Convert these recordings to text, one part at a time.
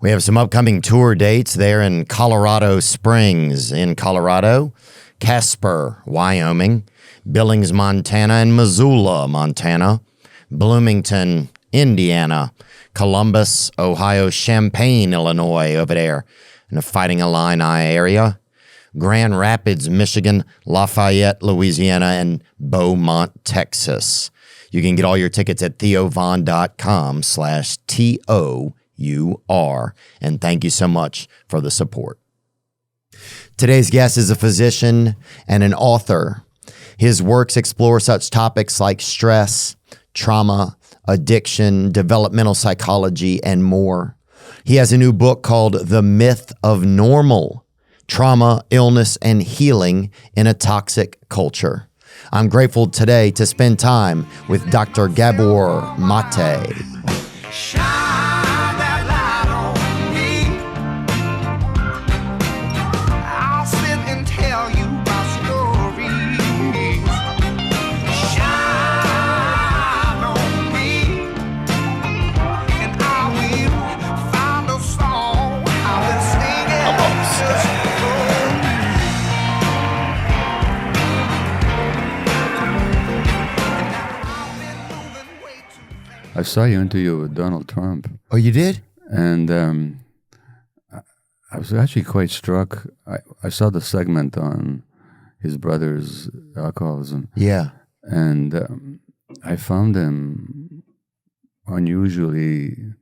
We have some upcoming tour dates there in Colorado Springs in Colorado, Casper, Wyoming, Billings, Montana, and Missoula, Montana, Bloomington, Indiana, Columbus, Ohio, Champaign, Illinois, over there in the Fighting Illini area, Grand Rapids, Michigan, Lafayette, Louisiana, and Beaumont, Texas. You can get all your tickets at theovon.com/TOUR. And thank you so much for the support. Today's guest is a physician and an author. His works explore such topics like stress, trauma, addiction, developmental psychology, and more. He has a new book called The Myth of Normal: Trauma, Illness, and Healing in a Toxic Culture. I'm grateful today to spend time with Dr. Gabor Maté. I saw your interview with Donald Trump. Oh, you did? And I was actually quite struck. I saw the segment on his brother's alcoholism. Yeah. And I found him unusually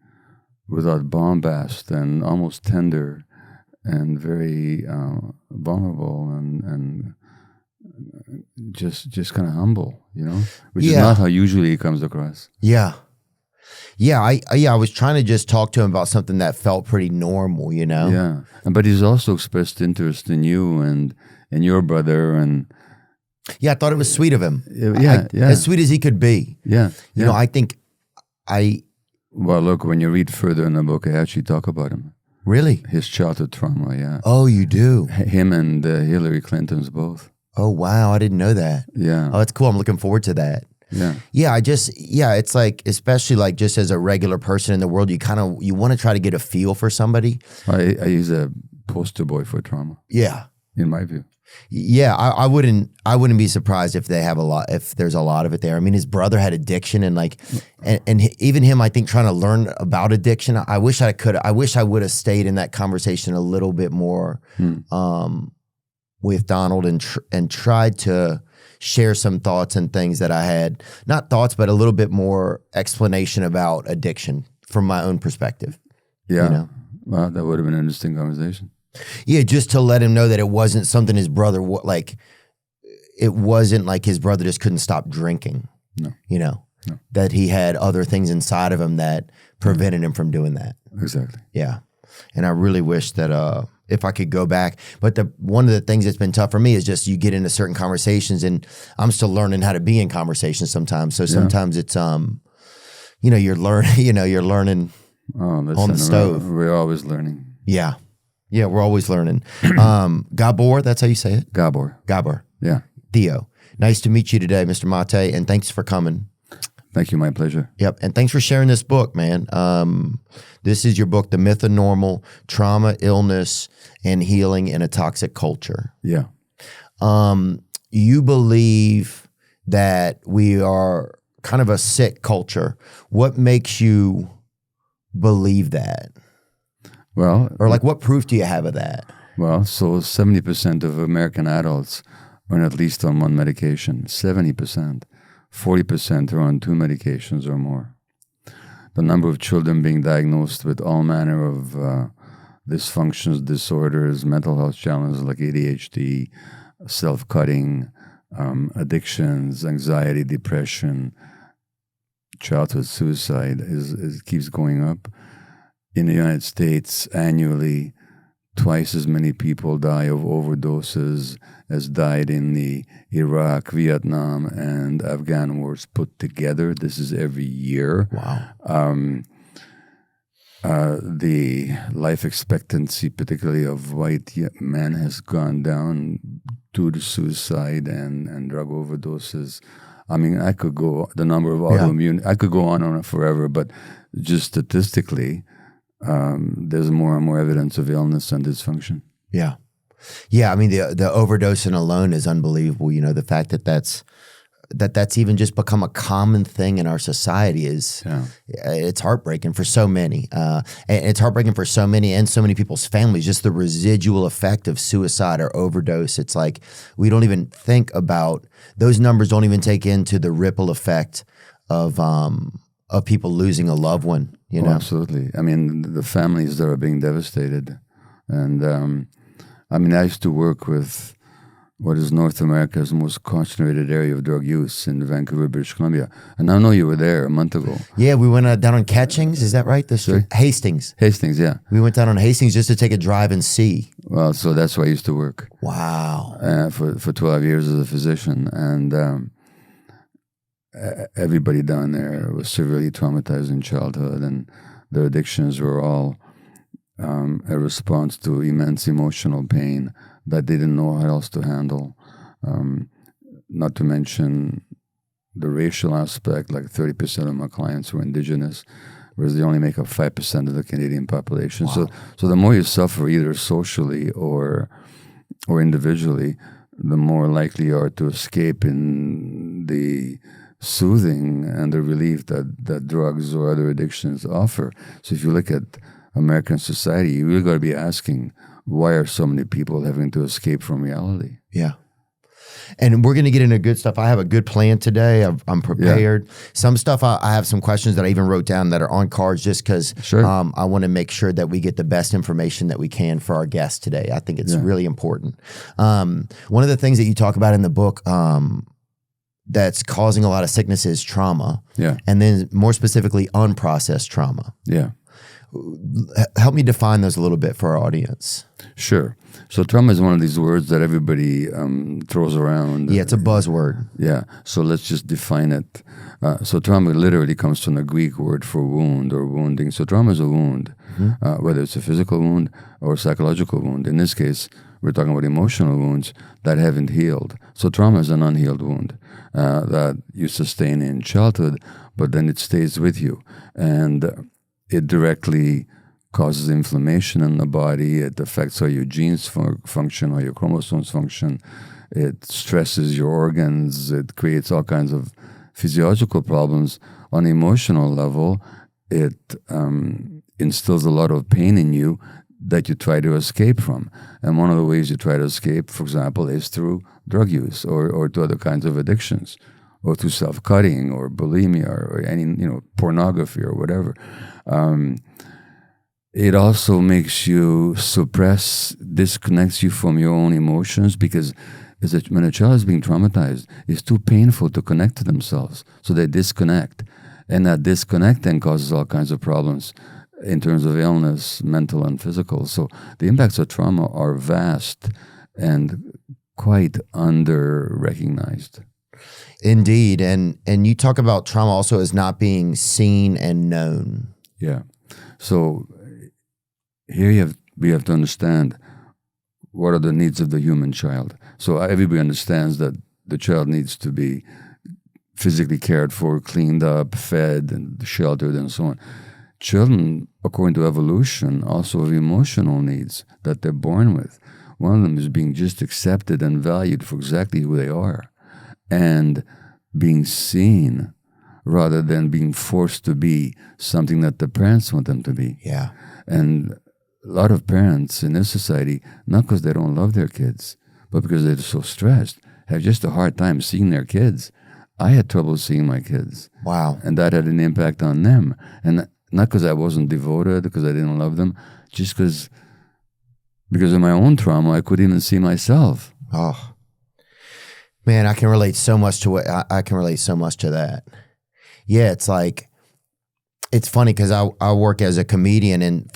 without bombast and almost tender and very vulnerable and just kind of humble, which is not how usually he comes across. Yeah. Yeah, I was trying to just talk to him about something that felt pretty normal, Yeah, but he's also expressed interest in you and your brother, and yeah, I thought it was sweet of him. Yeah, as sweet as he could be. Yeah, I think Well, look, when you read further in the book, I actually talk about him. Really? His childhood trauma. Yeah. Oh, you do? Him and Hillary Clinton's both. Oh, wow, I didn't know that. Yeah. Oh, that's cool. I'm looking forward to that. Yeah. Yeah, it's like, especially like just as a regular person in the world, you want to try to get a feel for somebody. He's a poster boy for trauma. Yeah. In my view. Yeah, I wouldn't be surprised if there's a lot of it there. I mean, his brother had addiction and even him, I think, trying to learn about addiction. I wish I would have stayed in that conversation a little bit more with Donald and tried to share some thoughts and things that I had, not thoughts, but a little bit more explanation about addiction from my own perspective. Yeah. Well, that would have been an interesting conversation. Yeah, just to let him know that it wasn't something his brother, it wasn't like his brother just couldn't stop drinking. No. No. That he had other things inside of him that prevented him from doing that. Exactly. Yeah. And I really wish that if I could go back. But one of the things that's been tough for me is just you get into certain conversations, and I'm still learning how to be in conversations sometimes. So sometimes it's you're learning on the stove. We're always learning. Yeah. Yeah, we're always learning. Gabor, that's how you say it? Gabor. Yeah. Theo. Nice to meet you today, Mr. Maté, and thanks for coming. Thank you, my pleasure. Yep, and thanks for sharing this book, man. This is your book, The Myth of Normal: Trauma, Illness, and Healing in a Toxic Culture. Yeah. You believe that we are kind of a sick culture. What makes you believe that? Well, or what proof do you have of that? Well, so 70% of American adults are at least on one medication. 70%. 40% are on two medications or more. The number of children being diagnosed with all manner of dysfunctions, disorders, mental health challenges like ADHD, self-cutting, addictions, anxiety, depression, childhood suicide keeps going up. In the United States, annually, twice as many people die of overdoses as died in the Iraq, Vietnam, and Afghan wars put together. This is every year. Wow. The life expectancy, particularly of white men, has gone down due to suicide and drug overdoses. I mean, I could go, the number of autoimmune, I could go on forever, but just statistically, there's more and more evidence of illness and dysfunction. Yeah. Yeah. I mean, the overdosing alone is unbelievable. You know, the fact that that's even just become a common thing in our society is, it's heartbreaking for so many. And it's heartbreaking for so many and so many people's families, just the residual effect of suicide or overdose. It's like, we don't even think about, those numbers don't even take into the ripple effect of people losing a loved one, you know? Absolutely. I mean, the families that are being devastated. And I mean, I used to work with what is North America's most concentrated area of drug use in Vancouver, British Columbia. And I know you were there a month ago. Yeah, we went down on Catchings, is that right? Hastings. Hastings, yeah. We went down on Hastings just to take a drive and see. Well, so that's where I used to work. Wow. For 12 years as a physician. And everybody down there was severely traumatized in childhood, and their addictions were all a response to immense emotional pain that they didn't know how else to handle. Not to mention the racial aspect, like 30% of my clients were indigenous, whereas they only make up 5% of the Canadian population. Wow. So the more you suffer, either socially or individually, the more likely you are to escape in the soothing and the relief that drugs or other addictions offer. So if you look at American society, you really got to be asking, why are so many people having to escape from reality? Yeah. And we're going to get into good stuff. I have a good plan today. I'm prepared. Yeah. Some stuff, I have some questions that I even wrote down that are on cards just because I want to make sure that we get the best information that we can for our guests today. I think it's really important. One of the things that you talk about in the book that's causing a lot of sickness is trauma. Yeah. And then more specifically, unprocessed trauma. Yeah. Help me define those a little bit for our audience. Sure. So trauma is one of these words that everybody throws around. Yeah, it's a buzzword. Yeah. So let's just define it. So trauma literally comes from the Greek word for wound or wounding. So trauma is a wound, whether it's a physical wound or a psychological wound. In this case, we're talking about emotional wounds that haven't healed. So trauma is an unhealed wound that you sustain in childhood, but then it stays with you. And it directly causes inflammation in the body. It affects how your genes function, how your chromosomes function. It stresses your organs. It creates all kinds of physiological problems. On an emotional level, it instills a lot of pain in you that you try to escape from. And one of the ways you try to escape, for example, is through drug use or to other kinds of addictions, or through self-cutting or bulimia or any, pornography or whatever. It also makes you disconnects you from your own emotions, because when a child is being traumatized, it's too painful to connect to themselves. So they disconnect. And that disconnect then causes all kinds of problems in terms of illness, mental and physical. So the impacts of trauma are vast and quite under-recognized. Indeed. And you talk about trauma also as not being seen and known. Yeah. So here we have to understand what are the needs of the human child. So everybody understands that the child needs to be physically cared for, cleaned up, fed, and sheltered, and so on. Children, according to evolution, also have emotional needs that they're born with. One of them is being just accepted and valued for exactly who they are, and being seen rather than being forced to be something that the parents want them to be. Yeah. And a lot of parents in this society, not because they don't love their kids, but because they're so stressed, have just a hard time seeing their kids. I had trouble seeing my kids. Wow. And that had an impact on them. And not because I wasn't devoted, because I didn't love them, just because of my own trauma, I couldn't even see myself. Oh, man, I can relate so much to I can relate so much to that. Yeah, it's like, it's funny because I work as a comedian, and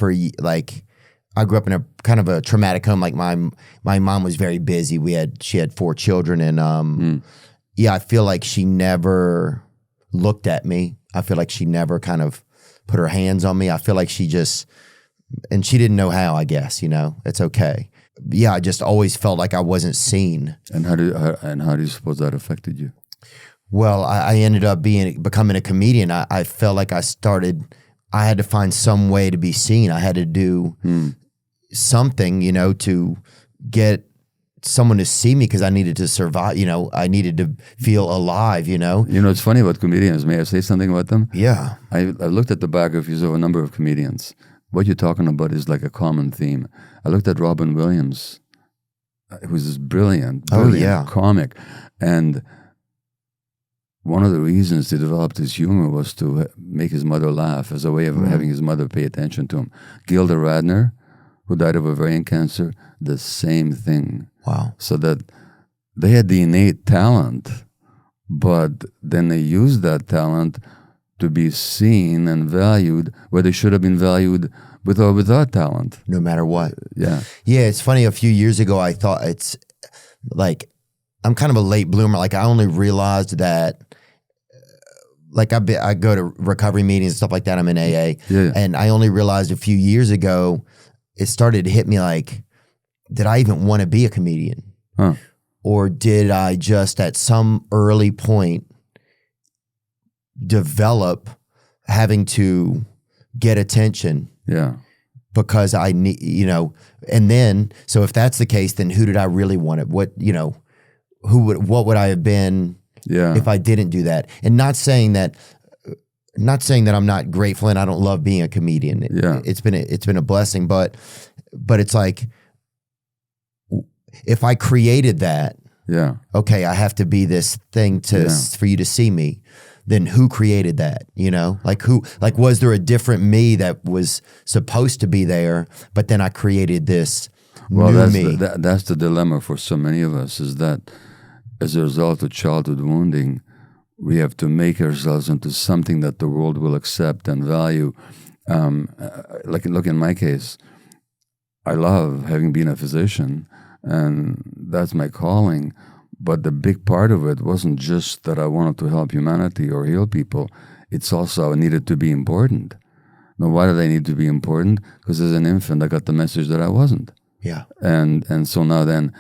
I grew up in a kind of a traumatic home. Like my mom was very busy. She had 4 children, and I feel like she never looked at me. I feel like she never kind of put her hands on me. I feel like she didn't know how, I guess, it's okay. Yeah, I just always felt like I wasn't seen. And how do you suppose that affected you? Well, I ended up becoming a comedian. I felt like I started I had to find some way to be seen. I had to do something, you know, to get someone to see me because I needed to survive. You know, I needed to feel alive, you know. You know, it's funny about comedians. May I say something about them? Yeah. I looked at the biographies of a number of comedians. What you're talking about is like a common theme. I looked at Robin Williams, who's this brilliant comic. And one of the reasons he developed his humor was to make his mother laugh as a way of having his mother pay attention to him. Gilda Radner, who died of ovarian cancer, the same thing. Wow. So that they had the innate talent, but then they used that talent to be seen and valued where they should have been valued with or without talent. No matter what. Yeah. Yeah, it's funny. A few years ago, I thought it's like, I'm kind of a late bloomer. Like I only realized that, like I go to recovery meetings and stuff like that. I'm in AA. Yeah. And I only realized a few years ago, it started to hit me like, did I even want to be a comedian? Huh. Or did I just at some early point develop having to get attention? Yeah. Because I need, you know, and then, so if that's the case, then who did I really want it? What, you know, what would I have been if I didn't do that? And not saying that I'm not grateful and I don't love being a comedian. It's been a blessing, but it's like, if I created that, okay, I have to be this thing for you to see me. Then who created that? You know, like was there a different me that was supposed to be there, but then I created this new me? That's the dilemma for so many of us, is that as a result of childhood wounding, we have to make ourselves into something that the world will accept and value. Look, in my case, I love having been a physician, and that's my calling. But the big part of it wasn't just that I wanted to help humanity or heal people. It's also I needed to be important. Now, why did I need to be important? Because as an infant, I got the message that I wasn't. Yeah. And so now then,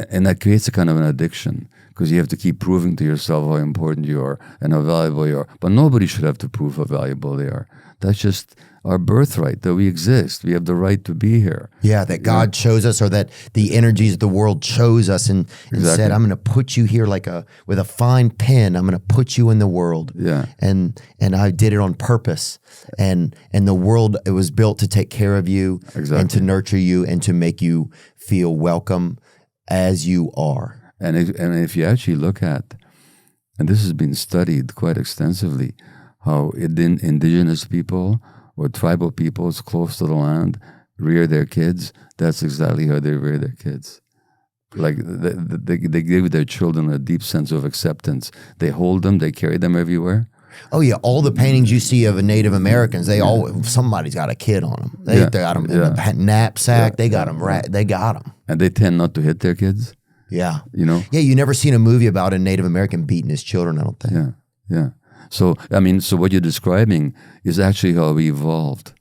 and that creates a kind of an addiction, because you have to keep proving to yourself how important you are and how valuable you are. But nobody should have to prove how valuable they are. That's just our birthright, that we exist. We have the right to be here. Yeah, that God chose us, or that the energies of the world chose us and said, I'm going to put you here with a fine pen. I'm going to put you in the world. Yeah. And I did it on purpose. And the world, it was built to take care of you and to nurture you and to make you feel welcome as you are. And if you actually look at, and this has been studied quite extensively, how indigenous people or tribal peoples close to the land rear their kids, that's exactly how they rear their kids. Like they give their children a deep sense of acceptance. They hold them, they carry them everywhere. Oh yeah, all the paintings you see of Native Americans, somebody's got a kid on them. They got them in the knapsack. They got them they got them. And they tend not to hit their kids. Yeah. You know? Yeah, you never seen a movie about a Native American beating his children, I don't think. Yeah, yeah. So, so what you're describing is actually how we evolved.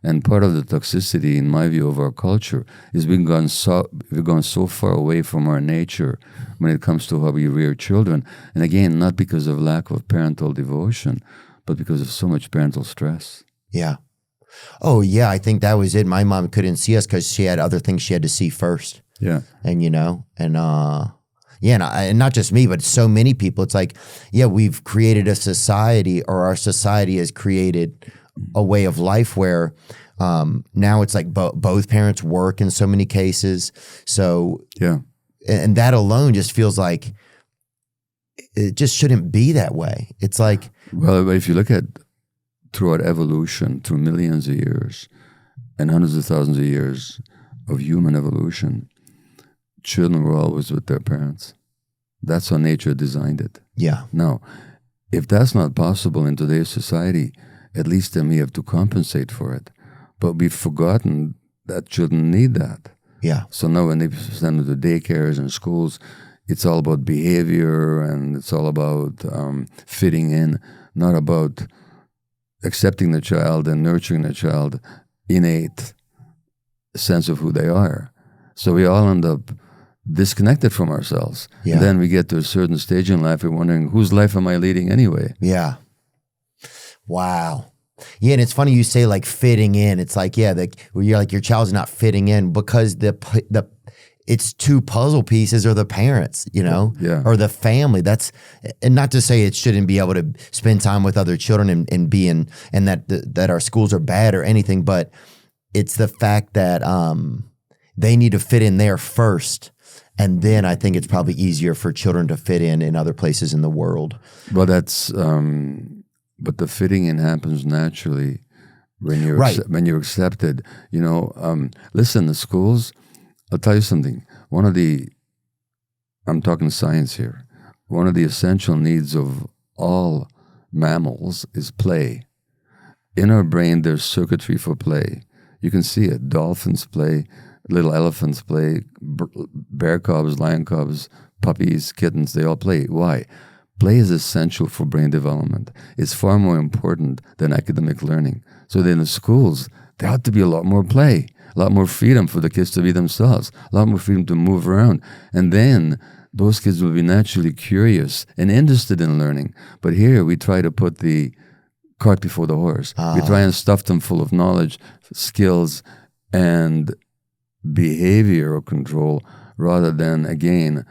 And part of the toxicity, in my view, of our culture is we've gone so far away from our nature when it comes to how we rear children. And again, not because of lack of parental devotion, but because of so much parental stress. Yeah. Oh, yeah, I think that was it. My mom couldn't see us because she had other things she had to see first. Yeah. And, and not just me, but so many people. It's like, we've created a society, or our society has created a way of life where now it's like both parents work in so many cases. So, and that alone just feels like it just shouldn't be that way. It's like, well, if you look at throughout evolution, through millions of years and hundreds of thousands of years of human evolution, children were always with their parents. That's how nature designed it. Yeah. Now, if that's not possible in today's society, at least then we have to compensate for it. But we've forgotten that children need that. Yeah. So now when they send them to daycares and schools, it's all about behavior and it's all about fitting in, not about accepting the child and nurturing the child innate sense of who they are. So we all end up disconnected from ourselves. Yeah. And then we get to a certain stage in life, we're wondering, whose life am I leading anyway? Yeah. Wow. Yeah, and it's funny you say like fitting in. It's like, yeah, you're like your child's not fitting in because it's two puzzle pieces or the parents, Yeah. or the family. And not to say it shouldn't be able to spend time with other children and be in, and that our schools are bad or anything, but it's the fact that they need to fit in there first. And then I think it's probably easier for children to fit in other places in the world. Well, but the fitting in happens naturally when you're when you're accepted. Listen, the schools. I'll tell you something. I'm talking science here. One of the essential needs of all mammals is play. In our brain, there's circuitry for play. You can see it. Dolphins play, little elephants play, bear cubs, lion cubs, puppies, kittens, they all play. Why? Play is essential for brain development. It's far more important than academic learning. So then in the schools, there ought to be a lot more play, a lot more freedom for the kids to be themselves, a lot more freedom to move around. And then those kids will be naturally curious and interested in learning. But here we try to put the cart before the horse. We try and stuff them full of knowledge, skills, and behavioral control rather than, again,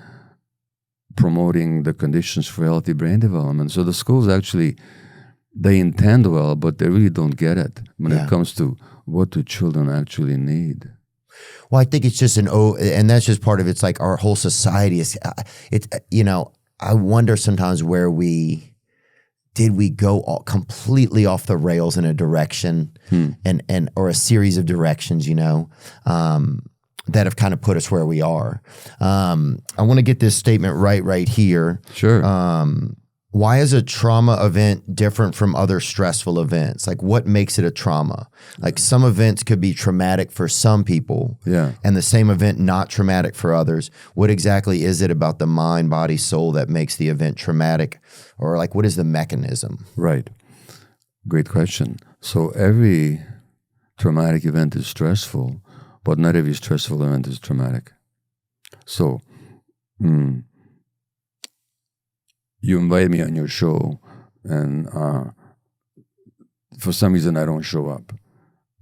promoting the conditions for healthy brain development. So the schools actually, they intend well, but they really don't get it when it comes to what do children actually need. Well, I think it's just and that's just part of it's like our whole society is, I wonder sometimes where did we go completely off the rails in a direction and or a series of directions, that have kind of put us where we are. I want to get this statement right here. Sure. Why is a trauma event different from other stressful events? Like, what makes it a trauma? Like, some events could be traumatic for some people, and the same event not traumatic for others. What exactly is it about the mind, body, soul that makes the event traumatic? Or like, what is the mechanism? Right. Great question. So every traumatic event is stressful, but not every stressful event is traumatic. So, you invite me on your show, and for some reason I don't show up,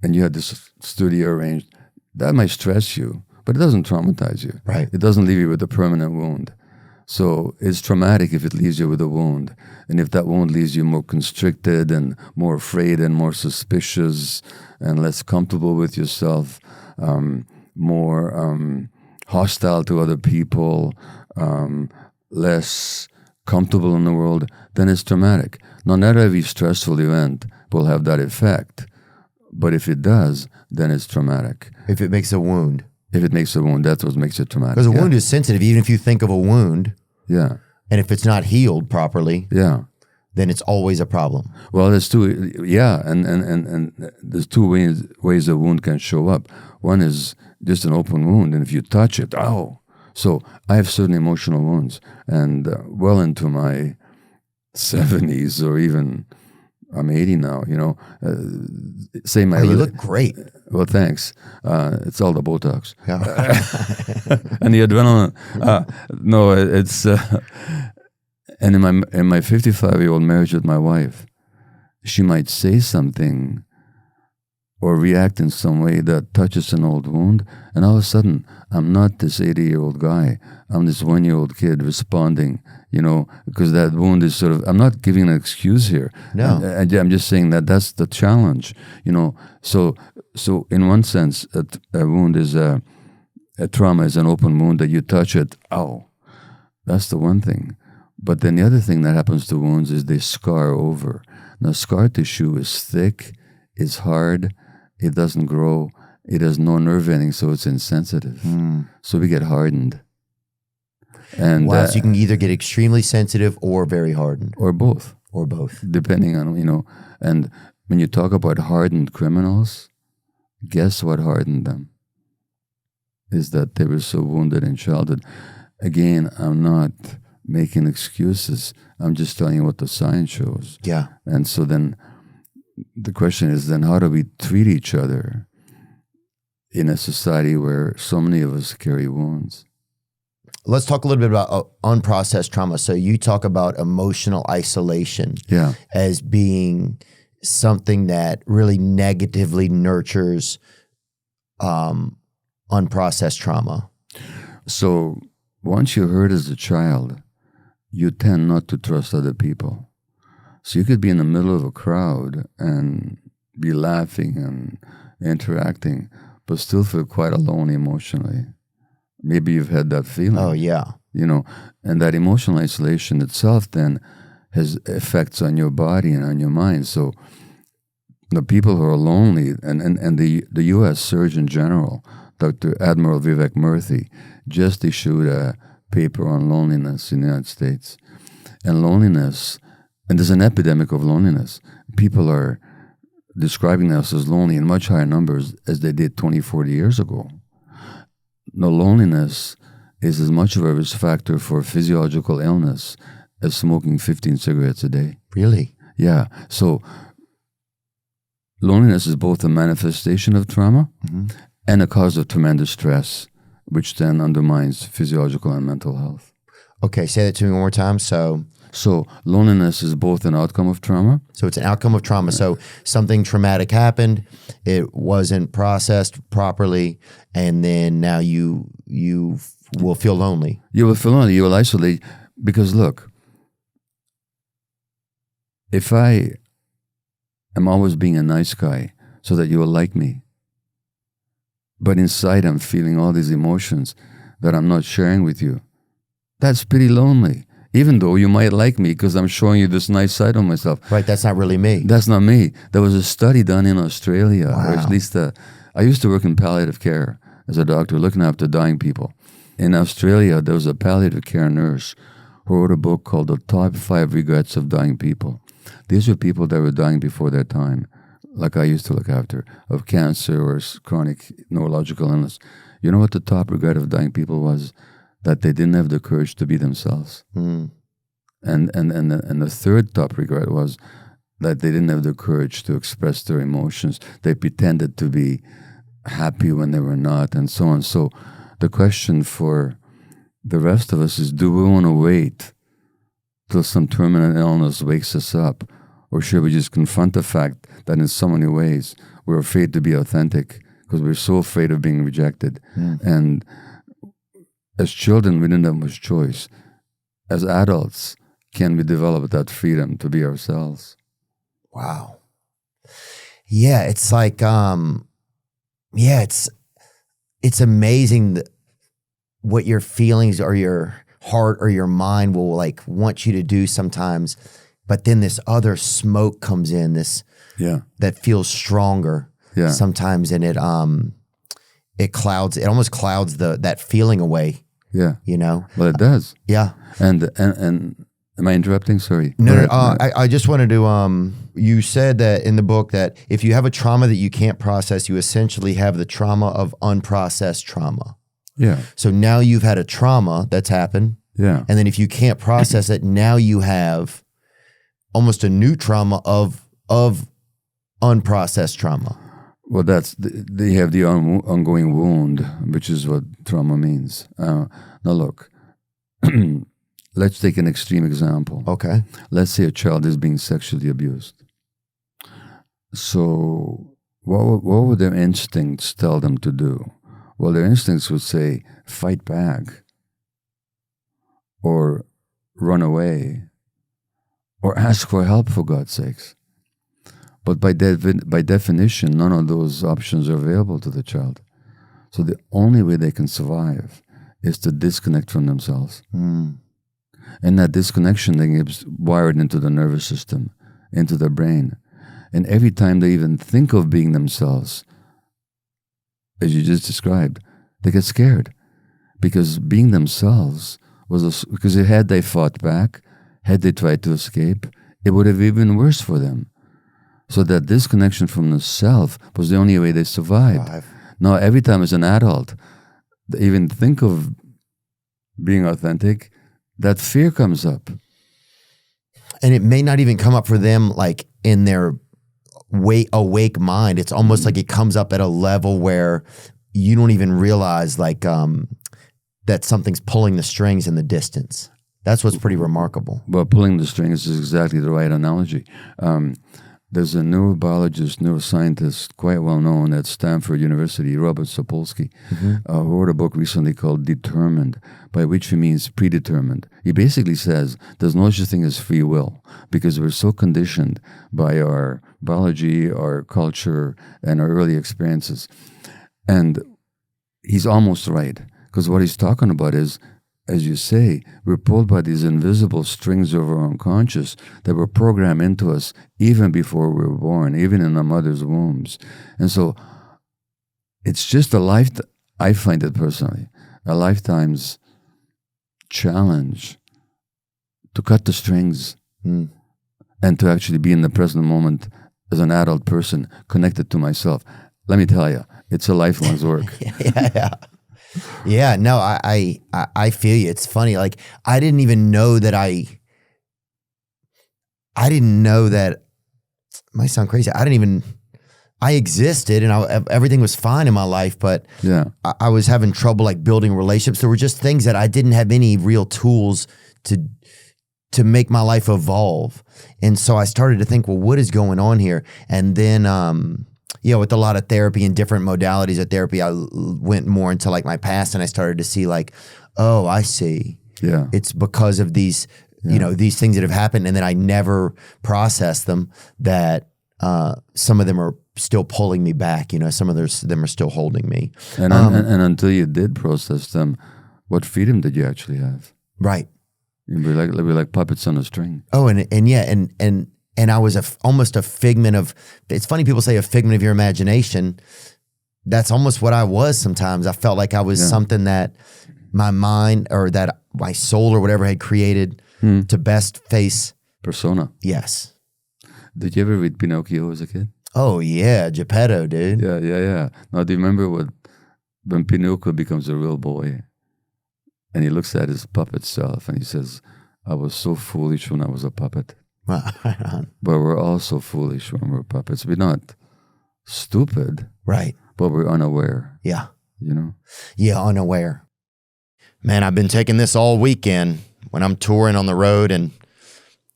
and you had this studio arranged. That might stress you, but it doesn't traumatize you. Right. It doesn't leave you with a permanent wound. So it's traumatic if it leaves you with a wound, and if that wound leaves you more constricted and more afraid and more suspicious and less comfortable with yourself, more hostile to other people, less comfortable in the world, then it's traumatic. Now, not every stressful event will have that effect, but if it does, then it's traumatic. If it makes a wound. If it makes a wound, that's what makes it traumatic. Because a wound is sensitive, even if you think of a wound. Yeah. And if it's not healed properly. Yeah. Then it's always a problem. Well, there's two. Yeah, and there's two ways a wound can show up. One is just an open wound, and if you touch it, ow. So I have certain emotional wounds, and well into my 70s, or even I'm 80 now. Say my. You look great. Well, thanks. It's all the Botox. Yeah. And the adrenaline. No, it's. And in my 55-year-old marriage with my wife, she might say something or react in some way that touches an old wound, and all of a sudden, I'm not this 80-year-old guy. I'm this 1-year-old kid responding, because that wound is sort of, I'm not giving an excuse here. No. I'm just saying that that's the challenge, So in one sense, a wound is a trauma is an open wound that you touch it, ow. That's the one thing. But then the other thing that happens to wounds is they scar over. Now, scar tissue is thick, it's hard, it doesn't grow, it has no nerve ending, so it's insensitive. So we get hardened. And wow, so you can either get extremely sensitive or very hardened. Or both. Or both. Depending on, and when you talk about hardened criminals, guess what hardened them? Is that they were so wounded in childhood. Again, I'm not making excuses. I'm just telling you what the science shows. Yeah. And so then the question is then how do we treat each other in a society where so many of us carry wounds? Let's talk a little bit about unprocessed trauma. So you talk about emotional isolation as being something that really negatively nurtures unprocessed trauma? So once you're hurt as a child, you tend not to trust other people. So you could be in the middle of a crowd and be laughing and interacting, but still feel quite alone emotionally. Maybe you've had that feeling. Oh, yeah. You know, and that emotional isolation itself then has effects on your body and on your mind. So the people who are lonely, and the U.S. Surgeon General, Dr. Admiral Vivek Murthy, just issued a paper on loneliness in the United States. And loneliness, and there's an epidemic of loneliness. People are describing themselves as lonely in much higher numbers as they did 20, 40 years ago. The loneliness is as much of a risk factor for physiological illness as smoking 15 cigarettes a day. Really? Yeah. So loneliness is both a manifestation of trauma and a cause of tremendous stress, which then undermines physiological and mental health. Okay, say that to me one more time. So loneliness is both an outcome of trauma. So it's an outcome of trauma. So something traumatic happened, it wasn't processed properly, and then now you will feel lonely. You will feel lonely. You will isolate. Because look, if I am always being a nice guy so that you will like me, but inside I'm feeling all these emotions that I'm not sharing with you, that's pretty lonely. Even though you might like me because I'm showing you this nice side of myself. Right, that's not really me. That's not me. There was a study done in Australia, Wow. or at least I used to work in palliative care as a doctor looking after dying people. In Australia, there was a palliative care nurse who wrote a book called The Top 5 Regrets of Dying People. These were people that were dying before their time, like I used to look after, of cancer or chronic neurological illness. You know what the top regret of dying people was? That they didn't have the courage to be themselves. And the third top regret was that they didn't have the courage to express their emotions. They pretended to be happy when they were not, and so on. So the question for the rest of us is, do we want to wait till some terminal illness wakes us up? Or should we just confront the fact that in so many ways we're afraid to be authentic because we're so afraid of being rejected? And as children, we didn't have much choice. As adults, can we develop that freedom to be ourselves? Wow. Yeah, it's like, it's amazing what your feelings or your heart or your mind will like want you to do sometimes, but then this other smoke comes in, that feels stronger sometimes, and it almost clouds that feeling away. Yeah. You know? Well, it does. Yeah. And am I interrupting? Sorry. No. I just wanted to, you said that in the book that if you have a trauma that you can't process, you essentially have the trauma of unprocessed trauma. Yeah. So now you've had a trauma that's happened. Yeah. And then if you can't process it, now you have almost a new trauma of unprocessed trauma. Well, they have the ongoing wound, which is what trauma means. Now, look, let's take an extreme example. Okay. Let's say a child is being sexually abused. So what would their instincts tell them to do? Well, their instincts would say, fight back, or run away, or ask for help, for God's sakes. But by definition, none of those options are available to the child. So the only way they can survive is to disconnect from themselves. And that disconnection then gets wired into the nervous system, into their brain. And every time they even think of being themselves, as you just described, they get scared. Because being themselves because had they fought back, had they tried to escape, it would have been even worse for them. So that disconnection from the self was the only way they survived. Now, every time as an adult, they even think of being authentic, that fear comes up. And it may not even come up for them like in their awake mind. It's almost like it comes up at a level where you don't even realize like that something's pulling the strings in the distance. That's what's pretty remarkable. Well, pulling the strings is exactly the right analogy. There's a neurobiologist, neuroscientist, quite well known at Stanford University, Robert Sapolsky, who wrote a book recently called Determined, by which he means predetermined. He basically says there's no such thing as free will because we're so conditioned by our biology, our culture, and our early experiences. And he's almost right, because what he's talking about is, as you say, we're pulled by these invisible strings of our unconscious that were programmed into us even before we were born, even in our mother's wombs. And so it's just I find it personally, a lifetime's challenge to cut the strings and to actually be in the present moment as an adult person connected to myself. Let me tell you, it's a lifelong's work. Yeah. Yeah, no, I feel you. It's funny. Like, I didn't even know that I didn't know that, it might sound crazy. I existed and everything was fine in my life, but Yeah. I was having trouble like building relationships. There were just things that I didn't have any real tools to make my life evolve. And so I started to think, well, what is going on here? And then, with a lot of therapy and different modalities of therapy, I went more into like my past and I started to see like, oh, I see. Yeah. It's because of these, these things that have happened and then I never processed them, that some of them are still pulling me back. Some of them are still holding me. And until you did process them, what freedom did you actually have? Right. You'd be like puppets on a string. Oh, and I was almost a figment of, it's funny people say a figment of your imagination. That's almost what I was sometimes. I felt like I was something that my mind or that my soul or whatever had created to best face. Persona. Yes. Did you ever read Pinocchio as a kid? Oh, yeah. Geppetto, dude. Yeah. Now, do you remember when Pinocchio becomes a real boy and he looks at his puppet self and he says, I was so foolish when I was a puppet. Right on. But we're all so foolish when we're puppets. We're not stupid. Right. But we're unaware. Yeah. Yeah, unaware. Man, I've been taking this all weekend when I'm touring on the road and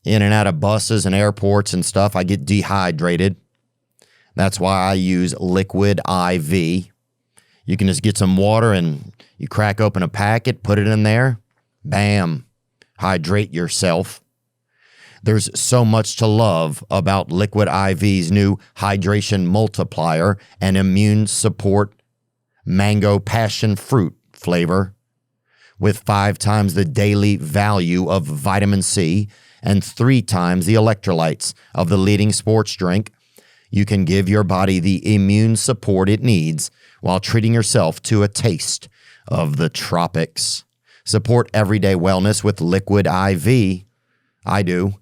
in and out of buses and airports and stuff. I get dehydrated. That's why I use Liquid IV. You can just get some water and you crack open a packet, put it in there. Bam. Hydrate yourself. There's so much to love about Liquid IV's new hydration multiplier and immune support mango passion fruit flavor. With 5 times the daily value of vitamin C and 3 times the electrolytes of the leading sports drink, you can give your body the immune support it needs while treating yourself to a taste of the tropics. Support everyday wellness with Liquid IV. I do.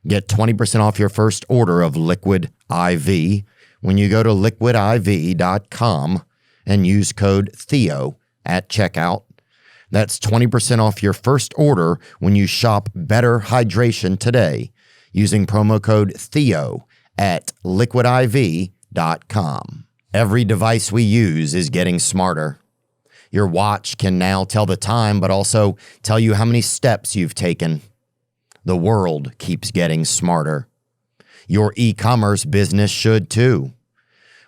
Get 20% off your first order of Liquid IV when you go to liquidiv.com and use code Theo at checkout. That's 20% off your first order when you shop Better Hydration today using promo code Theo at liquidiv.com. Every device we use is getting smarter. Your watch can now tell the time, but also tell you how many steps you've taken. The world keeps getting smarter. Your e-commerce business should too.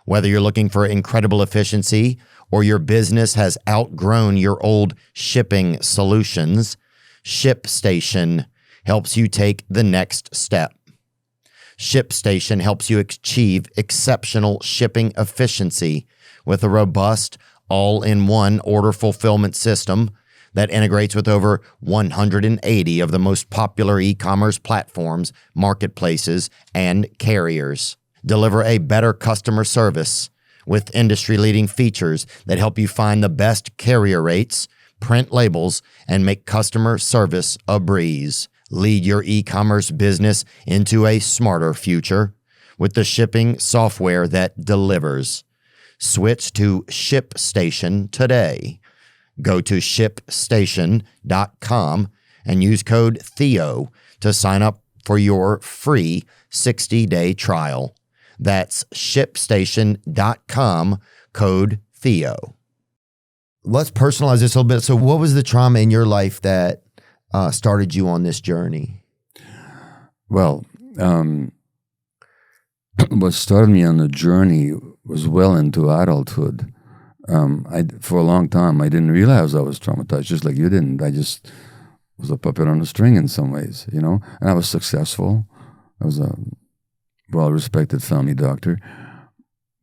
Whether you're looking for incredible efficiency or your business has outgrown your old shipping solutions, ShipStation helps you take the next step. ShipStation helps you achieve exceptional shipping efficiency with a robust all-in-one order fulfillment system that integrates with over 180 of the most popular e-commerce platforms, marketplaces, and carriers. Deliver a better customer service with industry-leading features that help you find the best carrier rates, print labels, and make customer service a breeze. Lead your e-commerce business into a smarter future with the shipping software that delivers. Switch to ShipStation today. Go to ShipStation.com and use code Theo to sign up for your free 60-day trial. That's ShipStation.com, code Theo. Let's personalize this a little bit. So what was the trauma in your life that started you on this journey? Well, what started me on the journey was well into adulthood. For a long time, I didn't realize I was traumatized, just like you didn't. I just was a puppet on a string in some ways, you know. And I was successful. I was a well-respected family doctor,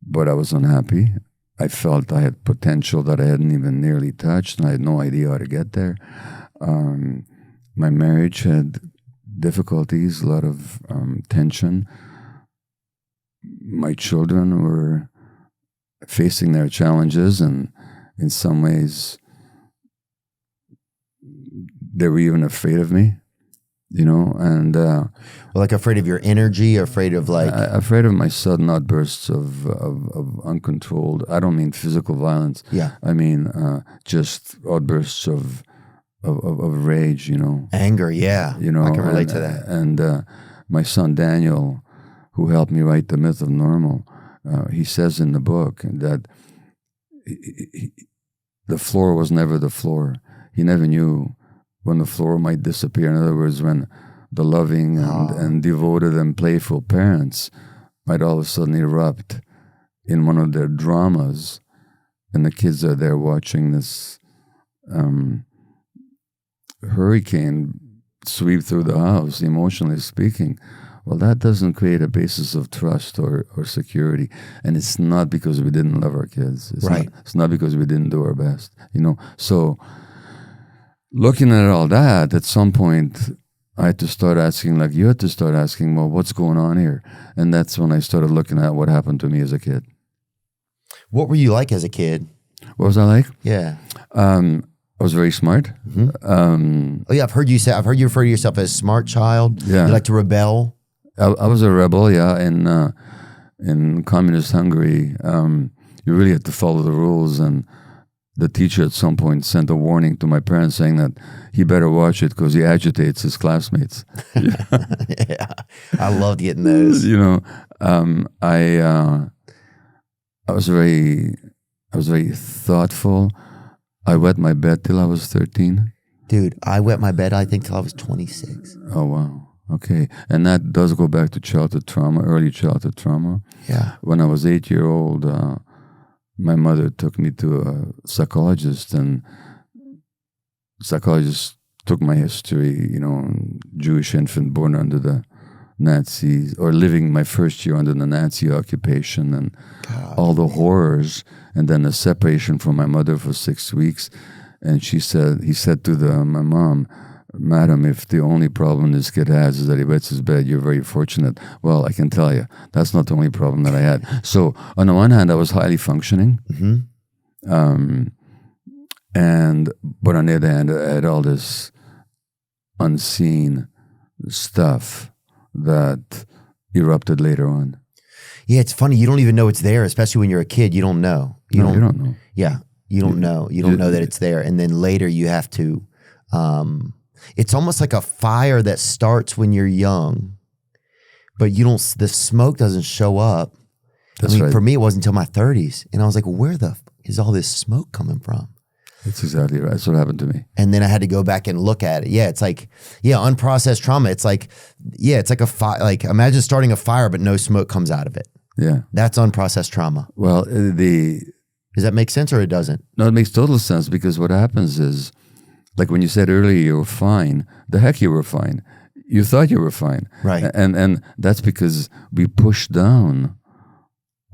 but I was unhappy. I felt I had potential that I hadn't even nearly touched, and I had no idea how to get there. My marriage had difficulties, a lot of tension. My children were facing their challenges, and in some ways, they were even afraid of me, you know, and like afraid of your energy, afraid of like afraid of my sudden outbursts of uncontrolled. I don't mean physical violence. Yeah, I mean just outbursts of rage, you know, anger. Yeah, you know, I can relate to that. And my son Daniel, who helped me write The Myth of Normal, he says in the book that the floor was never the floor. He never knew when the floor might disappear. In other words, when the loving and devoted and playful parents might all of a sudden erupt in one of their dramas, and the kids are there watching this hurricane sweep through the house, emotionally speaking. Well, that doesn't create a basis of trust or security. And it's not because we didn't love our kids. It's not because we didn't do our best, you know. So looking at all that, at some point, I had to start asking, like you had to start asking, well, what's going on here? And that's when I started looking at what happened to me as a kid. What were you like as a kid? What was I like? Yeah. I was very smart. Mm-hmm. I've heard you refer to yourself as smart child. Yeah. You like to rebel. I was a rebel, yeah. In communist Hungary, you really had to follow the rules, and the teacher at some point sent a warning to my parents saying that he better watch it because he agitates his classmates. Yeah, I loved getting those. You know, I was very thoughtful. I wet my bed till I was 13. Dude, I wet my bed, I think, till I was 26. Oh, wow. Okay. And that does go back to childhood trauma, early childhood trauma. Yeah. When I was 8-year-old, my mother took me to a psychologist, and psychologist took my history, you know, Jewish infant born under the Nazis, or living my first year under the Nazi occupation, and all the horrors, and then the separation from my mother for 6 weeks. And he said to my mom, "Madam, if the only problem this kid has is that he wets his bed, you're very fortunate." Well, I can tell you, that's not the only problem that I had. So on the one hand, I was highly functioning. Mm-hmm. But on the other hand, I had all this unseen stuff that erupted later on. Yeah, it's funny. You don't even know it's there, especially when you're a kid. You don't know. You don't know. Yeah, you don't know. You don't know that it's there. And then later you have to... it's almost like a fire that starts when you're young, but the smoke doesn't show up. That's right. For me, it wasn't until my 30s. And I was like, where the f is all this smoke coming from? That's exactly right. That's what happened to me. And then I had to go back and look at it. Yeah, it's like, unprocessed trauma. It's like, it's like a fire. Like, imagine starting a fire, but no smoke comes out of it. Yeah. That's unprocessed trauma. Well, does that make sense or it doesn't? No, it makes total sense, because what happens is, like when you said earlier you were fine, the heck you were fine. You thought you were fine. Right. And that's because we pushed down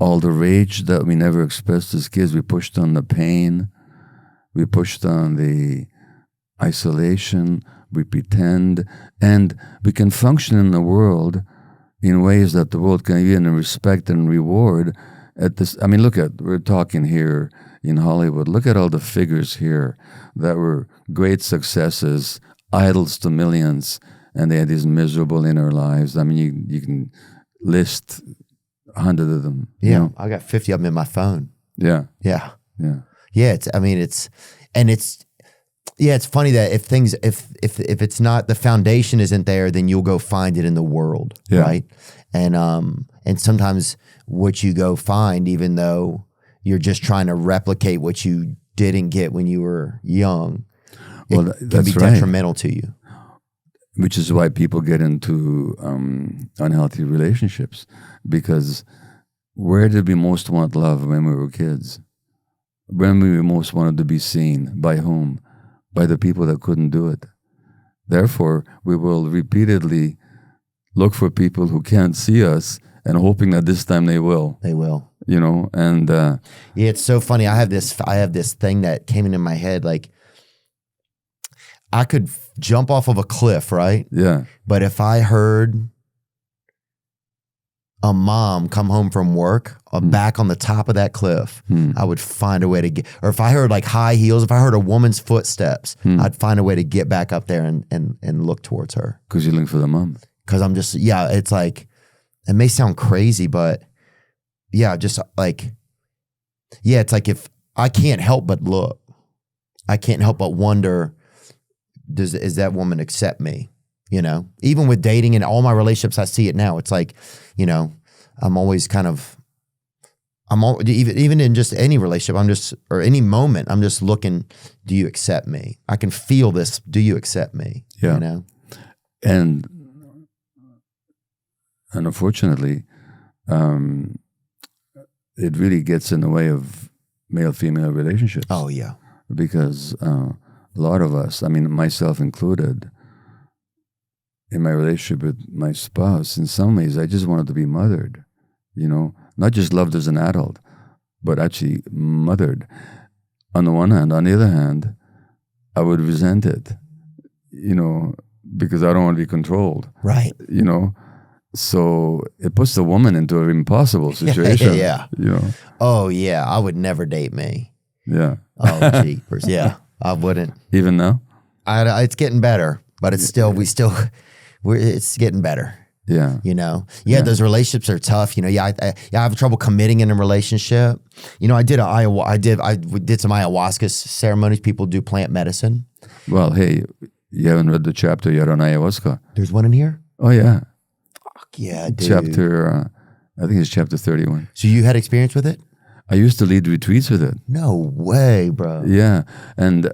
all the rage that we never expressed as kids. We pushed down the pain. We pushed down the isolation. We pretend. And we can function in the world in ways that the world can even respect and reward. We're talking here in Hollywood. Look at all the figures here that were great successes, idols to millions, and they had these miserable inner lives. I mean, you can list 100 of them. Yeah, you know? I got 50 of them in my phone. Yeah. Yeah. Yeah. Yeah, it's funny that if it's not, the foundation isn't there, then you'll go find it in the world, yeah. right? And sometimes what you go find, even though you're just trying to replicate what you didn't get when you were young, it can be detrimental to you. which is why people get into unhealthy relationships, because where did we most want love when we were kids? When we most wanted to be seen? By whom? By the people that couldn't do it. Therefore, we will repeatedly look for people who can't see us and hoping that this time they will. They will. You know, and yeah, it's so funny. I have this thing that came into my head. Like, I could jump off of a cliff, right? Yeah. But if I heard a mom come home from work back on the top of that cliff, I would find a way to get, or if I heard like high heels, if I heard a woman's footsteps, I'd find a way to get back up there and look towards her. Because you're looking for the mom. Because I'm just, yeah, it's like, it may sound crazy, but yeah, just like, yeah, it's like if I can't help but look, I can't help but wonder, is that woman accept me? You know, even with dating and all my relationships, I see it now. It's like, you know, I'm always kind of, even in just any relationship, or any moment, I'm just looking, do you accept me? I can feel this. Do you accept me? Yeah. You know? And unfortunately, it really gets in the way of male-female relationships. Oh, yeah. Because a lot of us, I mean, myself included, in my relationship with my spouse, in some ways, I just wanted to be mothered, you know, not just loved as an adult, but actually mothered on the one hand. On the other hand, I would resent it, you know, because I don't want to be controlled. Right. You know, so it puts the woman into an impossible situation. Yeah. You know. Oh, yeah. I would never date me. Yeah. Oh, jeepers. Yeah. I wouldn't. Even now? It's getting better, but it's still, it's getting better. Yeah. You know? Yeah, those relationships are tough. You know, I have trouble committing in a relationship. You know, I did some ayahuasca ceremonies. People do plant medicine. Well, hey, you haven't read the chapter yet on ayahuasca. There's one in here? Oh, yeah. Fuck yeah, dude. Chapter, I think it's chapter 31. So you had experience with it? I used to lead retreats with it. No way, bro. Yeah. And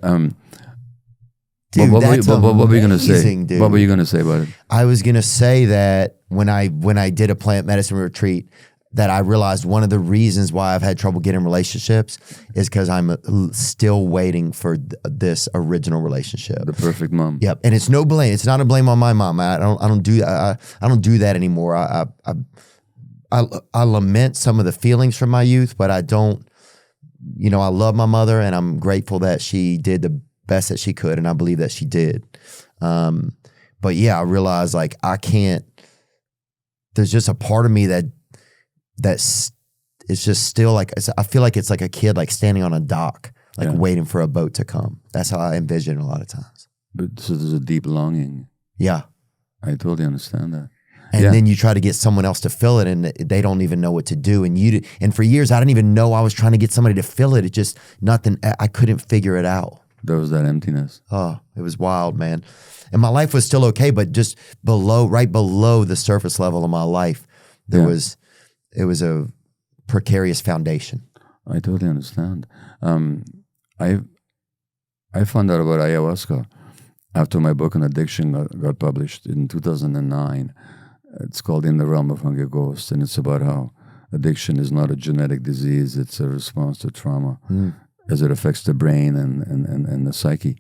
dude, what were you going to say? Dude. What were you going to say about it? I was going to say that when I did a plant medicine retreat, that I realized one of the reasons why I've had trouble getting relationships is because I'm still waiting for this original relationship. The perfect mom. Yep, and it's no blame. It's not a blame on my mom. I don't do that anymore. I lament some of the feelings from my youth, but I don't. You know, I love my mother, and I'm grateful that she did the best that she could, and I believe that she did. But yeah, I realized like I can't. There's just a part of me that's it's just still like I feel like it's like a kid like standing on a dock, like waiting for a boat to come. That's how I envision a lot of times. But so there's a deep longing. Yeah, I totally understand that. And then you try to get someone else to fill it, and they don't even know what to do. And for years, I didn't even know I was trying to get somebody to fill it. It just nothing. I couldn't figure it out. There was that emptiness. Oh, it was wild, man. And my life was still okay, but just right below the surface level of my life, it was a precarious foundation. I totally understand. I found out about ayahuasca after my book on addiction got published in 2009. It's called In the Realm of Hungry Ghosts, and it's about how addiction is not a genetic disease, it's a response to trauma as it affects the brain and the psyche.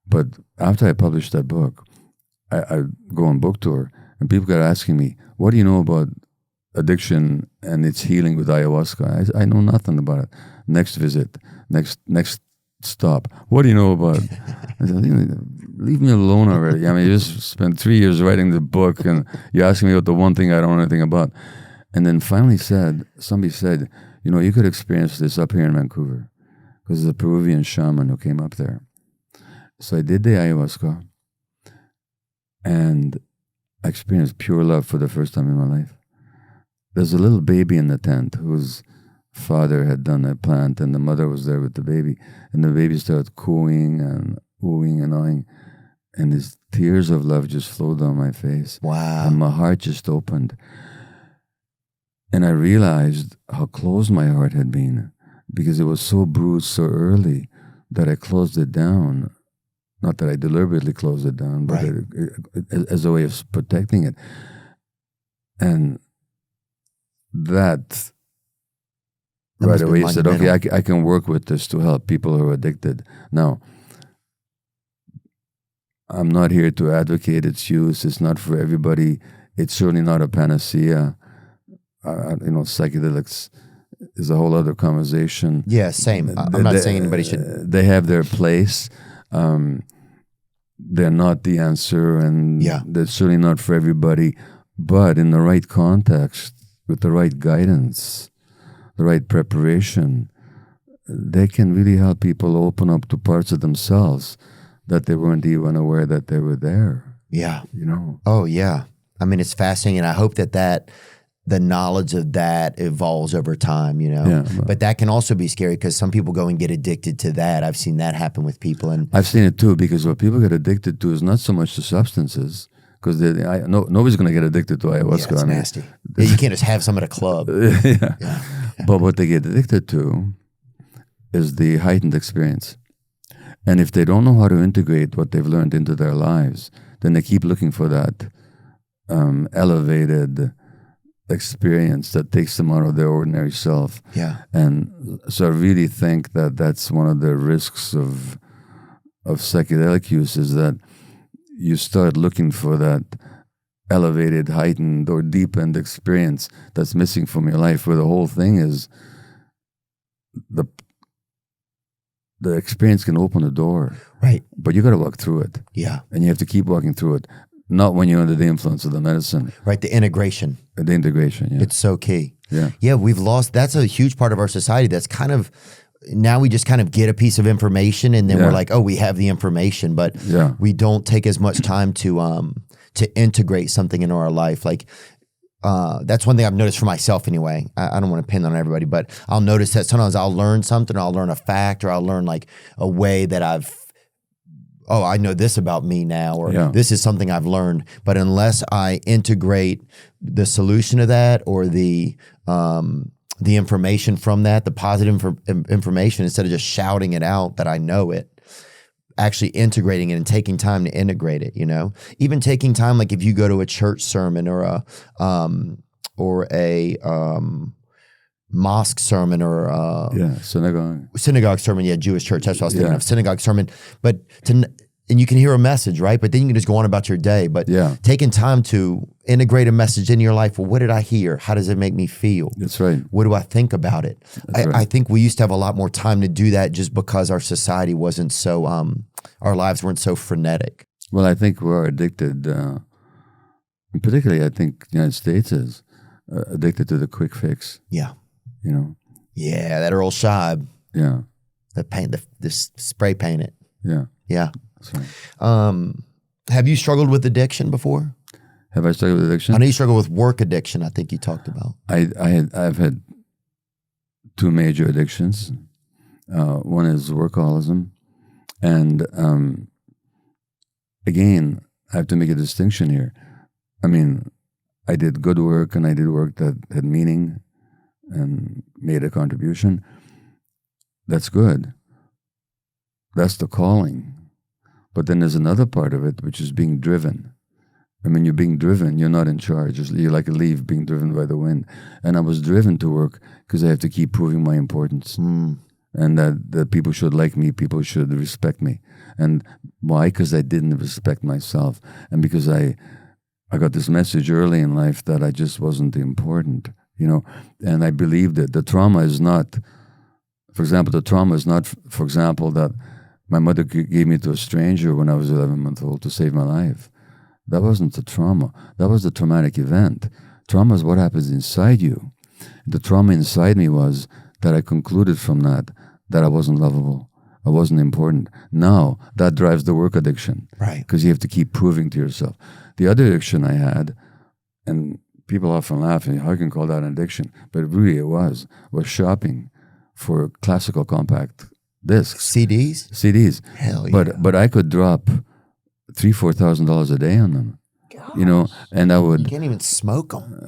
But after I published that book, I go on book tour, and people got asking me, what do you know about addiction and its healing with ayahuasca? I know nothing about it. Next visit, next stop. What do you know about it? I said, leave me alone already. I mean, you just spent 3 years writing the book, and you're asking me about the one thing I don't know anything about. And then finally somebody said, you could experience this up here in Vancouver, because there's a Peruvian shaman who came up there. So I did the ayahuasca, and I experienced pure love for the first time in my life. There's a little baby in the tent whose father had done a plant, and the mother was there with the baby, and the baby started cooing and oohing and awing, and these tears of love just flowed down my face. Wow. And my heart just opened. And I realized how closed my heart had been, because it was so bruised so early that I closed it down Not that I deliberately closed it down, but as a way of protecting it. And that right away said, okay, I can work with this to help people who are addicted. Now, I'm not here to advocate its use. It's not for everybody. It's certainly not a panacea. Psychedelics is a whole other conversation. Yeah, same. I'm not saying anybody should. They have their place. They're not the answer, and they're certainly not for everybody. But in the right context, with the right guidance, the right preparation, they can really help people open up to parts of themselves that they weren't even aware that they were there. Yeah. Oh, yeah. I mean, it's fascinating. I hope that the knowledge of that evolves over time, Yeah, but that can also be scary because some people go and get addicted to that. I've seen that happen with people. And I've seen it too, because what people get addicted to is not so much the substances, because nobody's going to get addicted to ayahuasca. Yeah, it's nasty. You can't just have some at a club. Yeah. But what they get addicted to is the heightened experience. And if they don't know how to integrate what they've learned into their lives, then they keep looking for that elevated experience that takes them out of their ordinary self. Yeah. And so I really think that that's one of the risks of psychedelic use, is that you start looking for that elevated, heightened, or deepened experience that's missing from your life, where the whole thing is the experience can open the door. Right. But you got to walk through it. Yeah. And you have to keep walking through it. Not when you're under the influence of the medicine. Right, the integration. The integration, yeah. It's so key. Yeah. Yeah, we've lost, that's a huge part of our society that's kind of, now we just kind of get a piece of information and then we're like, oh, we have the information, but we don't take as much time to integrate something into our life. Like, that's one thing I've noticed for myself anyway. I don't want to pin on everybody, but I'll notice that sometimes I'll learn something, or I'll learn a fact, or I'll learn like a way that I know this about me now, or this is something I've learned. But unless I integrate the solution to that, or the information from that, the positive information, instead of just shouting it out that I know it, actually integrating it and taking time to integrate it, even taking time, like if you go to a church sermon or a mosque sermon, or synagogue sermon, Jewish church, that's what I was thinking of, synagogue sermon, and you can hear a message, right? But then you can just go on about your day. But taking time to integrate a message into your life. Well, what did I hear? How does it make me feel? That's right. What do I think about it? I think we used to have a lot more time to do that, just because our society wasn't so, our lives weren't so frenetic. Well, I think we're addicted, particularly I think the United States is addicted to the quick fix. Yeah. Yeah, that Earl Scheib. Yeah. The paint, the spray paint it. Yeah. Yeah. That's right. Have you struggled with addiction before? Have I struggled with addiction? I know you struggle with work addiction, I think you talked about. I've had two major addictions. One is workaholism. And again, I have to make a distinction here. I mean, I did good work, and I did work that had meaning and made a contribution. That's good. That's the calling. But then there's another part of it, which is being driven. I mean, you're being driven. You're not in charge. You're like a leaf being driven by the wind. And I was driven to work because I have to keep proving my importance. And that people should like me, people should respect me. And why? Because I didn't respect myself. And because I got this message early in life that I just wasn't important, and I believed it. The trauma is not, for example, that my mother gave me to a stranger when I was 11 months old to save my life. That wasn't the trauma. That was the traumatic event. Trauma is what happens inside you. The trauma inside me was that I concluded from that I wasn't lovable. I wasn't important. Now, that drives the work addiction. Right. Because you have to keep proving to yourself. The other addiction I had, and people often laugh, and how you can call that an addiction, but really it was shopping for classical compact discs. CDs. Hell yeah. But I could drop $3,000-$4,000 a day on them. Gosh. And I would. You can't even smoke them.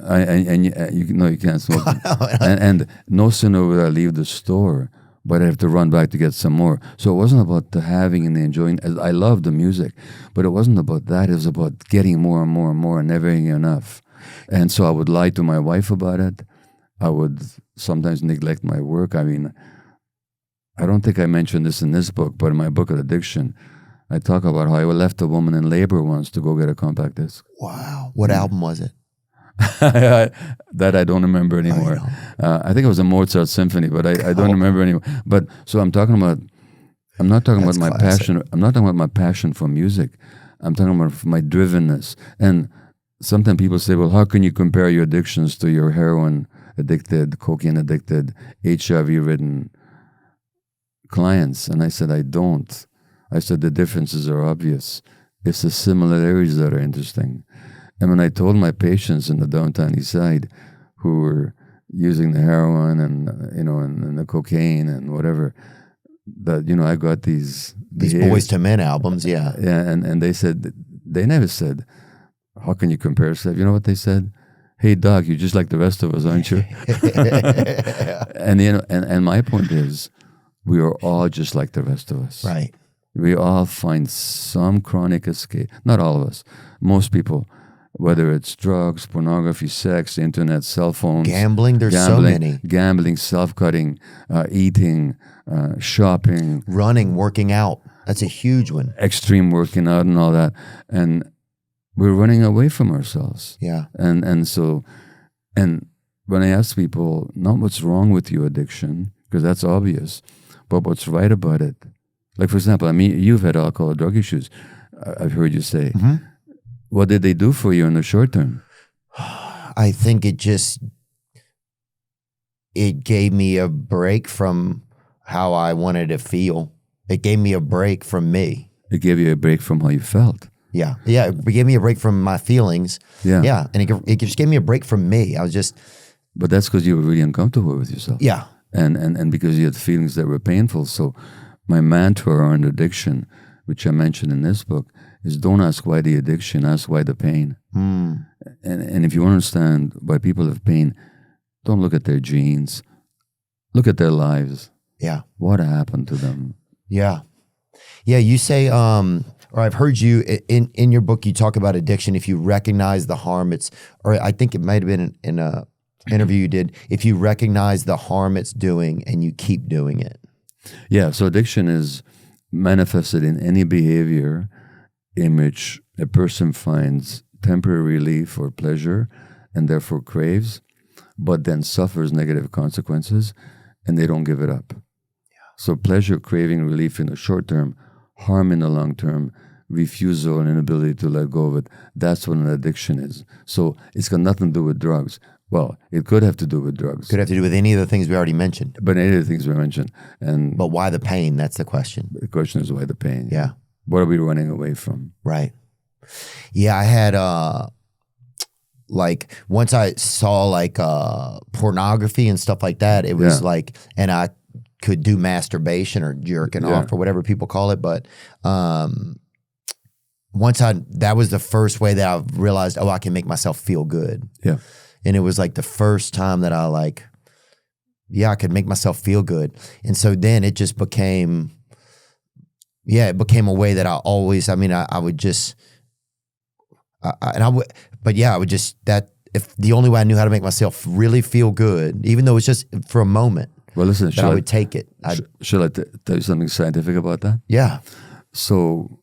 You can't smoke them. And no sooner would I leave the store, but I have to run back to get some more. So it wasn't about the having and the enjoying. I love the music, but it wasn't about that. It was about getting more and more and more and never having enough. And so I would lie to my wife about it. I would sometimes neglect my work. I mean, I don't think I mentioned this in this book, but in my book of addiction, I talk about how I left a woman in labor once to go get a compact disc. Wow. What album was it? That I don't remember anymore. I think it was a Mozart symphony, but I don't remember anymore. But so I'm not talking about my passion. I'm not talking about my passion for music. I'm talking about my drivenness. And sometimes people say, well, how can you compare your addictions to your heroin addicted, cocaine addicted, HIV ridden clients? And I said, I don't. I said, the differences are obvious. It's the similarities that are interesting. And when I told my patients in the downtown east side who were using the heroin and, and the cocaine and whatever, that, I got these Boys to Men albums, yeah. Yeah, and they never said, how can you compare yourself? You know what they said? Hey, Doc, you're just like the rest of us, aren't you? And my point is, we are all just like the rest of us. Right. We all find some chronic escape. Not all of us. Most people, whether it's drugs, pornography, sex, internet, cell phones. Gambling, so many. Gambling, self-cutting, eating, shopping. Running, working out. That's a huge one. Extreme working out and all that. And we're running away from ourselves. Yeah. And so when I ask people, not what's wrong with your addiction, because that's obvious, but what's right about it. Like, for example, I mean, you've had alcohol or drug issues, I've heard you say. Mm-hmm. What did they do for you in the short term? I think it gave me a break from how I wanted to feel. It gave me a break from me. It gave you a break from how you felt. Yeah. Yeah. It gave me a break from my feelings. Yeah. Yeah. And it just gave me a break from me. I was just. But that's because you were really uncomfortable with yourself. Yeah. And because you had feelings that were painful. So my mantra around addiction, which I mentioned in this book, is don't ask why the addiction, ask why the pain. Mm. And if you understand why people have pain, don't look at their genes. Look at their lives. Yeah. What happened to them? Yeah. Yeah, you say, or I've heard you, in your book, you talk about addiction. If you recognize the harm or I think it might have been in a interview you did, if you recognize the harm it's doing and you keep doing it. Yeah, so addiction is manifested in any behavior in which a person finds temporary relief or pleasure and therefore craves, but then suffers negative consequences and they don't give it up. Yeah. So pleasure, craving, relief in the short term, harm in the long term, refusal and inability to let go of it, that's what an addiction is. So it's got nothing to do with drugs. Well, it could have to do with drugs. Could have to do with any of the things we already mentioned. But any of the things we mentioned. But why the pain? That's the question. The question is why the pain. Yeah. What are we running away from? Right. Yeah, I had once I saw pornography and stuff like that, it was and I could do masturbation or jerking off or whatever people call it, but that was the first way that I realized, I can make myself feel good. Yeah. And it was like the first time that I could make myself feel good. And so then it just became, it became a way that I always, I would just, if the only way I knew how to make myself really feel good, even though it's just for a moment, well, listen, I would take it. Should I tell you something scientific about that? Yeah. So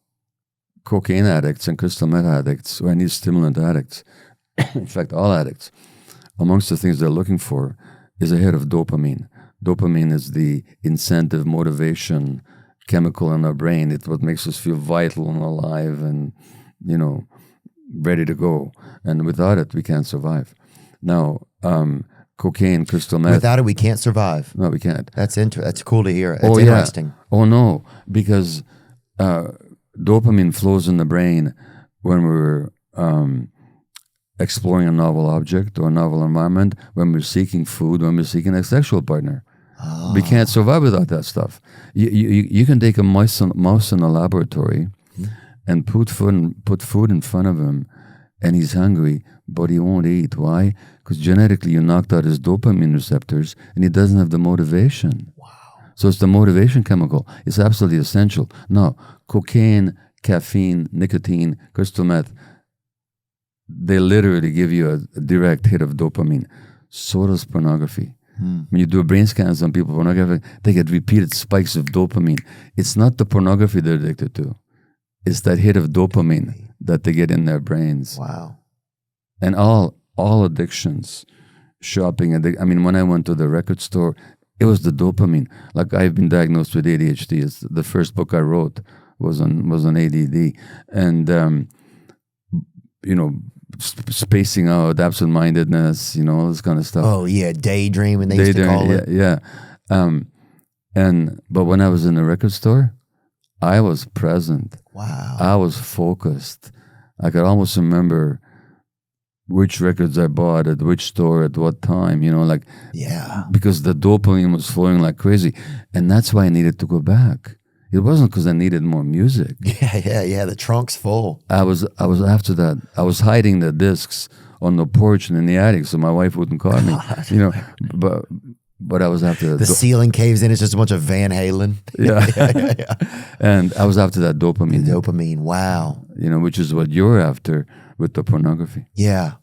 cocaine addicts and crystal meth addicts, or any stimulant addicts, in fact, all addicts, amongst the things they're looking for is a hit of dopamine. Dopamine is the incentive, motivation chemical in our brain. It's what makes us feel vital and alive and, ready to go. And without it, we can't survive. Now, cocaine, crystal meth. Without it, we can't survive. No, we can't. That's cool to hear. It's interesting. Yeah. Oh, no, because dopamine flows in the brain when we're exploring a novel object or a novel environment, when we're seeking food, when we're seeking a sexual partner. Oh. We can't survive without that stuff. You can take a mouse in a laboratory and put food in front of him, and he's hungry, but he won't eat. Why? Because genetically you knocked out his dopamine receptors, and he doesn't have the motivation. Wow. So it's the motivation chemical. It's absolutely essential. Now, cocaine, caffeine, nicotine, crystal meth, they literally give you a direct hit of dopamine. So does pornography. When you do a brain scans on people, pornography, they get repeated spikes of dopamine. It's not the pornography they're addicted to. It's that hit of dopamine that they get in their brains. Wow. And all addictions, shopping, I mean, when I went to the record store, it was the dopamine. Like, I've been diagnosed with ADHD. It's the first book I wrote was on ADD. And, spacing out, absent-mindedness, all this kind of stuff. Oh, yeah, daydreaming, they used to call it. Yeah. But when I was in the record store, I was present. Wow. I was focused. I could almost remember which records I bought at which store at what time, Yeah. because the dopamine was flowing like crazy. And that's why I needed to go back. It wasn't because I needed more music. Yeah. The trunk's full. I was after that. I was hiding the discs on the porch and in the attic so my wife wouldn't call me. But I was after the ceiling caves in. It's just a bunch of Van Halen. Yeah. And I was after that dopamine. The dopamine. Wow. Which is what you're after with the pornography. Yeah.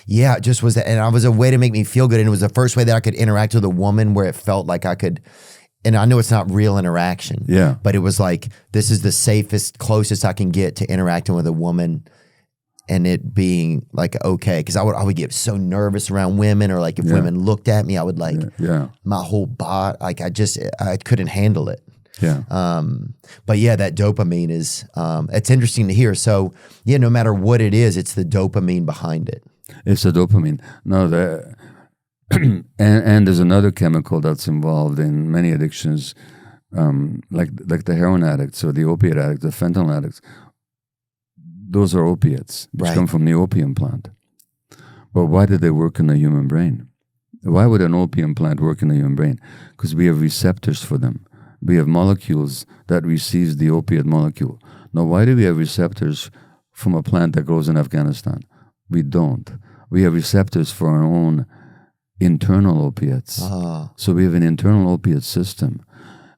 Yeah. It just was that. And it was a way to make me feel good. And it was the first way that I could interact with a woman where it felt like I could. And I know it's not real interaction. Yeah. But it was like, this is the safest, closest I can get to interacting with a woman and it being like, okay. Because I would get so nervous around women, or like if women looked at me, I would like, my whole body, like I couldn't handle it. Yeah. But yeah, that dopamine is, it's interesting to hear. So yeah, no matter what it is, it's the dopamine behind it. It's the dopamine. No, and there's another chemical that's involved in many addictions, like the heroin addicts or the opiate addicts, the fentanyl addicts. Those are opiates, which come from the opium plant. But why do they work in the human brain? Why would an opium plant work in the human brain? Because we have receptors for them. We have molecules that receives the opiate molecule. Now, why do we have receptors from a plant that grows in Afghanistan? We don't. We have receptors for our own internal opiates. So we have an internal opiate system.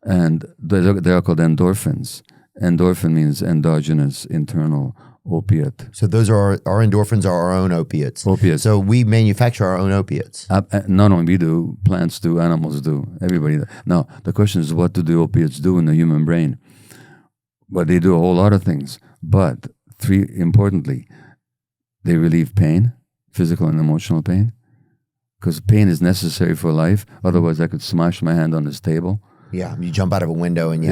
And they are called endorphins. Endorphin means endogenous internal opiate. So those are our endorphins are our own opiates. Opiates. So we manufacture our own opiates. Not only we do, plants do, animals do, everybody does. Now, the question is, what do the opiates do in the human brain? Well, they do a whole lot of things. But importantly, they relieve pain, physical and emotional pain. Because pain is necessary for life. Otherwise, I could smash my hand on this table. Yeah, you jump out of a window and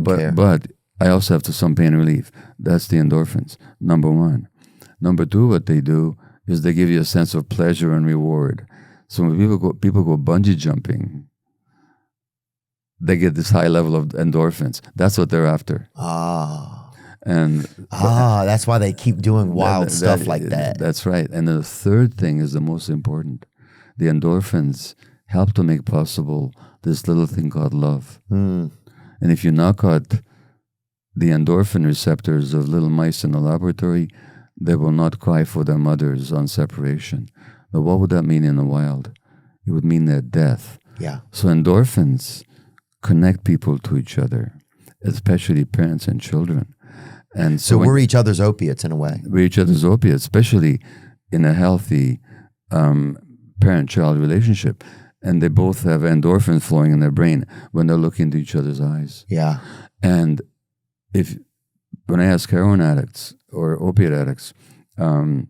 But care. But I also have some pain relief. That's the endorphins, number one. Number two, what they do is they give you a sense of pleasure and reward. So when people go bungee jumping, they get this high level of endorphins. That's what they're after. That's why they keep doing wild stuff like that. That's right. And the third thing is the most important. The endorphins help to make possible this little thing called love. And if you knock out the endorphin receptors of little mice in the laboratory, they will not cry for their mothers on separation. But what would that mean in the wild? It would mean their death. Yeah. So endorphins connect people to each other, especially parents and children. And so we're each other's opiates in a way. We're each other's opiates, especially in a healthy parent-child relationship. And they both have endorphins flowing in their brain when they're looking into each other's eyes. Yeah. And when I ask heroin addicts or opiate addicts, and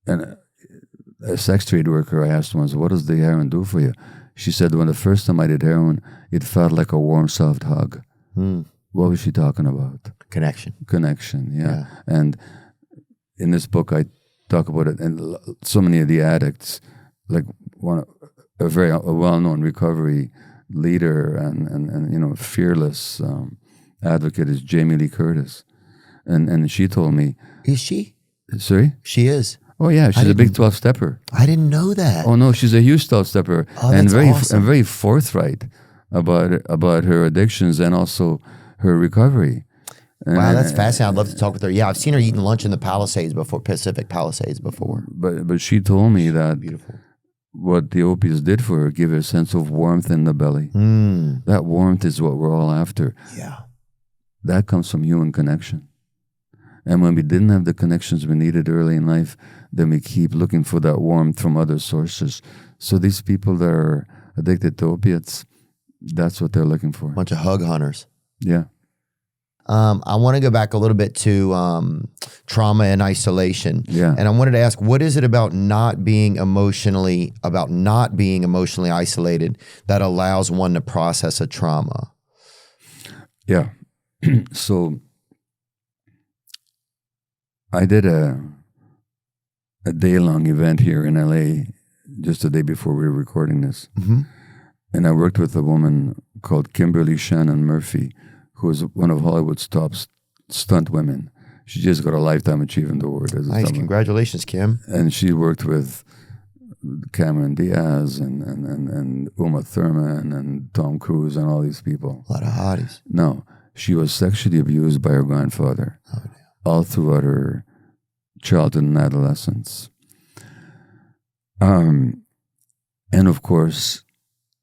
a sex trade worker, I asked once, what does the heroin do for you? She said, when the first time I did heroin, it felt like a warm, soft hug. What was she talking about? Connection, yeah. And in this book, I talk about it, and so many of the addicts, like a well-known recovery leader and fearless advocate is Jamie Lee Curtis, and she told me. Is she? Sorry? She is. Oh yeah, she's a big 12-stepper. I didn't know that. Oh no, she's a huge 12-stepper, and very forthright about her addictions and also her recovery. Wow, that's fascinating. I'd love to talk with her. Yeah, I've seen her eating lunch in the Pacific Palisades before. But she told me that beautiful. what the opiates did for her, give her a sense of warmth in the belly. That warmth is what we're all after. Yeah. That comes from human connection. And when we didn't have the connections we needed early in life, then we keep looking for that warmth from other sources. So these people that are addicted to opiates, that's what they're looking for. Bunch of hug hunters. Yeah. I want to go back a little bit to trauma and isolation. Yeah. And I wanted to ask, what is it about not being emotionally isolated that allows one to process a trauma? Yeah. So I did a day-long event here in LA just the day before we were recording this. Mm-hmm. And I worked with a woman called Kimberly Shannon Murphy, who is one of Hollywood's top stunt women. She just got a Lifetime Achievement Award. As a Nice. stunt Congratulations, Kim. And she worked with Cameron Diaz and Uma Thurman and Tom Cruise and all these people. A lot of hotties. No, she was sexually abused by her grandfather all throughout her childhood and adolescence. And of course,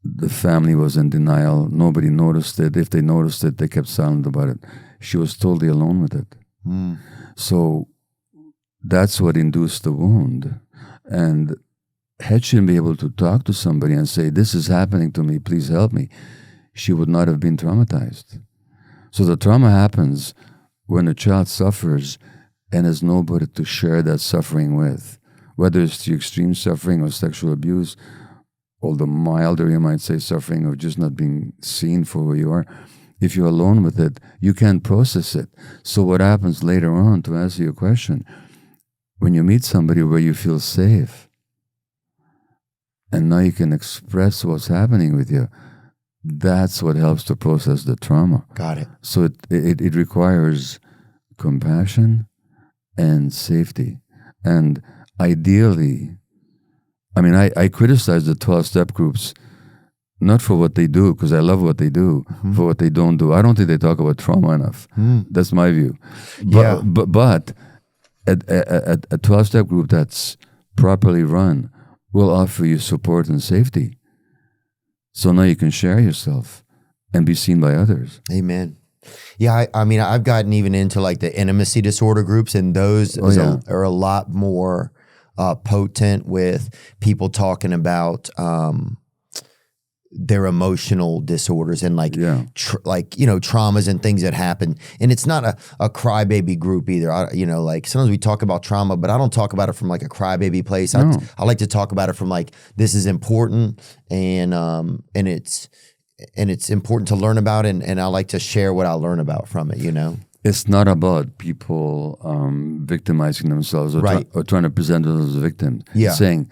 the family was in denial. Nobody noticed it. If they noticed it, they kept silent about it. She was totally alone with it. So that's what induced the wound. And had she been able to talk to somebody and say, this is happening to me, please help me, she would not have been traumatized. So the trauma happens when a child suffers and has nobody to share that suffering with, whether it's the extreme suffering of sexual abuse, or the milder, you might say, suffering of just not being seen for who you are. If you're alone with it, you can't process it. So what happens later on, to answer your question, when you meet somebody where you feel safe, and now you can express what's happening with you, that's what helps to process the trauma. Got it. So it requires compassion and safety. And ideally, I mean, I criticize the 12-step groups, not for what they do, because I love what they do, for what they don't do. I don't think they talk about trauma enough. That's my view. But a 12-step group that's properly run will offer you support and safety. So now you can share yourself and be seen by others. Amen. Yeah, I mean, I've gotten even into like the intimacy disorder groups, and those are a lot more potent with people talking about their emotional disorders and like traumas and things that happen. And it's not a crybaby group either. Like sometimes we talk about trauma, but I don't talk about it from like a crybaby place. No. I like to talk about it from like, this is important and it's important to learn about, and I like to share what I learn about from it, It's not about people victimizing themselves or trying to present themselves as victims. Yeah. It's saying,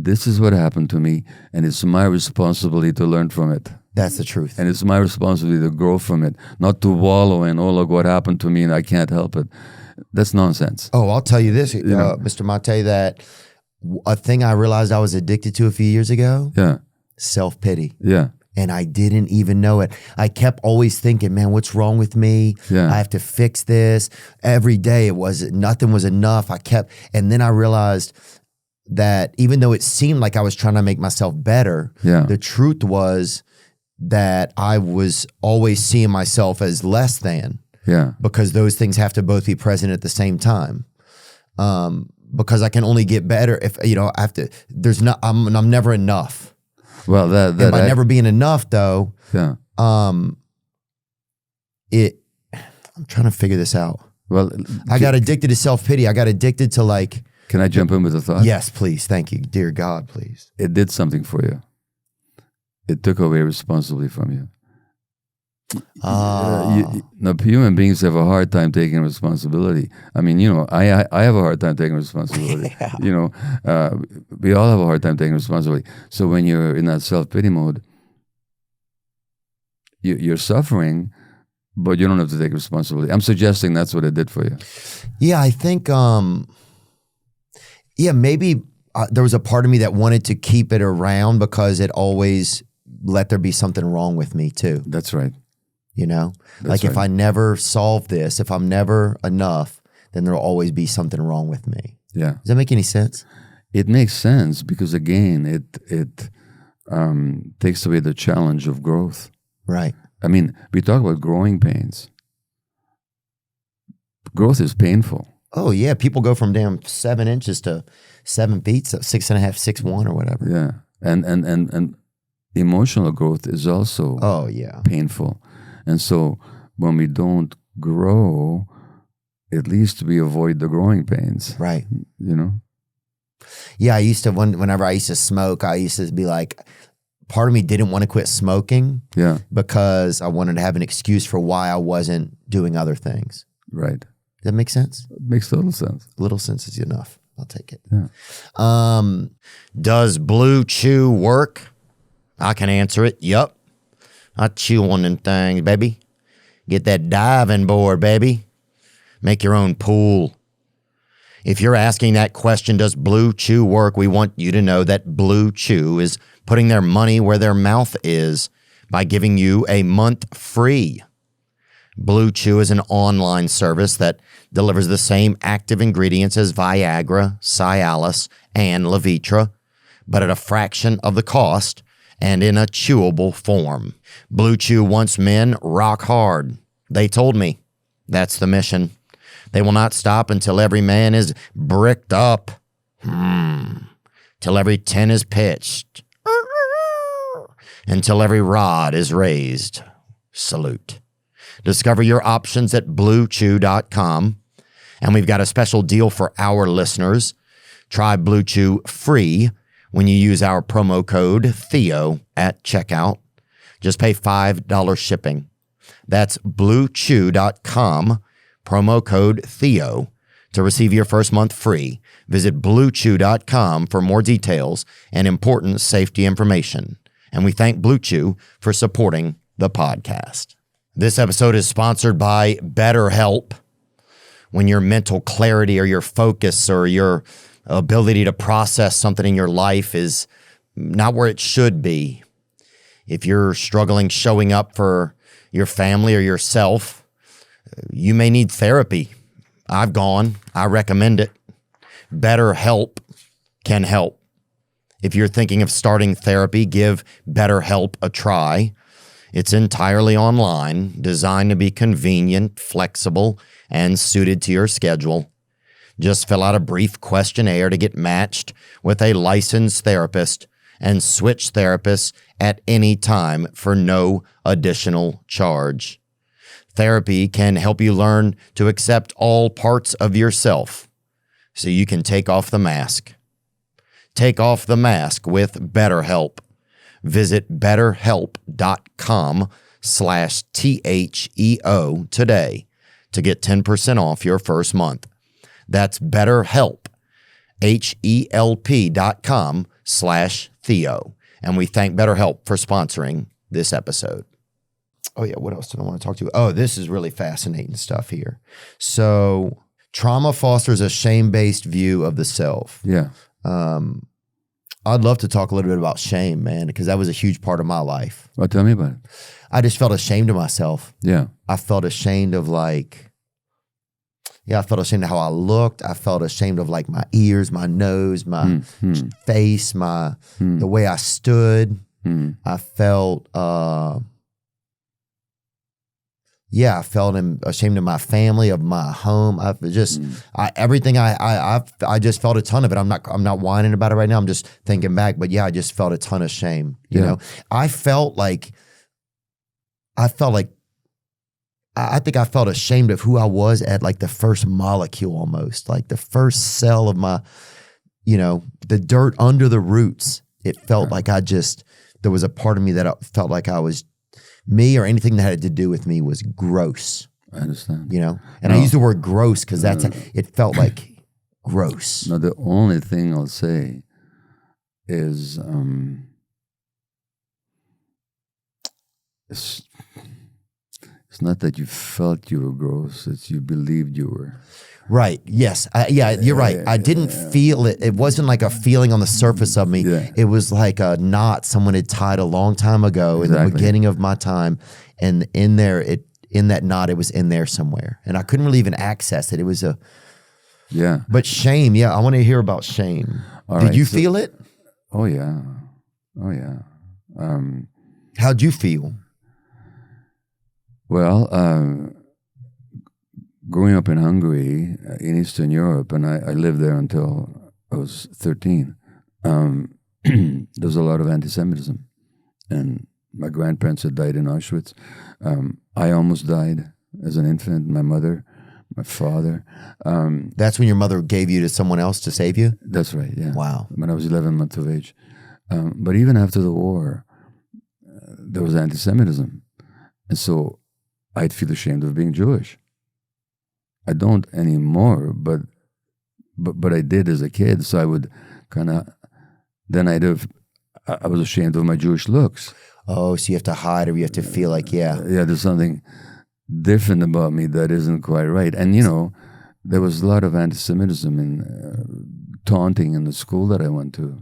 this is what happened to me, and it's my responsibility to learn from it. That's the truth. And it's my responsibility to grow from it, not to wallow in, oh, look what happened to me and I can't help it. That's nonsense. Oh, I'll tell you this, Mr. Maté, that a thing I realized I was addicted to a few years ago, self-pity. Yeah. And I didn't even know it. I kept always thinking, man, what's wrong with me? Yeah. I have to fix this. Every day nothing was enough. And then I realized that even though it seemed like I was trying to make myself better, the truth was that I was always seeing myself as less than. Yeah. Because those things have to both be present at the same time. Because I can only get better if, I'm never enough. Well, and by never being enough, though, I'm trying to figure this out. Well, I got addicted to self-pity. I got addicted to like. Can I jump in with a thought? Yes, please. Thank you. Dear God, please. It did something for you. It took away responsibility from you. Human beings have a hard time taking responsibility. I mean, I have a hard time taking responsibility. We all have a hard time taking responsibility. So when you're in that self-pity mode, you're suffering, but you don't have to take responsibility. I'm suggesting that's what it did for you. Yeah, I think, maybe there was a part of me that wanted to keep it around because it always let there be something wrong with me too. That's right. If I never solve this, if I'm never enough, then there'll always be something wrong with me. Yeah. Does that make any sense? it makes sense because again, it takes away the challenge of growth. Right. I mean, we talk about growing pains. Growth is painful. Oh yeah, people go from damn 7 inches to 7 feet, so 6.5, 6'1" or whatever. Yeah, and emotional growth is also Oh yeah. painful, and so when we don't grow, at least we avoid the growing pains. Right. You know. Yeah, I used to whenever I used to smoke, I used to be like, part of me didn't want to quit smoking. Yeah. Because I wanted to have an excuse for why I wasn't doing other things. Right. Does that make sense? It makes total sense. Little sense is enough. I'll take it. Yeah. Does Blue Chew work? I can answer it. Yup. I chew on them things, baby. Get that diving board, baby. Make your own pool. If you're asking that question, does Blue Chew work? We want you to know that Blue Chew is putting their money where their mouth is by giving you a month free. Blue Chew is an online service that delivers the same active ingredients as Viagra, Cialis, and Levitra, but at a fraction of the cost and in a chewable form. Blue Chew wants men rock hard. They told me that's the mission. They will not stop until every man is bricked up. Till every 10 is pitched. Until every rod is raised. Salute. Discover your options at BlueChew.com. And we've got a special deal for our listeners. Try Blue Chew free when you use our promo code Theo at checkout. Just pay $5 shipping. That's BlueChew.com, promo code Theo, to receive your first month free. Visit BlueChew.com for more details and important safety information. And we thank Blue Chew for supporting the podcast. This episode is sponsored by BetterHelp. When your mental clarity or your focus or your ability to process something in your life is not where it should be, if you're struggling showing up for your family or yourself, you may need therapy. I've gone. I recommend it. BetterHelp can help. If you're thinking of starting therapy, give BetterHelp a try. It's entirely online, designed to be convenient, flexible, and suited to your schedule. Just fill out a brief questionnaire to get matched with a licensed therapist and switch therapists at any time for no additional charge. Therapy can help you learn to accept all parts of yourself so you can take off the mask. Take off the mask with BetterHelp. Visit betterhelp.com/THEO today to get 10% off your first month. That's BetterHelp, HELP.com/Theo. And we thank BetterHelp for sponsoring this episode. Oh yeah, what else did I want to talk to you? Oh, this is really fascinating stuff here. So trauma fosters a shame-based view of the self. Yeah. I'd love to talk a little bit about shame, man, because that was a huge part of my life. Well, tell me about it. I just felt ashamed of myself. Yeah. I felt ashamed of I felt ashamed of how I looked. I felt ashamed of like my ears, my nose, my face, the way I stood. I felt, I felt ashamed of my family, of my home. I just felt a ton of it. I'm not whining about it right now. I'm just thinking back, but yeah, I just felt a ton of shame. You know, I think I felt ashamed of who I was at like the first molecule almost, like the first cell of my, the dirt under the roots. It felt like there was a part of me that felt like I was me, or anything that had to do with me was gross. I understand. And I use the word gross because it felt like gross. No, the only thing I'll say is it's not that you felt you were gross, it's you believed you were. Right. Yes. You're right. I didn't feel it. It wasn't like a feeling on the surface of me. Yeah. It was like a knot someone had tied a long time ago in the beginning of my time. And in that knot, it was in there somewhere. And I couldn't really even access it. It was but shame. Yeah. I want to hear about shame. Did you feel it? Oh yeah. How'd you feel? Well, growing up in Hungary, in Eastern Europe, and I lived there until I was 13, there was a lot of anti-Semitism. And my grandparents had died in Auschwitz. I almost died as an infant. My mother, my father. That's when your mother gave you to someone else to save you? That's right, yeah. Wow. When I was 11 months of age. But even after the war, there was anti-Semitism. And so I'd feel ashamed of being Jewish. I don't anymore, but I did as a kid. So I would kind of, then I was ashamed of my Jewish looks. Oh, so you have to hide, or you have to feel like, yeah, there's something different about me that isn't quite right. And, there was a lot of anti-Semitism and taunting in the school that I went to,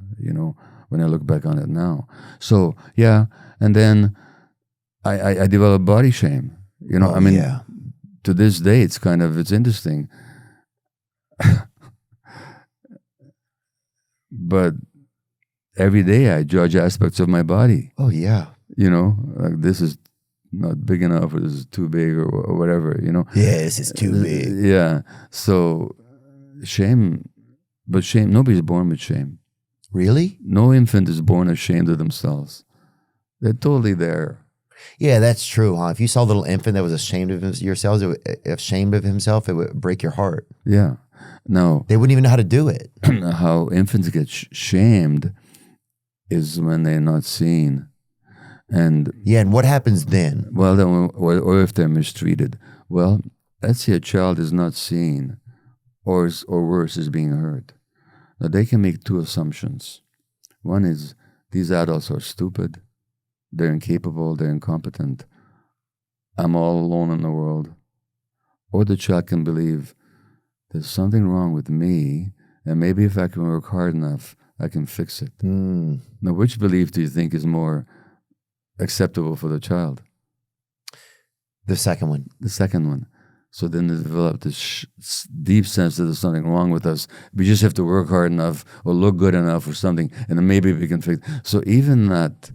when I look back on it now. So, yeah. And then I developed body shame. Yeah. To this day, it's interesting. But every day I judge aspects of my body. Oh, yeah. Like this is not big enough, or this is too big, or whatever, Yeah, this is too big. Yeah. So shame, but shame, nobody's born with shame. Really? No infant is born ashamed of themselves. They're totally there. Yeah, that's true, huh? If you saw a little infant that was ashamed of himself, it would break your heart. Yeah. No. They wouldn't even know how to do it. How infants get shamed is when they're not seen. And what happens then? Well, then, or if they're mistreated. Well, let's say a child is not seen, or worse, is being hurt. Now, they can make two assumptions. One is, these adults are stupid. They're incapable. They're incompetent. I'm all alone in the world. Or the child can believe, there's something wrong with me, and maybe if I can work hard enough, I can fix it. Now, which belief do you think is more acceptable for the child? The second one. The second one. So then they develop this deep sense that there's something wrong with us. We just have to work hard enough or look good enough or something, and then maybe we can fix it. So even that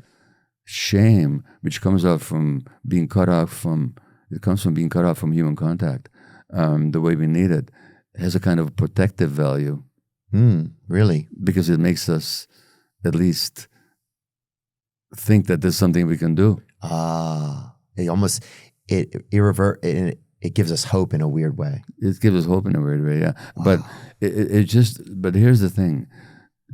shame, which comes out from being cut off from human contact, the way we need it, has a kind of protective value. Really? Because it makes us at least think that there's something we can do. It gives us hope in a weird way. It gives us hope in a weird way, yeah. Wow. But here's the thing.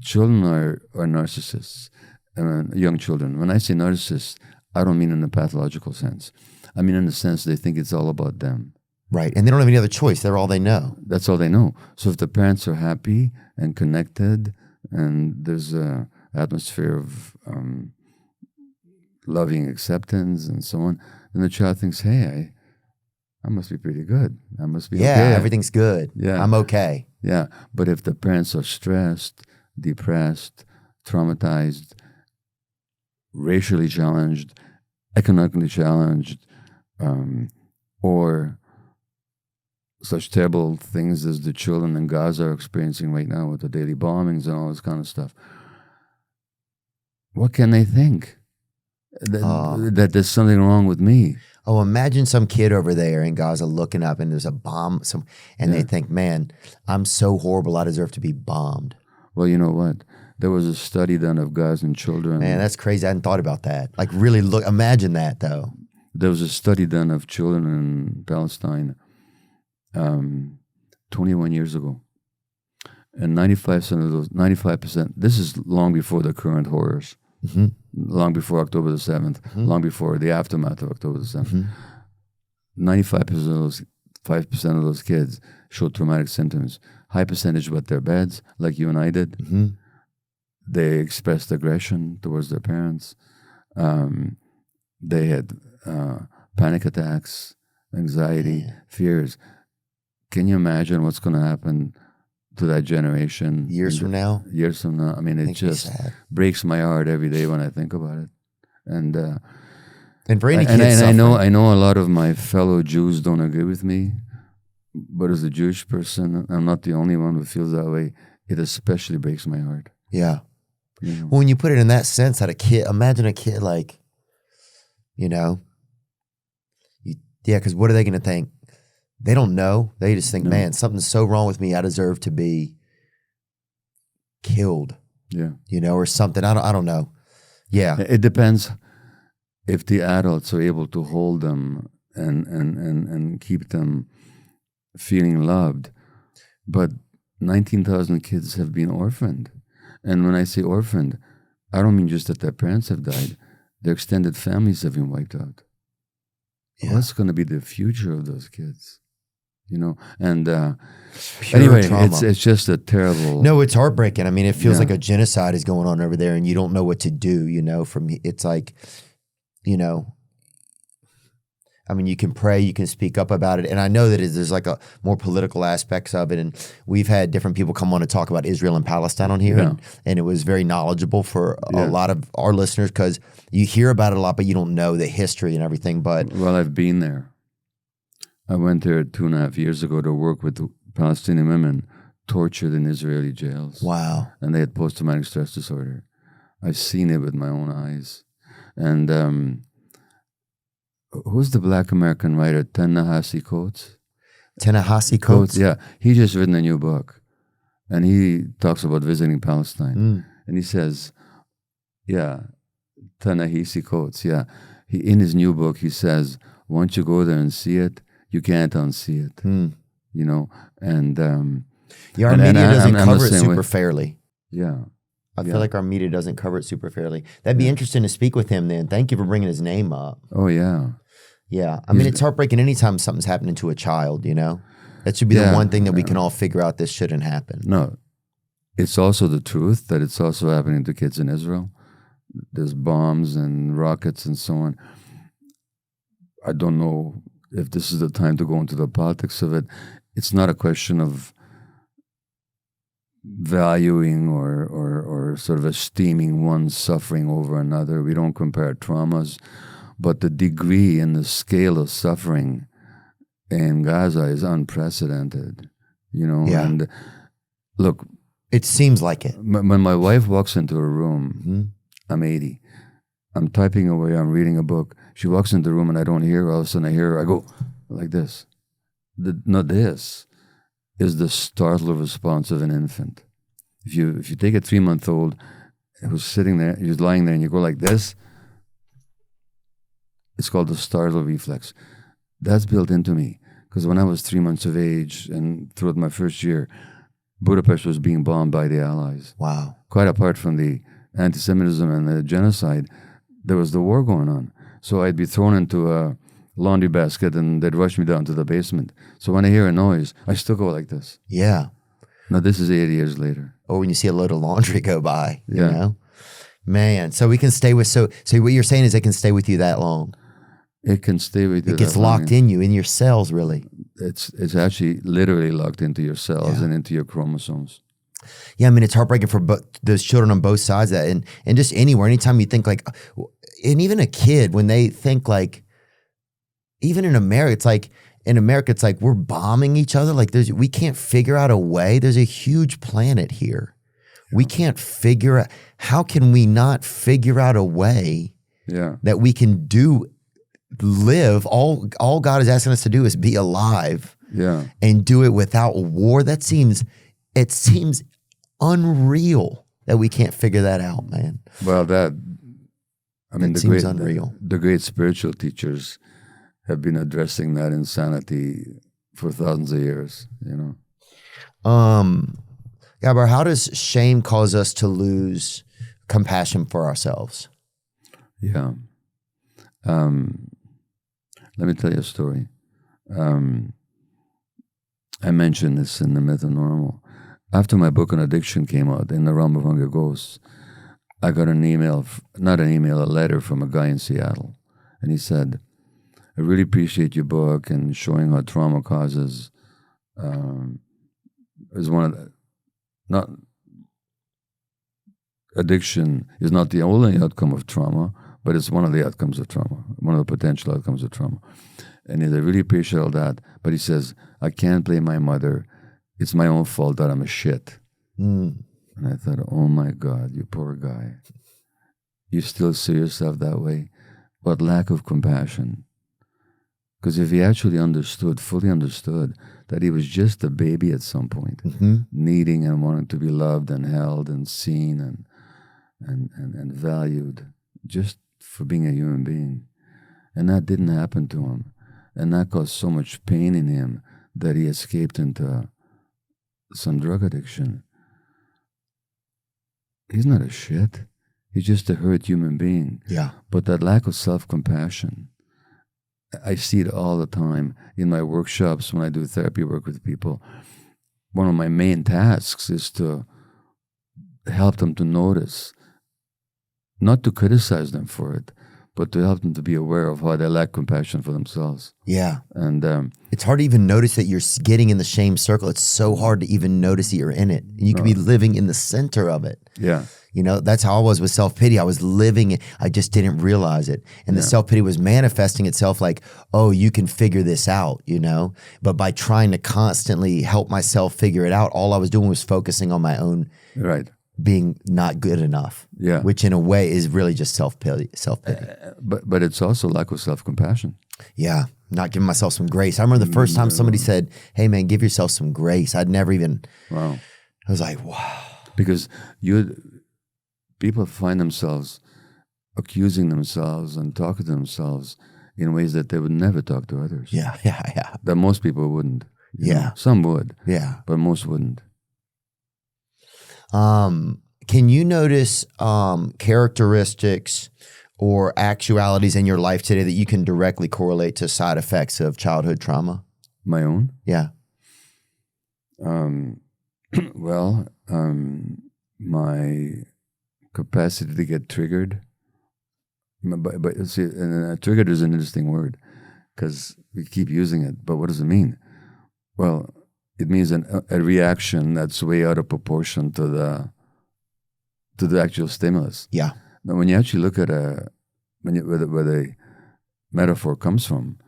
Children are narcissists, young children. When I say narcissists, I don't mean in a pathological sense. I mean in the sense they think it's all about them. Right, and they don't have any other choice. They're all they know. That's all they know. So if the parents are happy and connected, and there's an atmosphere of loving acceptance and so on, then the child thinks, hey, I must be pretty good. I must be okay. Everything's good. Yeah. I'm okay. Yeah, but if the parents are stressed, depressed, traumatized, racially challenged, economically challenged, or such terrible things as the children in Gaza are experiencing right now with the daily bombings and all this kind of stuff, what can they think? That there's something wrong with me. Oh, imagine some kid over there in Gaza looking up and there's a bomb, they think, man, I'm so horrible, I deserve to be bombed. Well, you know what? There was a study done of Gazan children. Man, that's crazy. I hadn't thought about that. Like, really imagine that, though. There was a study done of children in Palestine 21 years ago. And 95%, this is long before the current horrors, long before October the 7th, long before the aftermath of October the 7th. 95% of those kids showed traumatic symptoms. High percentage wet their beds, like you and I did. They expressed aggression towards their parents. They had panic attacks, anxiety, fears. Can you imagine what's going to happen to that generation? Years from now? Years from now. I mean, it just breaks my heart every day when I think about it. And for any kids I know a lot of my fellow Jews don't agree with me, but as a Jewish person, I'm not the only one who feels that way. it especially breaks my heart. Yeah. You know? Well, when you put it in that sense, that a kid, imagine a kid like, because what are they going to think? They don't know. They just think, man, something's so wrong with me. I deserve to be killed. Yeah. Or something. I don't know. Yeah. It depends if the adults are able to hold them and keep them feeling loved. But 19,000 kids have been orphaned. And when I say orphaned, I don't mean just that their parents have died. Their extended families have been wiped out. Yeah. What's going to be the future of those kids? And anyway, it's just a terrible. No, it's heartbreaking. I mean, it feels like a genocide is going on over there, and you don't know what to do. It's like, I mean, you can pray, you can speak up about it, and I know that there's like a more political aspects of it. And we've had different people come on to talk about Israel and Palestine on here, and it was very knowledgeable for a lot of our listeners because you hear about it a lot, but you don't know the history and everything. But I've been there. I went there 2.5 years ago to work with Palestinian women tortured in Israeli jails. Wow. And they had post-traumatic stress disorder. I've seen it with my own eyes. And who's the Black American writer, Ta-Nehisi Coates? Ta-Nehisi Coates? Yeah. He just written a new book. And he talks about visiting Palestine. And he says, Ta-Nehisi Coates, in his new book, he says, once you go there and see it, you can't unsee it, And our media doesn't cover it super fairly. Yeah, I feel like our media doesn't cover it super fairly. That'd be interesting to speak with him. Then, thank you for bringing his name up. Oh yeah, yeah. I mean, it's heartbreaking anytime something's happening to a child. That should be the one thing that we can all figure out. This shouldn't happen. No, it's also the truth that it's also happening to kids in Israel. There's bombs and rockets and so on. I don't know if this is the time to go into the politics of it. It's not a question of valuing or sort of esteeming one suffering over another. We don't compare traumas, but the degree and the scale of suffering in Gaza is unprecedented, And look, it seems like it. When my wife walks into a room, I'm 80. I'm typing away, I'm reading a book. She walks into the room and I don't hear her. All of a sudden I hear her, I go like this. This is the startled response of an infant. If you take a 3-month-old who's sitting there, he's lying there and you go like this, it's called the startle reflex. That's built into me. Because when I was 3 months of age and throughout my first year, Budapest was being bombed by the Allies. Wow. Quite apart from the anti-Semitism and the genocide, there was the war going on. So I'd be thrown into a laundry basket and they'd rush me down to the basement. So when I hear a noise, I still go like this. Yeah. Now this is 80 years later. Or when you see a load of laundry go by, you know? Man, so we can stay with, so what you're saying is it can stay with you that long. It can stay with you. It gets locked in you, in your cells, really. It's actually literally locked into your cells and into your chromosomes. Yeah, I mean, it's heartbreaking for those children on both sides of that. And just anywhere, anytime you think like, and even a kid, when they think like, even in America, it's like we're bombing each other. Like we can't figure out a way. There's a huge planet here. We can't figure out, how can we not figure out a way that we can live? All God is asking us to do is be alive and do it without war. It seems unreal that we can't figure that out, man. Well, seems unreal. The great spiritual teachers have been addressing that insanity for thousands of years, you know. Gabor, how does shame cause us to lose compassion for ourselves? Yeah. Let me tell you a story. I mentioned this in The Myth of Normal. After my book on addiction came out, In the Realm of Hungry Ghosts, I got a letter from a guy in Seattle. And he said, I really appreciate your book and showing how trauma causes is one of the, addiction is not the only outcome of trauma, but it's one of the outcomes of trauma, one of the potential outcomes of trauma. And I really appreciate all that. But he says, I can't blame my mother. It's my own fault that I'm a shit. Mm. And I thought, oh my God, you poor guy. You still see yourself that way? What lack of compassion. Because if he actually understood, fully understood, that he was just a baby at some point, needing and wanting to be loved and held and seen and valued just for being a human being. And that didn't happen to him. And that caused so much pain in him that he escaped into some drug addiction. He's not a shit. He's just a hurt human being. Yeah. But that lack of self-compassion, I see it all the time in my workshops when I do therapy work with people. One of my main tasks is to help them to notice, not to criticize them for it, but to help them to be aware of how they lack compassion for themselves. Yeah. And it's hard to even notice that you're getting in the shame circle. It's so hard to even notice that you're in it. You could be living in the center of it. yeah, You know, that's how I was with self-pity. I was living it. I just didn't realize it. And the self-pity was manifesting itself like, oh, you can figure this out, you know? But by trying to constantly help myself figure it out, all I was doing was focusing on my own right. being not good enough. Yeah. Which in a way is really just self-pity. But it's also lack of self-compassion. Yeah. Not giving myself some grace. I remember the first time somebody said, hey man, give yourself some grace. I'd never even, Wow. I was like, wow. Because people find themselves accusing themselves and talking to themselves in ways that they would never talk to others. Yeah. That most people wouldn't. You know? Some would. Yeah. But most wouldn't. Can you notice characteristics or actualities in your life today that you can directly correlate to side effects of childhood trauma? My own? Yeah. My capacity to get triggered. But see, and triggered is an interesting word because we keep using it. But what does it mean? Well, it means a reaction that's way out of proportion to the actual stimulus. Yeah. Now, when you actually look at where the metaphor comes from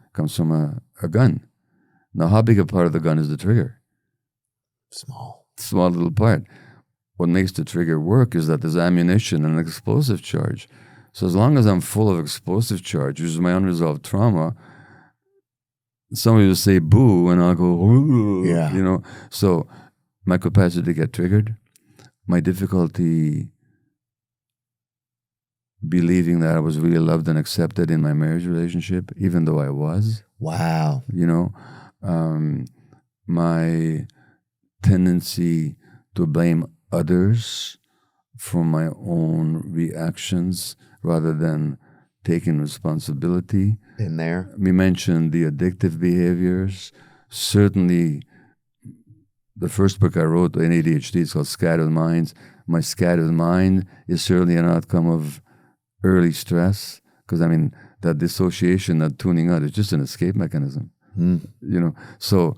a gun. Now, how big a part of the gun is the trigger? Small little part. What makes the trigger work is that there's ammunition and an explosive charge. So as long as I'm full of explosive charge, which is my unresolved trauma, somebody will say boo, and I'll go, ooh, Yeah. you know. So my capacity to get triggered, my difficulty believing that I was really loved and accepted in my marriage relationship, even though I was. Wow. You know, my tendency to blame others for my own reactions rather than taking responsibility. In there. We mentioned the addictive behaviors. Certainly, the first book I wrote in ADHD is called Scattered Minds. My scattered mind is certainly an outcome of early stress because, I mean, that dissociation, that tuning out is just an escape mechanism. You know, so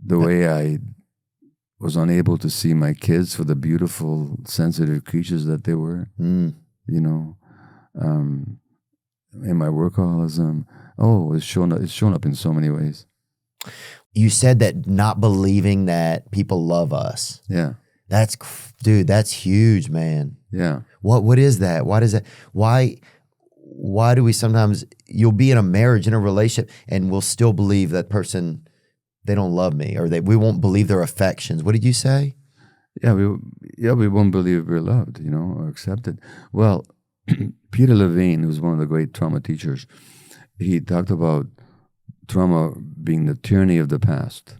the way I was unable to see my kids for the beautiful, sensitive creatures that they were, you know, in my workaholism. Oh, it's shown up in so many ways. You said that not believing that people love us. Yeah. Dude, that's huge, man. Yeah. What is that? Why does that? Why do we sometimes, you'll be in a marriage, in a relationship, and we'll still believe that person, they don't love me, or we won't believe their affections. What did you say? Yeah, we won't believe we're loved, you know, or accepted. Well, Peter Levine, who's one of the great trauma teachers, he talked about trauma being the tyranny of the past.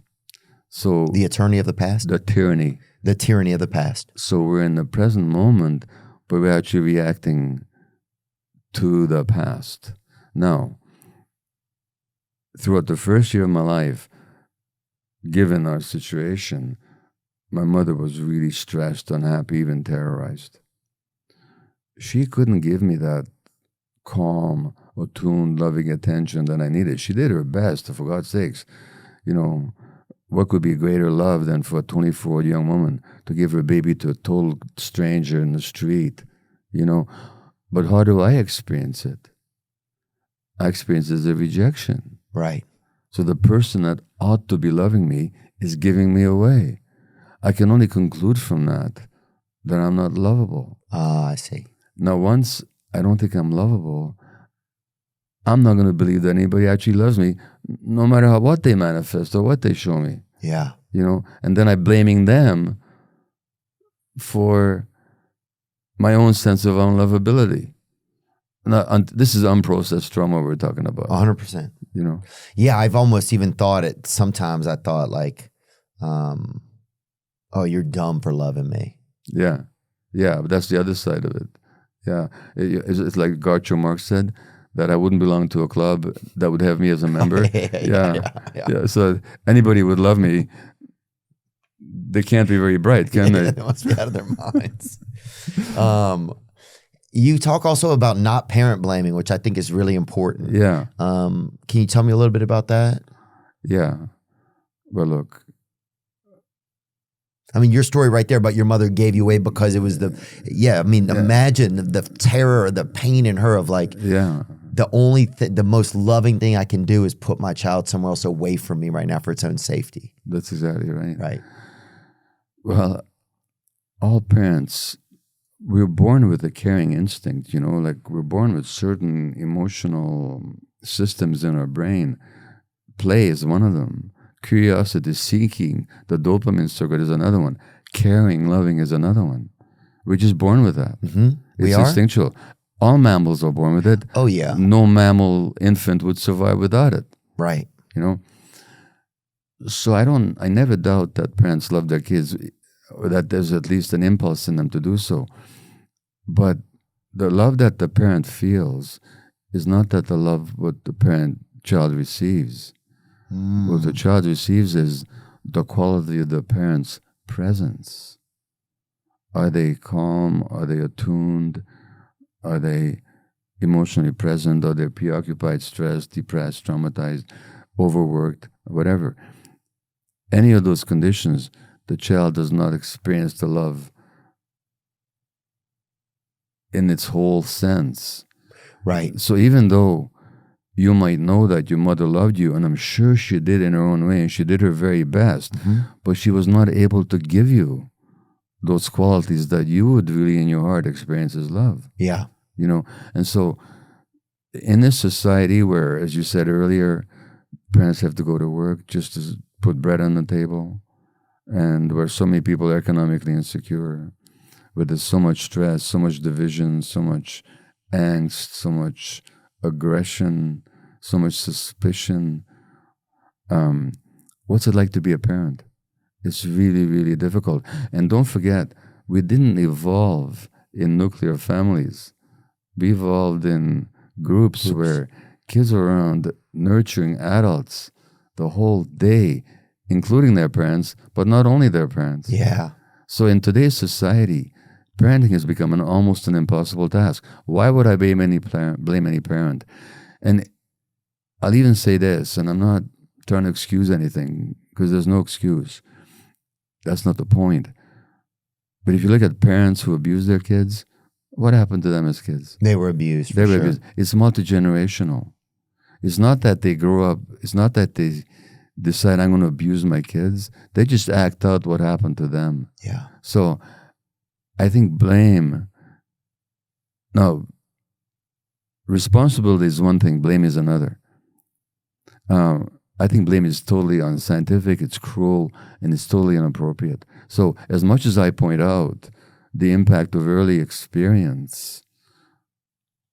So The attorney of the past? the tyranny. The tyranny of the past. So we're in the present moment, but we're actually reacting to the past. Now, throughout the first year of my life, given our situation, my mother was really stressed, unhappy, even terrorized. She couldn't give me that calm, attuned, loving attention that I needed. She did her best, for God's sakes. You know, what could be greater love than for a 24-year-old young woman to give her baby to a total stranger in the street, you know? But how do I experience it? I experience it as a rejection. Right. So the person that ought to be loving me is giving me away. I can only conclude from that I'm not lovable. I see. Now, once I don't think I'm lovable, I'm not going to believe that anybody actually loves me, no matter what they manifest or what they show me. Yeah. And then I'm blaming them for my own sense of unlovability. Now, this is unprocessed trauma we're talking about. 100%. Yeah, I've almost even thought it. Sometimes I thought like, oh, you're dumb for loving me. Yeah. Yeah, but that's the other side of it. Yeah. It's like Groucho Marx said, that I wouldn't belong to a club that would have me as a member. Yeah. So anybody would love me. They can't be very bright, can they? They must be out of their minds. You talk also about not parent blaming, which I think is really important. Yeah. Can you tell me a little bit about that? Yeah. Well, look. I mean, your story right there about your mother gave you away because it was imagine the terror, the pain in her of like, the most loving thing I can do is put my child somewhere else away from me right now for its own safety. That's exactly right. Right. Well, all parents, we're born with a caring instinct, like we're born with certain emotional systems in our brain. Play is one of them. Curiosity, seeking, the dopamine circuit is another one. Caring, loving is another one. We're just born with that. Mm-hmm. It's instinctual. All mammals are born with it. Oh, yeah. No mammal infant would survive without it. Right. So I never doubt that parents love their kids, or that there's at least an impulse in them to do so. But the love that the parent feels is not that the love what the child receives. What the child receives is the quality of the parent's presence. Are they calm? Are they attuned? Are they emotionally present? Are they preoccupied, stressed, depressed, traumatized, overworked, whatever? Any of those conditions, the child does not experience the love in its whole sense. Right. So even though you might know that your mother loved you, and I'm sure she did in her own way, and she did her very best, but she was not able to give you those qualities that you would really in your heart experience as love. Yeah. And so in this society where, as you said earlier, parents have to go to work just to put bread on the table, and where so many people are economically insecure, where there's so much stress, so much division, so much angst, so much aggression, so much suspicion. What's it like to be a parent? It's really, really difficult. And don't forget, we didn't evolve in nuclear families. We evolved in groups where kids are around nurturing adults the whole day, including their parents, but not only their parents. Yeah. So in today's society, parenting has become almost an impossible task. Why would I blame any parent? And I'll even say this, and I'm not trying to excuse anything, because there's no excuse. That's not the point. But if you look at parents who abuse their kids, what happened to them as kids? They were abused. They were abused. It's multi-generational. It's not that they grow up, it's not that they decide, I'm going to abuse my kids. They just act out what happened to them. Yeah. So I think responsibility is one thing, blame is another. I think blame is totally unscientific, it's cruel, and it's totally inappropriate. So as much as I point out the impact of early experience,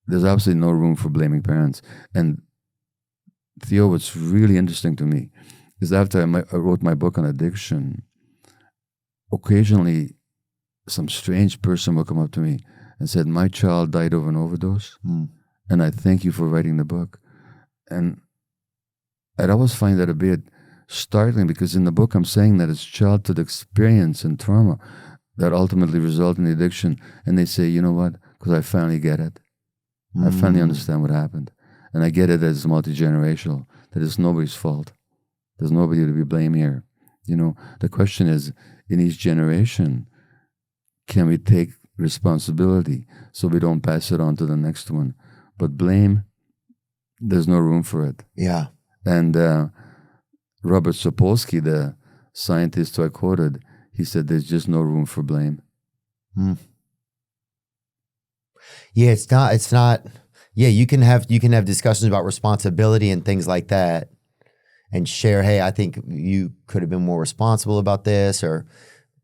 there's absolutely no room for blaming parents. And Theo, what's really interesting to me is after I wrote my book on addiction, occasionally some strange person will come up to me and said, my child died of an overdose, and I thank you for writing the book. And I'd always find that a bit startling, because in the book I'm saying that it's childhood experience and trauma that ultimately result in addiction. And they say, you know what? Because I finally get it. I finally understand what happened. And I get it as multi-generational, that it's nobody's fault. There's nobody to be blamed here. The question is, in each generation, can we take responsibility so we don't pass it on to the next one? But blame, there's no room for it. Yeah. And Robert Sapolsky, the scientist who I quoted, he said there's just no room for blame. Yeah, it's not. Yeah, you can have discussions about responsibility and things like that, and share. Hey, I think you could have been more responsible about this, or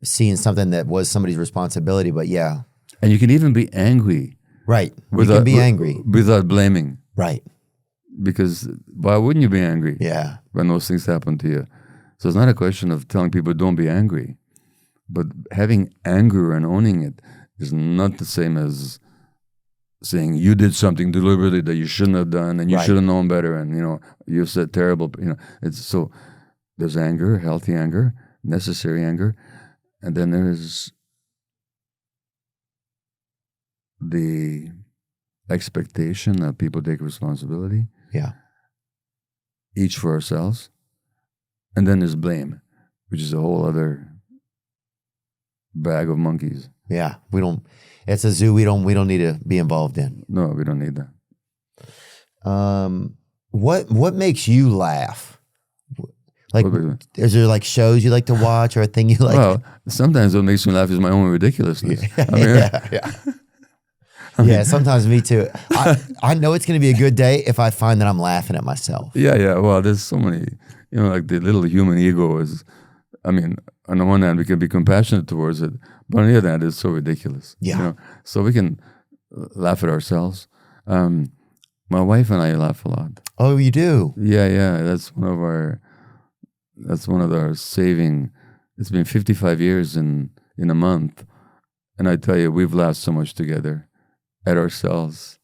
seeing something that was somebody's responsibility. But yeah, And you can even be angry. right. You can be angry without blaming. Right. Because why wouldn't you be angry? Yeah. When those things happen to you. So it's not a question of telling people don't be angry, but having anger and owning it is not the same as saying you did something deliberately that you shouldn't have done and you should have known better, and you said terrible. It's so there's anger, healthy anger, necessary anger, and then there's the expectation that people take responsibility. Yeah. Each for ourselves. And then there's blame, which is a whole other bag of monkeys. Yeah. It's a zoo we don't need to be involved in. No, we don't need that. What makes you laugh? Like, is there like shows you like to watch or a thing you like? Well, sometimes what makes me laugh is my own ridiculousness. Yeah, sometimes me too. I know it's going to be a good day if I find that I'm laughing at myself. Yeah. Well, there's so many, like the little human ego is, on the one hand, we can be compassionate towards it, but on the other hand, it's so ridiculous. Yeah. So we can laugh at ourselves. My wife and I laugh a lot. Oh, you do? Yeah. That's one of our saving. It's been 55 years in a month. And I tell you, we've laughed so much together. At ourselves,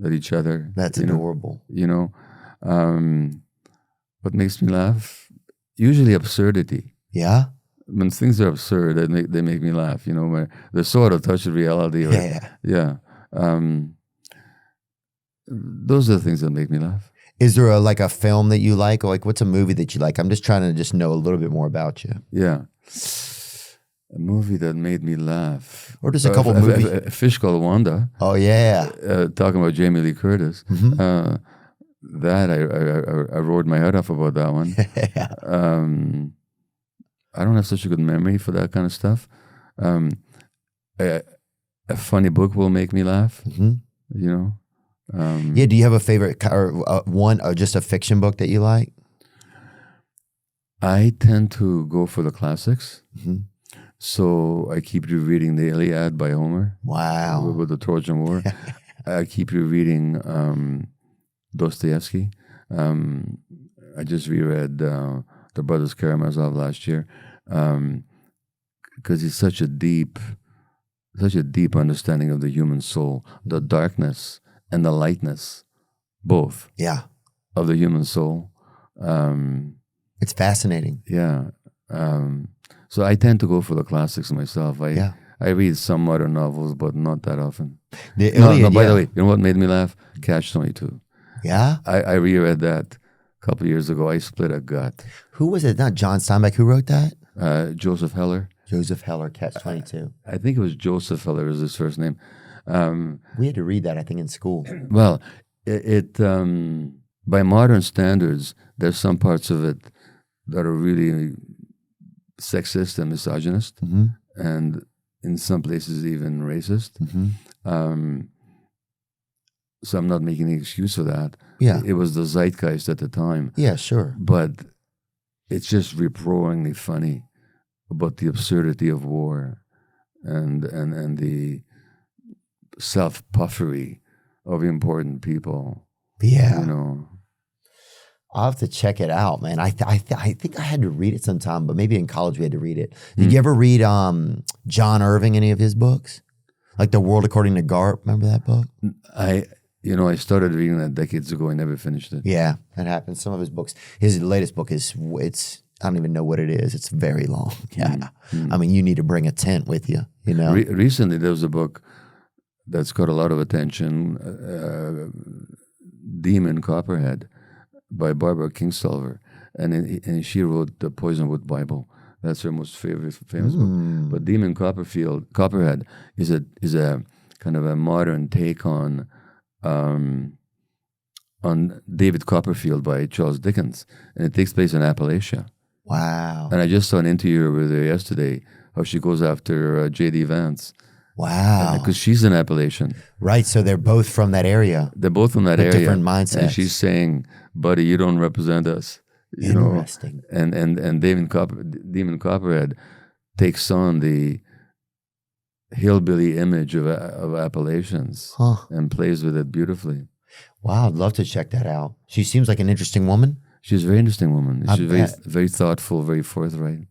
at each other. That's adorable. What makes me laugh? Usually absurdity. Yeah? When things are absurd, they make me laugh, where they're so out of touch with reality. Yeah. Those are the things that make me laugh. Is there a film that you like? Or like what's a movie that you like? I'm just trying to know a little bit more about you. Yeah. A movie that made me laugh. Or just a couple movies. A Fish Called Wanda. Oh, yeah. Talking about Jamie Lee Curtis. Mm-hmm. That, I roared my head off about that one. Yeah. I don't have such a good memory for that kind of stuff. A funny book will make me laugh. Mm-hmm. Yeah, do you have a favorite or one or just a fiction book that you like? I tend to go for the classics. Mm-hmm. So I keep rereading the Iliad by Homer. Wow. With the Trojan War. I keep rereading Dostoevsky. I just reread The Brothers Karamazov last year because he's such a deep understanding of the human soul, the darkness and the lightness, both. Yeah. Of the human soul. It's fascinating. Yeah. So I tend to go for the classics myself. I read some modern novels, but not that often. By the way, you know what made me laugh? Catch-22. Yeah? I reread that a couple of years ago. I split a gut. Who was it? Not John Steinbeck. Who wrote that? Joseph Heller. Joseph Heller, Catch-22. I think it was Joseph Heller is his first name. We had to read that, I think, in school. Well, it by modern standards, there's some parts of it that are really sexist and misogynist, and in some places even racist. So I'm not making any excuse for that. Yeah. It was the zeitgeist at the time. Yeah, sure. But it's just rip-roaringly funny about the absurdity of war and the self-puffery of important people. Yeah. I'll have to check it out, man. I think I had to read it sometime, but maybe in college we had to read it. Did you ever read John Irving, any of his books? Like The World According to Garp, remember that book? I started reading that decades ago. I never finished it. Yeah, that happens. Some of his books, his latest book I don't even know what it is. It's very long. Yeah. I mean, you need to bring a tent with you, Recently, there was a book that's got a lot of attention, Demon Copperhead, by Barbara Kingsolver, and she wrote the Poisonwood Bible. That's her most famous book. But Demon Copperhead is a kind of a modern take on David Copperfield by Charles Dickens, and it takes place in Appalachia. Wow! And I just saw an interview with her yesterday how she goes after J.D. Vance. Wow. Because she's an Appalachian. Right. So they're both from that area. They're both from that With area. different mindsets. And she's saying, buddy, you don't represent us. You Interesting. know? And Demon Copperhead takes on the hillbilly image of Appalachians and plays with it beautifully. Wow. I'd love to check that out. She seems like an interesting woman. She's a very interesting woman. She's very thoughtful, very forthright.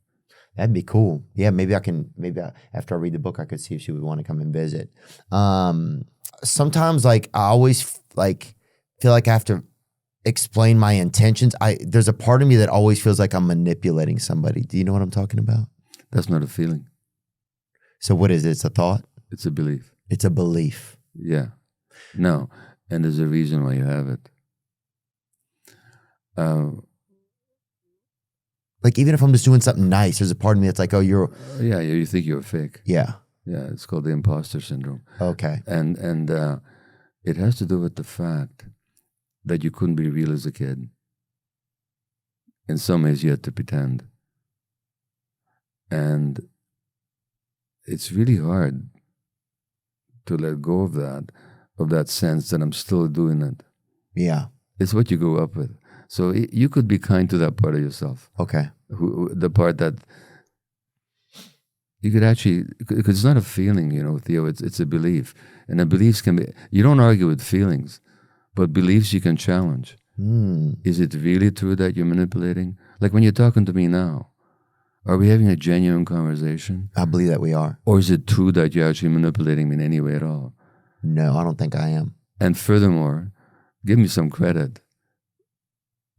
That'd be cool. Yeah, maybe after I read the book, I could see if she would want to come and visit. Sometimes, like, I always feel like I have to explain my intentions. There's a part of me that always feels like I'm manipulating somebody. Do you know what I'm talking about? That's not a feeling. So what is it? It's a thought? It's a belief. It's a belief. Yeah. No. And there's a reason why you have it. Like, even if I'm just doing something nice, there's a part of me that's like, oh, you're... Yeah, you think you're fake. Yeah. Yeah, it's called the imposter syndrome. Okay. And it has to do with the fact that you couldn't be real as a kid. In some ways, you had to pretend. And it's really hard to let go of that sense that I'm still doing it. Yeah. It's what you grew up with. So you could be kind to that part of yourself. Okay. The part that you could actually, because it's not a feeling, Theo, it's a belief. And the beliefs can be, you don't argue with feelings, but beliefs you can challenge. Is it really true that you're manipulating? Like when you're talking to me now, are we having a genuine conversation? I believe that we are. Or is it true that you're actually manipulating me in any way at all? No, I don't think I am. And furthermore, give me some credit.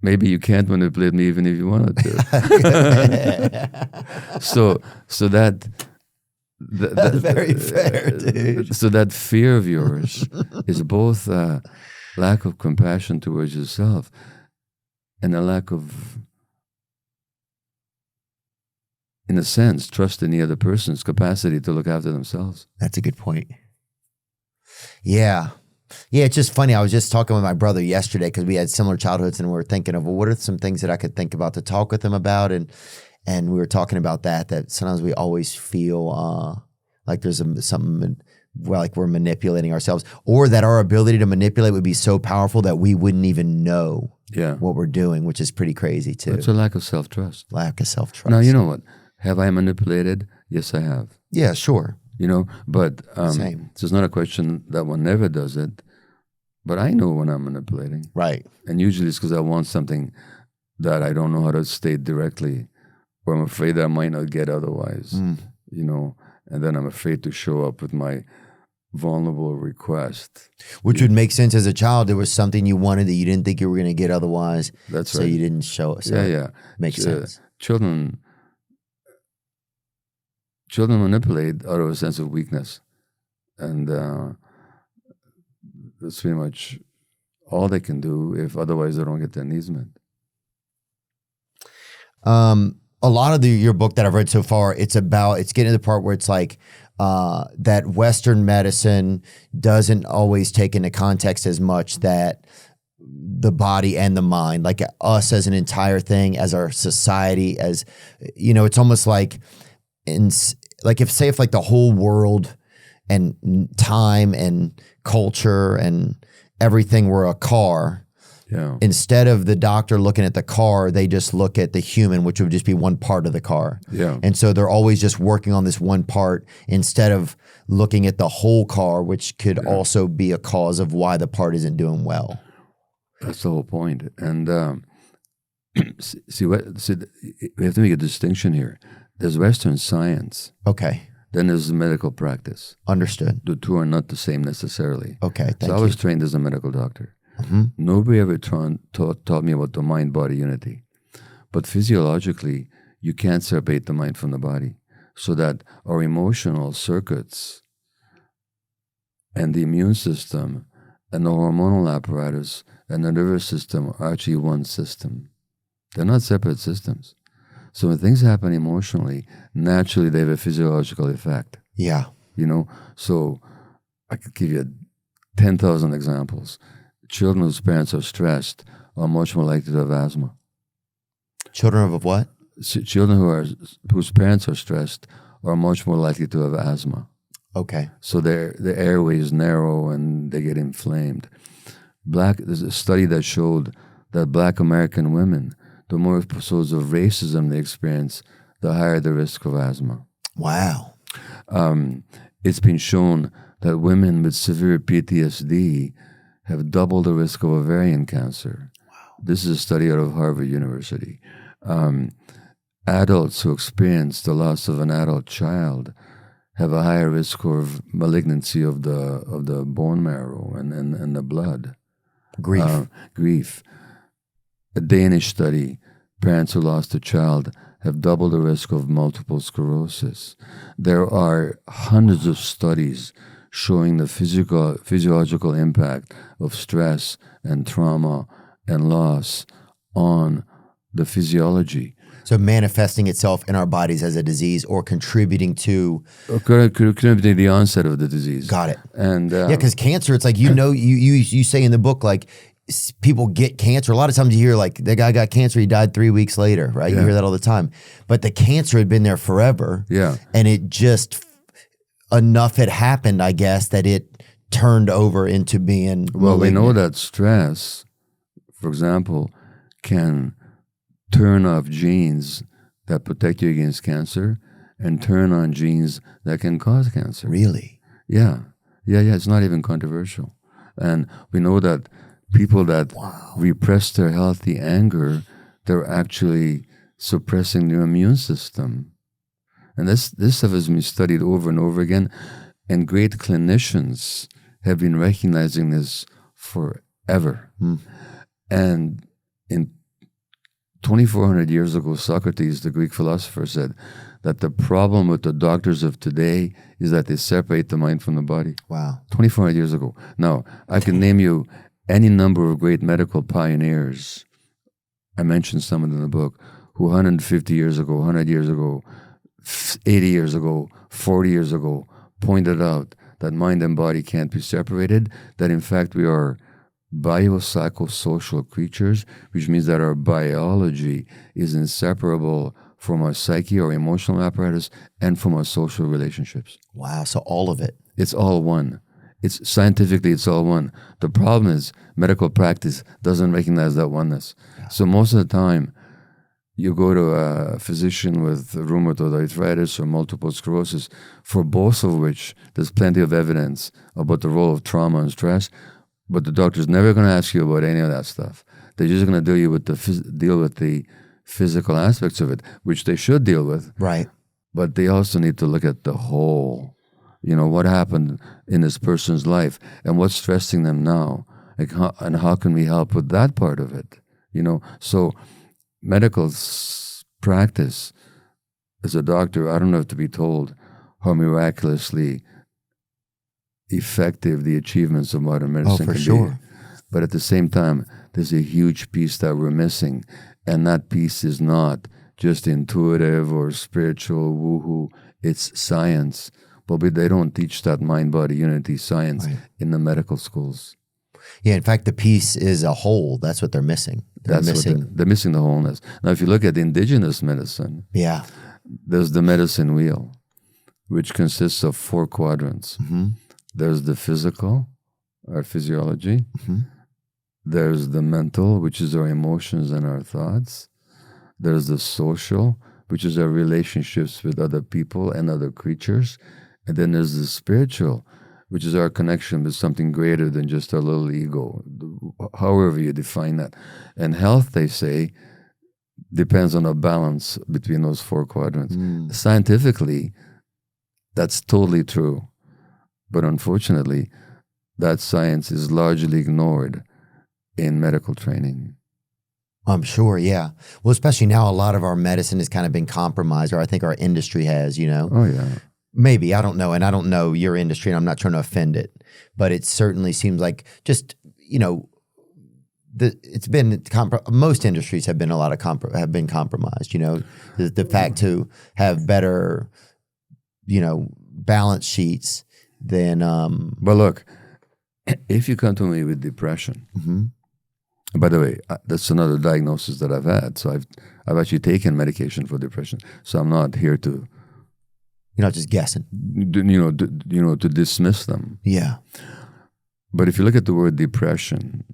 Maybe you can't manipulate me even if you wanted to. so that's very fair, dude. So that fear of yours is both a lack of compassion towards yourself and a lack of, in a sense, trust in the other person's capacity to look after themselves. That's a good point. Yeah. Yeah, it's just funny. I was just talking with my brother yesterday because we had similar childhoods, and we were thinking of, well, what are some things that I could think about to talk with him about? And we were talking about that sometimes we always feel like there's something like we're manipulating ourselves, or that our ability to manipulate would be so powerful that we wouldn't even know what we're doing, which is pretty crazy too. It's a lack of self-trust. Lack of self-trust. Now, you know what? Have I manipulated? Yes, I have. Yeah, sure. But Same. So it's not a question that one never does it, but I know when I'm manipulating. Right. And usually it's because I want something that I don't know how to state directly, or I'm afraid that I might not get otherwise, and then I'm afraid to show up with my vulnerable request. Which would make sense as a child. There was something you wanted that you didn't think you were going to get otherwise. That's so right. So you didn't show it. So yeah. Makes sense. Children manipulate out of a sense of weakness. And that's pretty much all they can do if otherwise they don't get their needs met. A lot of your book that I've read so far, it's getting to the part where it's like that Western medicine doesn't always take into context as much that the body and the mind, like us as an entire thing, as our society, as, it's almost like if the whole world and time and culture and everything were a car, instead of the doctor looking at the car, they just look at the human, which would just be one part of the car. Yeah. And so they're always just working on this one part instead of looking at the whole car, which could also be a cause of why the part isn't doing well. That's the whole point. And we have to make a distinction here. There's Western science. Okay. Then there's medical practice. Understood. The two are not the same necessarily. Okay, thank you. So I was trained as a medical doctor. Mm-hmm. Nobody ever taught me about the mind-body unity. But physiologically, you can't separate the mind from the body. So that our emotional circuits and the immune system and the hormonal apparatus and the nervous system are actually one system. They're not separate systems. So when things happen emotionally, naturally they have a physiological effect. Yeah. So I could give you 10,000 examples. Children whose parents are stressed are much more likely to have asthma. Children of what? Children whose parents are stressed are much more likely to have asthma. Okay. So the airway is narrow and they get inflamed. There's a study that showed that Black American women, the more episodes of racism they experience, the higher the risk of asthma. Wow. It's been shown that women with severe PTSD have double the risk of ovarian cancer. Wow. This is a study out of Harvard University. Adults who experience the loss of an adult child have a higher risk of malignancy of the bone marrow and the blood. Grief. A Danish study, parents who lost a child have double the risk of multiple sclerosis. There are hundreds of studies showing the physiological impact of stress and trauma and loss on the physiology. So manifesting itself in our bodies as a disease or contributing to the onset of the disease. Got it. And yeah, because cancer, it's like, you say in the book, like, people get cancer. A lot of times you hear like the guy got cancer, he died 3 weeks later, right? Yeah. You hear that all the time. But the cancer had been there forever. Yeah. And it just enough had happened, I guess, that it turned over into being Well, malignant. we know that stress, for example, can turn off genes that protect you against cancer and turn on genes that can cause cancer. Really? Yeah. It's not even controversial. And we know that people that repress their healthy anger, they're actually suppressing their immune system. And this stuff has been studied over and over again, and great clinicians have been recognizing this forever. And in 2,400 years ago, Socrates, the Greek philosopher, said that the problem with the doctors of today is that they separate the mind from the body. Wow. 2,400 years ago. Now, I can name you any number of great medical pioneers. I mentioned some of them in the book, who 150 years ago, 100 years ago, 80 years ago, 40 years ago, pointed out that mind and body can't be separated, that in fact we are biopsychosocial creatures, which means that our biology is inseparable from our psyche, our emotional apparatus, and from our social relationships. Wow, so all of it. It's all one. Scientifically, it's all one. The problem is medical practice doesn't recognize that oneness. Yeah. So most of the time, you go to a physician with rheumatoid arthritis or multiple sclerosis, for both of which there's plenty of evidence about the role of trauma and stress, but the doctor's never going to ask you about any of that stuff. They're just going to deal with the physical aspects of it, which they should deal with. Right. But they also need to look at the whole. What happened in this person's life and what's stressing them now, and how can we help with that part of it? So medical practice, as a doctor, I don't have to be told how miraculously effective the achievements of modern medicine can be. But at the same time, there's a huge piece that we're missing, and that piece is not just intuitive or spiritual woohoo. It's science. But they don't teach that mind-body unity science in the medical schools. Yeah, in fact, the piece is a whole. That's what they're missing. They're missing the wholeness. Now, if you look at indigenous medicine, there's the medicine wheel, which consists of 4 quadrants. Mm-hmm. There's the physical, our physiology. Mm-hmm. There's the mental, which is our emotions and our thoughts. There's the social, which is our relationships with other people and other creatures. And then there's the spiritual, which is our connection with something greater than just our little ego, however you define that. And health, they say, depends on a balance between those 4 quadrants. Scientifically, that's totally true. But unfortunately, that science is largely ignored in medical training. I'm sure, yeah. Well, especially now, a lot of our medicine has kind of been compromised, or I think our industry has, Oh, yeah. Maybe, I don't know. And I don't know your industry, and I'm not trying to offend it. But it certainly seems like just, it's been, most industries have been have been compromised, the fact to have better, balance sheets than. But look, if you come to me with depression, mm-hmm. By the way, that's another diagnosis that I've had. So I've actually taken medication for depression. So I'm not here to You're not just guessing. To dismiss them. Yeah. But if you look at the word depression,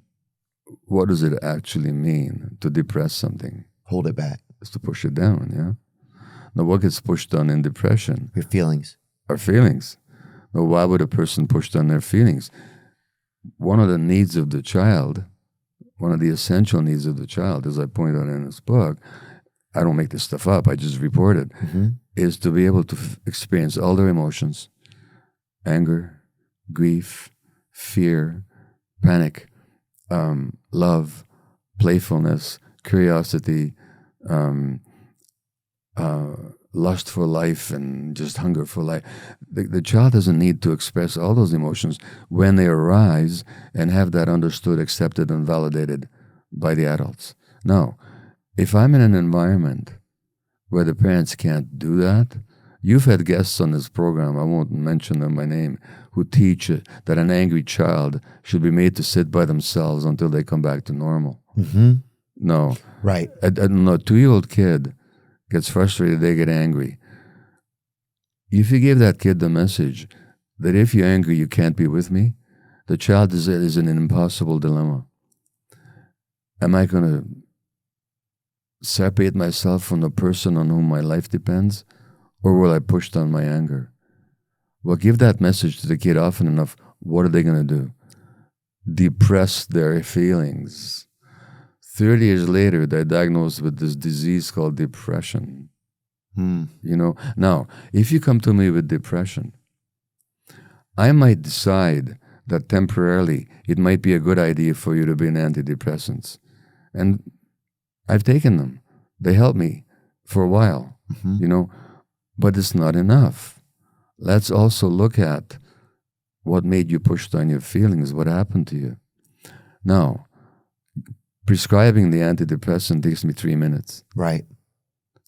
what does it actually mean to depress something? Hold it back. It's to push it down, yeah? Now, what gets pushed down in depression? Your feelings. Our feelings. Now, why would a person push down their feelings? One of the needs of the child, one of the essential needs of the child, as I point out in this book, I don't make this stuff up, I just report it, is to be able to experience all their emotions, anger, grief, fear, panic, love, playfulness, curiosity, lust for life, and just hunger for life. The child doesn't need to express all those emotions when they arise and have that understood, accepted, and validated by the adults. No. If I'm in an environment where the parents can't do that, you've had guests on this program, I won't mention them by name, who teach that an angry child should be made to sit by themselves until they come back to normal. No. Right. A 2-year-old kid gets frustrated, they get angry. If you give that kid the message that if you're angry, you can't be with me, the child is in an impossible dilemma. Am I going to separate myself from the person on whom my life depends, or will I push down my anger? Well, give that message to the kid often enough, what are they going to do? Depress their feelings. 30 years later, they're diagnosed with this disease called depression. Now, if you come to me with depression, I might decide that temporarily it might be a good idea for you to be on antidepressants. And I've taken them. They help me for a while, but it's not enough. Let's also look at what made you push down your feelings, what happened to you. Now, prescribing the antidepressant takes me 3 minutes. Right.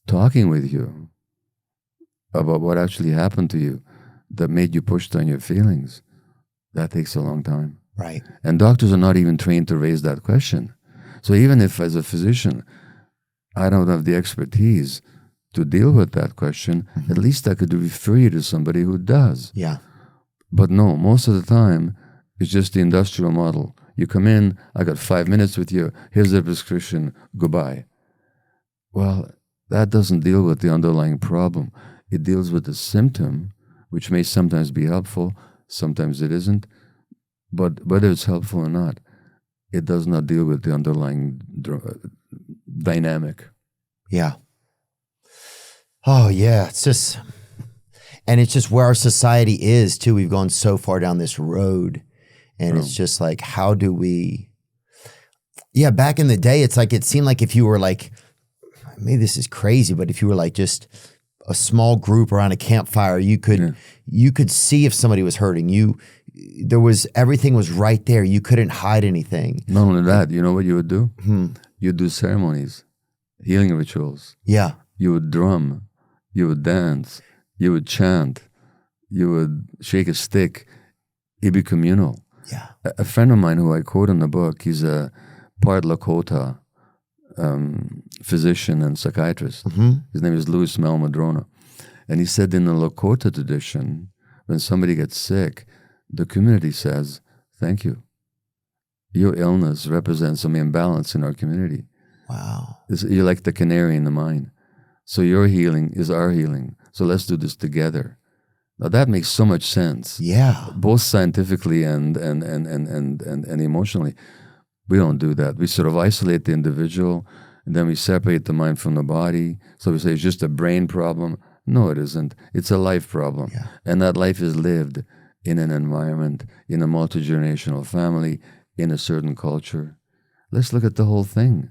Talking with you about what actually happened to you that made you push down your feelings, that takes a long time. Right. And doctors are not even trained to raise that question. So even if as a physician, I don't have the expertise to deal with that question, at least I could refer you to somebody who does. Yeah. But no, most of the time, it's just the industrial model. You come in, I got 5 minutes with you, here's the prescription, goodbye. Well, that doesn't deal with the underlying problem. It deals with the symptom, which may sometimes be helpful, sometimes it isn't. But whether it's helpful or not, it does not deal with the underlying dynamic. Yeah. Oh, yeah. It's just where our society is, too. We've gone so far down this road. And it's just like, how do we... Yeah, back in the day, it's like, it seemed like if you were like, maybe this is crazy, but if you were like just a small group around a campfire, you could see if somebody was hurting. Everything was right there. You couldn't hide anything. Not only that, you know what you would do? You'd do ceremonies, healing rituals. Yeah. You would drum, you would dance, you would chant, you would shake a stick. It'd be communal. Yeah. A friend of mine who I quote in the book, he's a part Lakota physician and psychiatrist. His name is Louis Mel Madrona. And he said in the Lakota tradition, when somebody gets sick, the community says, thank you. Your illness represents some imbalance in our community. Wow. You're like the canary in the mine. So your healing is our healing. So let's do this together. Now that makes so much sense. Yeah. Both scientifically and emotionally. We don't do that. We sort of isolate the individual, and then we separate the mind from the body. So we say it's just a brain problem. No, it isn't. It's a life problem. Yeah. And that life is lived in an environment, in a multi-generational family, in a certain culture. Let's look at the whole thing.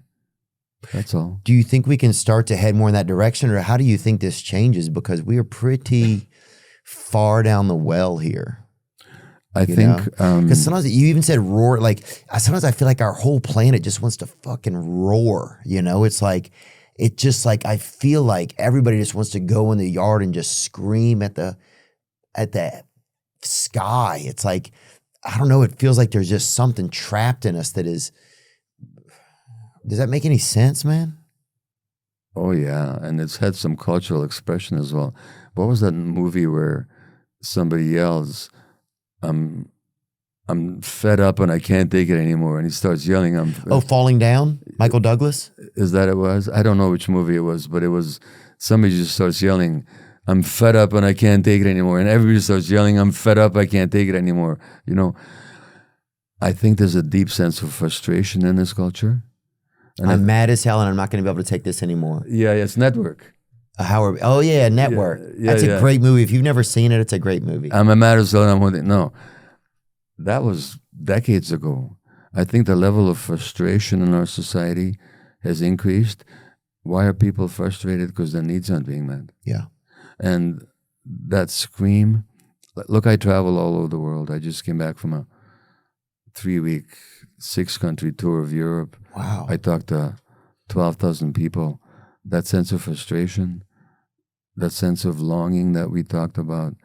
That's all. Do you think we can start to head more in that direction, or how do you think this changes? Because we are pretty far down the well here. I think because sometimes you even said roar. Like sometimes I feel like our whole planet just wants to fucking roar. It's like I feel like everybody just wants to go in the yard and just scream at the sky. It's like, I don't know. It feels like there's just something trapped in us that is. Does that make any sense, man? Oh yeah, and it's had some cultural expression as well. What was that movie where somebody yells, I'm fed up and I can't take it anymore," and he starts yelling, Falling Down, Michael Douglas. Is that it was? I don't know which movie it was, but it was somebody just starts yelling, "I'm fed up and I can't take it anymore," and everybody starts yelling, "I'm fed up, I can't take it anymore." You know, I think there's a deep sense of frustration in this culture. And I'm mad as hell and I'm not going to be able to take this anymore. Yeah, it's Network. Howard. Oh yeah, Network. Yeah, That's a great movie. If you've never seen it, it's a great movie. I'm a mad as hell. No, that was decades ago. I think the level of frustration in our society has increased. Why are people frustrated? Because their needs aren't being met. Yeah. And that scream. Look, I travel all over the world. I just came back from a 3-week, 6-country tour of Europe. Wow. I talked to 12,000 people. That sense of frustration, that sense of longing that we talked about,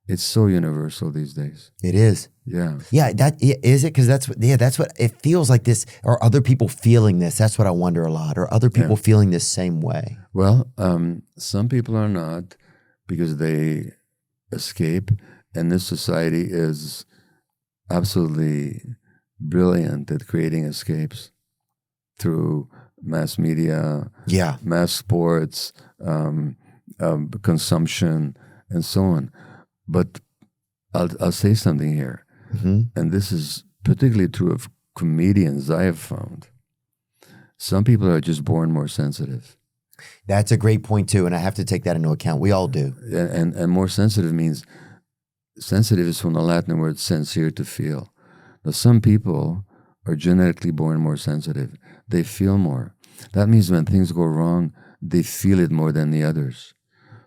it's so universal these days. It is. Yeah. Yeah, is it? Because that's what it feels like. This, or other people feeling this? That's what I wonder a lot. Or other people feeling this same way? Well, some people are not, because they escape, and this society is absolutely brilliant at creating escapes through mass media, mass sports, consumption, and so on. But I'll say something here, and this is particularly true of comedians. I have found some people are just born more sensitive. That's a great point too, and I have to take that into account. We all do. And more sensitive means, sensitive is from the Latin word sensere, to feel. Now, some people are genetically born more sensitive. They feel more. That means when things go wrong, they feel it more than the others.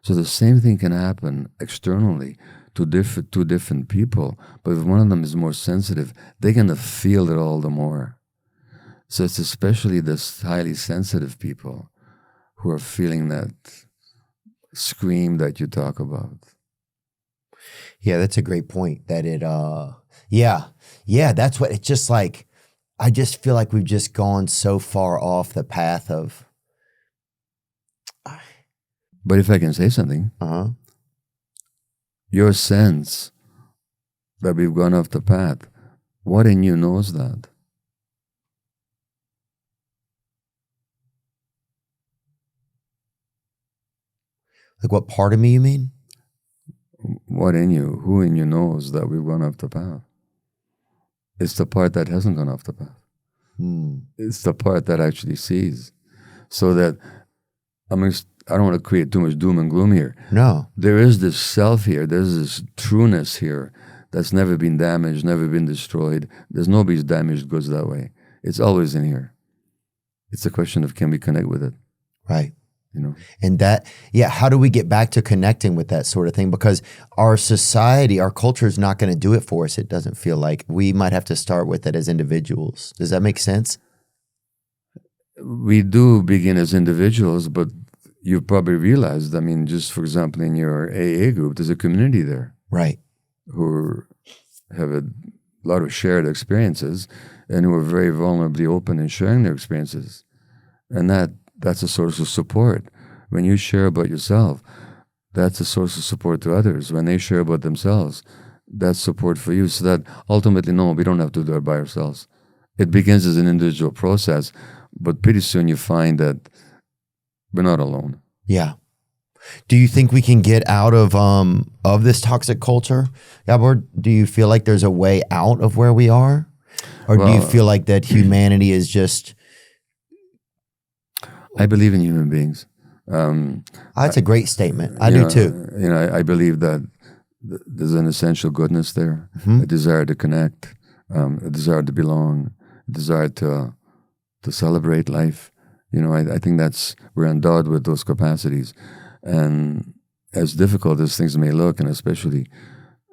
So the same thing can happen externally to two different people, but if one of them is more sensitive, they're going to feel it all the more. So it's especially this highly sensitive people who are feeling that scream that you talk about. Yeah, that's a great point. That it, that's what it's just like. I just feel like we've just gone so far off the path of. But if I can say something, your sense that we've gone off the path, what in you knows that? Like, what part of me you mean? What in you, who in you knows that we've gone off the path? It's the part that hasn't gone off the path. It's the part that actually sees. So that, I don't want to create too much doom and gloom here. No. There is this self here, there's this trueness here that's never been damaged, never been destroyed. There's nobody's damaged goods that way. It's always in here. It's a question of, can we connect with it? Right. You know? And that, how do we get back to connecting with that sort of thing? Because our society, our culture is not going to do it for us. It doesn't feel like. We might have to start with it as individuals. Does that make sense? We do begin as individuals, but you've probably realized, just for example, in your AA group, there's a community there. Right. Who have a lot of shared experiences and who are very vulnerably open in sharing their experiences. And that's a source of support. When you share about yourself, that's a source of support to others. When they share about themselves, that's support for you. So that ultimately, no, we don't have to do it by ourselves. It begins as an individual process, but pretty soon you find that we're not alone. Yeah. Do you think we can get out of this toxic culture, Gabor? Do you feel like there's a way out of where we are? Or do you feel like that humanity is just... I believe in human beings. That's a great statement. I do too. I believe that there's an essential goodness there, a desire to connect, a desire to belong, a desire to celebrate life. I think we're endowed with those capacities. And as difficult as things may look, and especially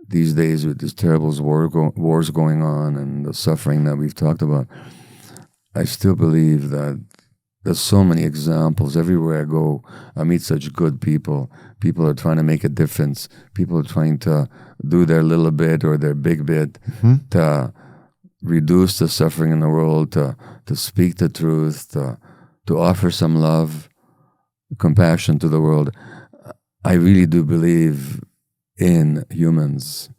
these days with this terrible wars going on and the suffering that we've talked about, I still believe that there's so many examples. Everywhere I go, I meet such good people. People are trying to make a difference. People are trying to do their little bit or their big bit to reduce the suffering in the world, to speak the truth, to offer some love. compassion to the world. I really do believe in humans.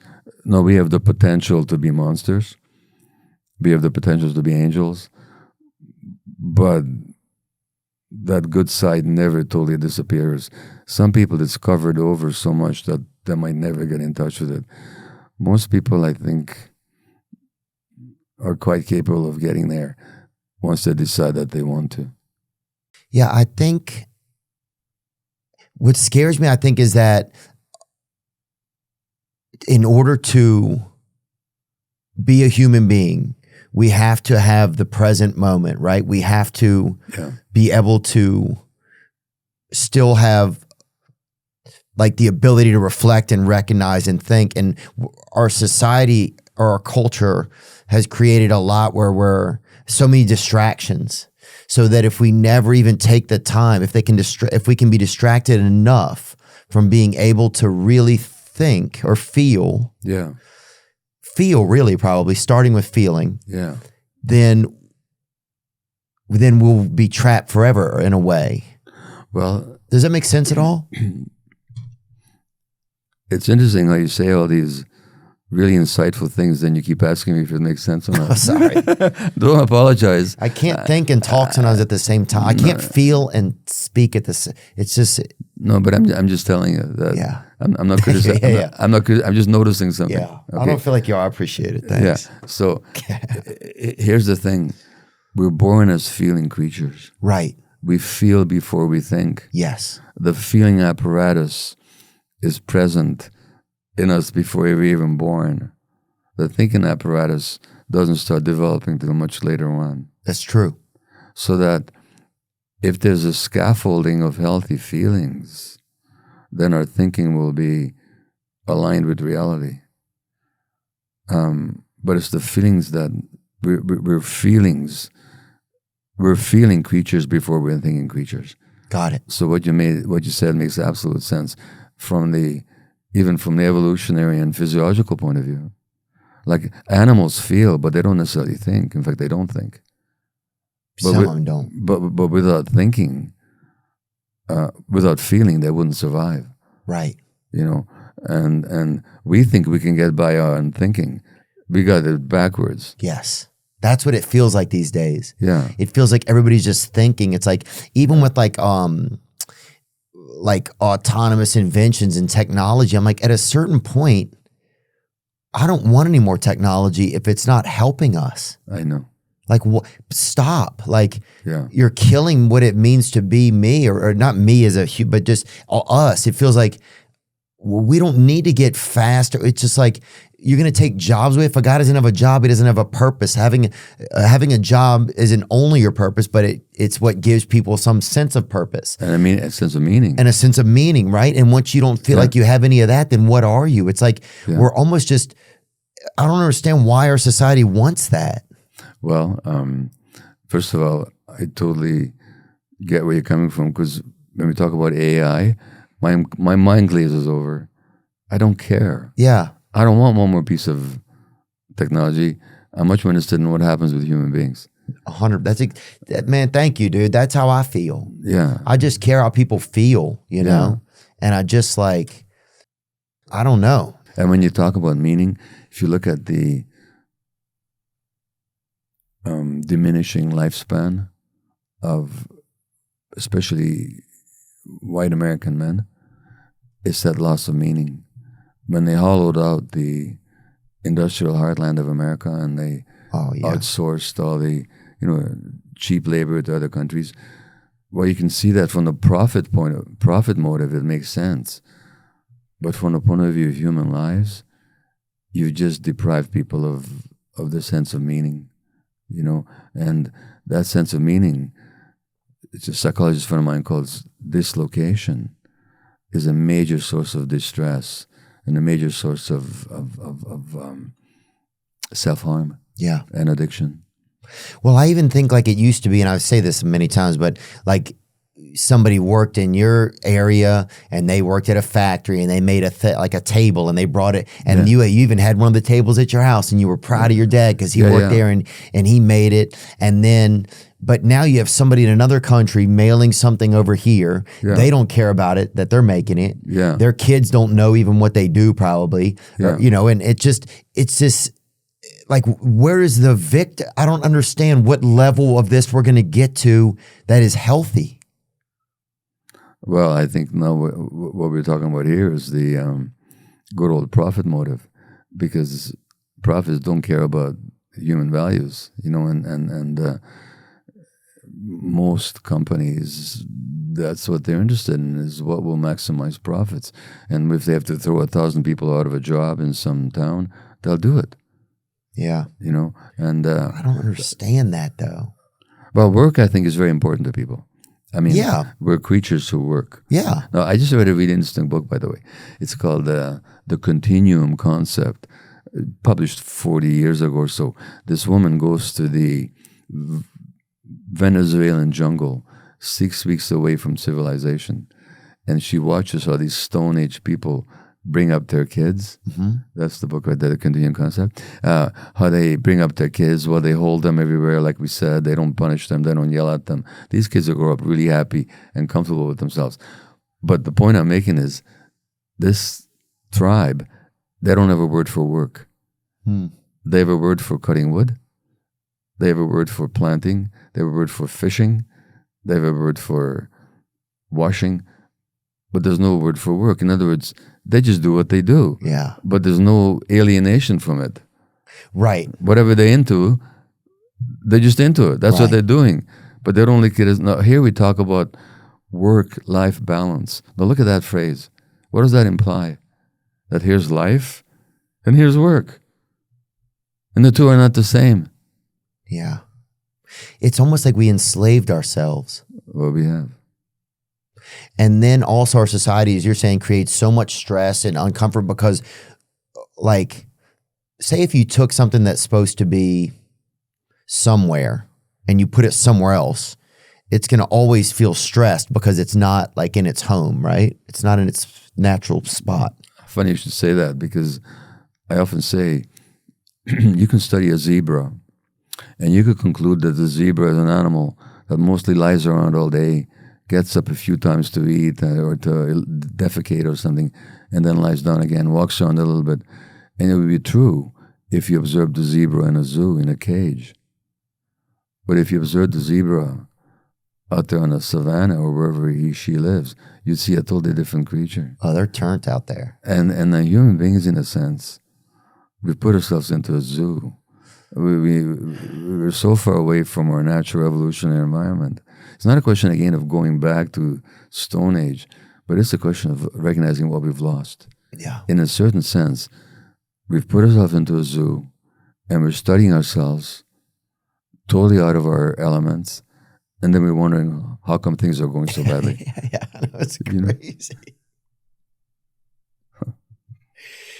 No, we have the potential to be monsters. We have the potential to be angels. But that good side never totally disappears. Some people, it's covered over so much that they might never get in touch with it. Most people, I think, are quite capable of getting there once they decide that they want to. Yeah, I think what scares me, I think, is that in order to be a human being, we have to have the present moment, right? We have to be able to still have like the ability to reflect and recognize and think. And our society or our culture has created a lot where we're so many distractions, so that if we never even take the time, if we can be distracted enough from being able to really think or feel, really probably starting with feeling, then we'll be trapped forever in a way. Well, does that make sense at all? It's interesting how you say all these really insightful things, then you keep asking me if it makes sense or not. Oh, sorry. Don't apologize. I can't think and talk sometimes at the same time. I can't feel and speak at the same. It's just no. But I'm just telling you that. I'm not criticizing. I'm just noticing something. Yeah. Okay? I don't feel like you are. I appreciate it. Thanks. Yeah. So here's the thing: we're born as feeling creatures. Right. We feel before we think. Yes. The feeling apparatus is present in us before we were even born. The thinking apparatus doesn't start developing till much later on. That's true. So that if there's a scaffolding of healthy feelings, then our thinking will be aligned with reality. But it's the feelings that we're feelings. We're feeling creatures before we're thinking creatures. Got it. So what you said makes absolute sense even from the evolutionary and physiological point of view. Like animals feel, but they don't necessarily think. In fact, they don't think. Some of them don't. But without thinking, without feeling, they wouldn't survive. Right. You know, and we think we can get by on thinking. We got it backwards. Yes. That's what it feels like these days. Yeah. It feels like everybody's just thinking. It's like, even with like autonomous inventions and technology, I'm like, at a certain point, I don't want any more technology if it's not helping us. I know. Like, stop. Like, you're killing what it means to be me, or not me as a human, but just us. It feels like we don't need to get faster. It's just like, you're going to take jobs away. If a guy doesn't have a job, he doesn't have a purpose. Having a job isn't only your purpose, but it's what gives people some sense of purpose. And I mean, a sense of meaning. And a sense of meaning, right? And once you don't feel like you have any of that, then what are you? It's like, we're almost just, I don't understand why our society wants that. Well, first of all, I totally get where you're coming from, because when we talk about AI, my mind glazes over. I don't care. Yeah. I don't want one more piece of technology. I'm much more interested in what happens with human beings. 100. Man, thank you, dude. That's how I feel. Yeah. I just care how people feel, you know? And I just like, I don't know. And when you talk about meaning, if you look at the diminishing lifespan of especially white American men, it's that loss of meaning. When they hollowed out the industrial heartland of America and they outsourced all the cheap labor to other countries, well, you can see that from the profit motive, it makes sense. But from the point of view of human lives, you've just deprived people of the sense of meaning, and that sense of meaning, it's a psychologist friend of mine calls dislocation, is a major source of distress and a major source of self-harm and addiction. Well, I even think like it used to be, and I say this many times, but like somebody worked in your area and they worked at a factory and they made like a table and they brought it, and you even had one of the tables at your house and you were proud of your dad because he worked there and he made it. And then But now you have somebody in another country mailing something over here. Yeah. They don't care about it, that they're making it. Yeah. Their kids don't know even what they do probably. Yeah. And it's just like, where is the victim? I don't understand what level of this we're going to get to that is healthy. Well, I think now what we're talking about here is the good old profit motive, because prophets don't care about human values, and most companies, that's what they're interested in, is what will maximize profits. And if they have to throw 1,000 people out of a job in some town, they'll do it. Yeah. And I don't understand that though. Well, work, I think, is very important to people. I mean, yeah. We're creatures who work. Yeah. Now, I just read a really interesting book, by the way. It's called The Continuum Concept, published 40 years ago or so. This woman goes to the Venezuelan jungle, 6 weeks away from civilization, and she watches how these Stone Age people bring up their kids. Mm-hmm. That's the book right there, The Continuum Concept. How they bring up their kids, they hold them everywhere, like we said. They don't punish them. They don't yell at them. These kids will grow up really happy and comfortable with themselves. But the point I'm making is, this tribe, they don't have a word for work. They have a word for cutting wood. They have a word for planting. They have a word for fishing. They have a word for washing. But there's no word for work. In other words, they just do what they do. Yeah. But there's no alienation from it. Right. Whatever they're into, they're just into it. That's what they're doing. But they don't look at it. Now, here we talk about work-life balance. Now look at that phrase. What does that imply? That here's life and here's work. And the two are not the same. Yeah. It's almost like we enslaved ourselves. Well, we have. And then also our society, as you're saying, creates so much stress and uncomfort because, like, say if you took something that's supposed to be somewhere and you put it somewhere else, it's going to always feel stressed because it's not like in its home, right? It's not in its natural spot. Funny you should say that, because I often say you can study a zebra and you could conclude that the zebra is an animal that mostly lies around all day, gets up a few times to eat or to defecate or something, and then lies down again, walks around a little bit. And it would be true if you observed the zebra in a zoo, in a cage. But if you observed the zebra out there on the savannah or wherever she lives, you'd see a totally different creature. Oh, they're turned out there. And the human beings, in a sense, we put ourselves into a zoo. We're so far away from our natural evolutionary environment. It's not a question, again, of going back to Stone Age, but it's a question of recognizing what we've lost. Yeah. In a certain sense, we've put ourselves into a zoo, and we're studying ourselves totally out of our elements, and then we're wondering, how come things are going so badly? Yeah, it's crazy.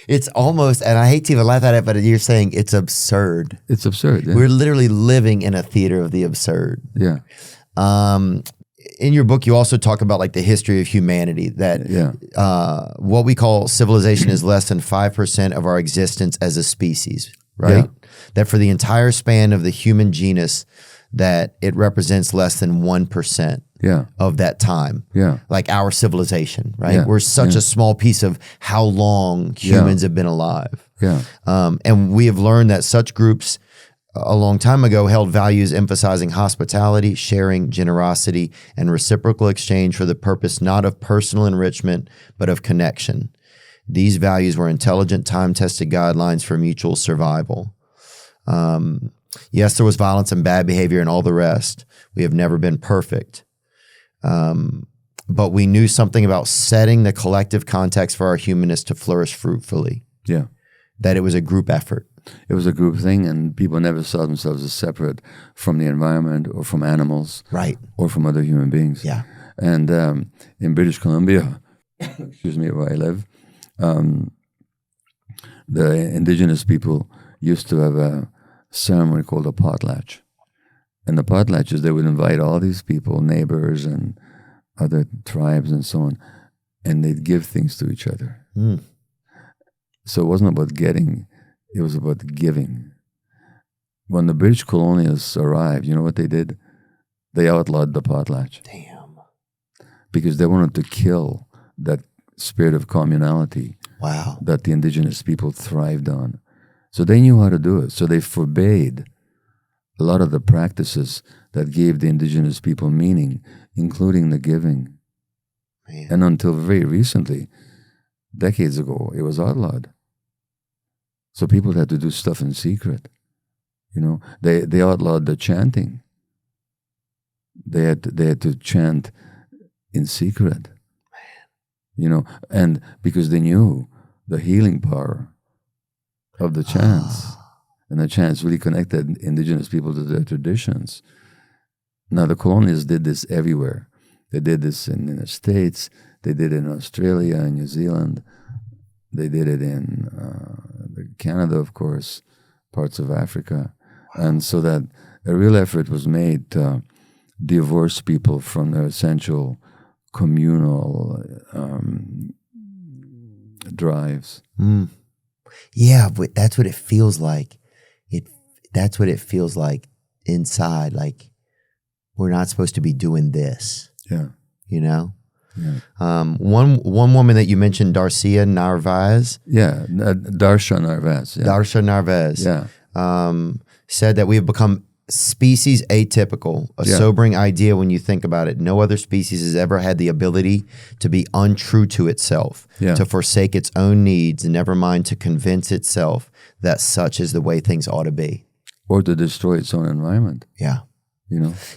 It's almost, and I hate to even laugh at it, but you're saying it's absurd. It's absurd. Yeah. We're literally living in a theater of the absurd. Yeah. In your book, you also talk about like the history of humanity, that what we call civilization is less than 5% of our existence as a species, right? Yeah. That for the entire span of the human genus, that it represents less than 1% of that time. Yeah. Like our civilization, right? Yeah. We're such a small piece of how long humans have been alive. Yeah. And we have learned that such groups a long time ago held values emphasizing hospitality, sharing, generosity, and reciprocal exchange for the purpose not of personal enrichment, but of connection. These values were intelligent, time-tested guidelines for mutual survival. Yes, there was violence and bad behavior and all the rest. We have never been perfect. But we knew something about setting the collective context for our humanness to flourish fruitfully. Yeah. That it was a group effort. It was a group thing, and people never saw themselves as separate from the environment or from animals. Right. Or from other human beings. Yeah. And in British Columbia, excuse me, where I live, the indigenous people used to have a ceremony called a potlatch. And the potlatches, they would invite all these people, neighbors and other tribes and so on, and they'd give things to each other. Mm. So it wasn't about getting, it was about giving. When the British colonialists arrived, you know what they did? They outlawed the potlatch. Damn. Because they wanted to kill that spirit of communality. Wow. That the indigenous people thrived on. So they knew how to do it. So they forbade a lot of the practices that gave the indigenous people meaning, including the giving. Man. And until very recently, decades ago, it was outlawed. So people had to do stuff in secret. They outlawed the chanting. They had to chant in secret. And because they knew the healing power of the chants. And the chants really connected indigenous people to their traditions. Now, the colonials did this everywhere. They did this in the States. They did it in Australia and New Zealand. They did it in Canada, of course, parts of Africa. And so that a real effort was made to divorce people from their essential communal drives. Yeah, but that's what it feels like. That's what it feels like inside. Like we're not supposed to be doing this. Yeah. Yeah. One woman that you mentioned, Darcia Narvaez. Yeah, Darsha Narvaez. Yeah. Darsha Narvaez. Yeah. Said that we have become species atypical, a sobering idea when you think about it. No other species has ever had the ability to be untrue to itself, to forsake its own needs, and never mind to convince itself that such is the way things ought to be. Or to destroy its own environment. Yeah.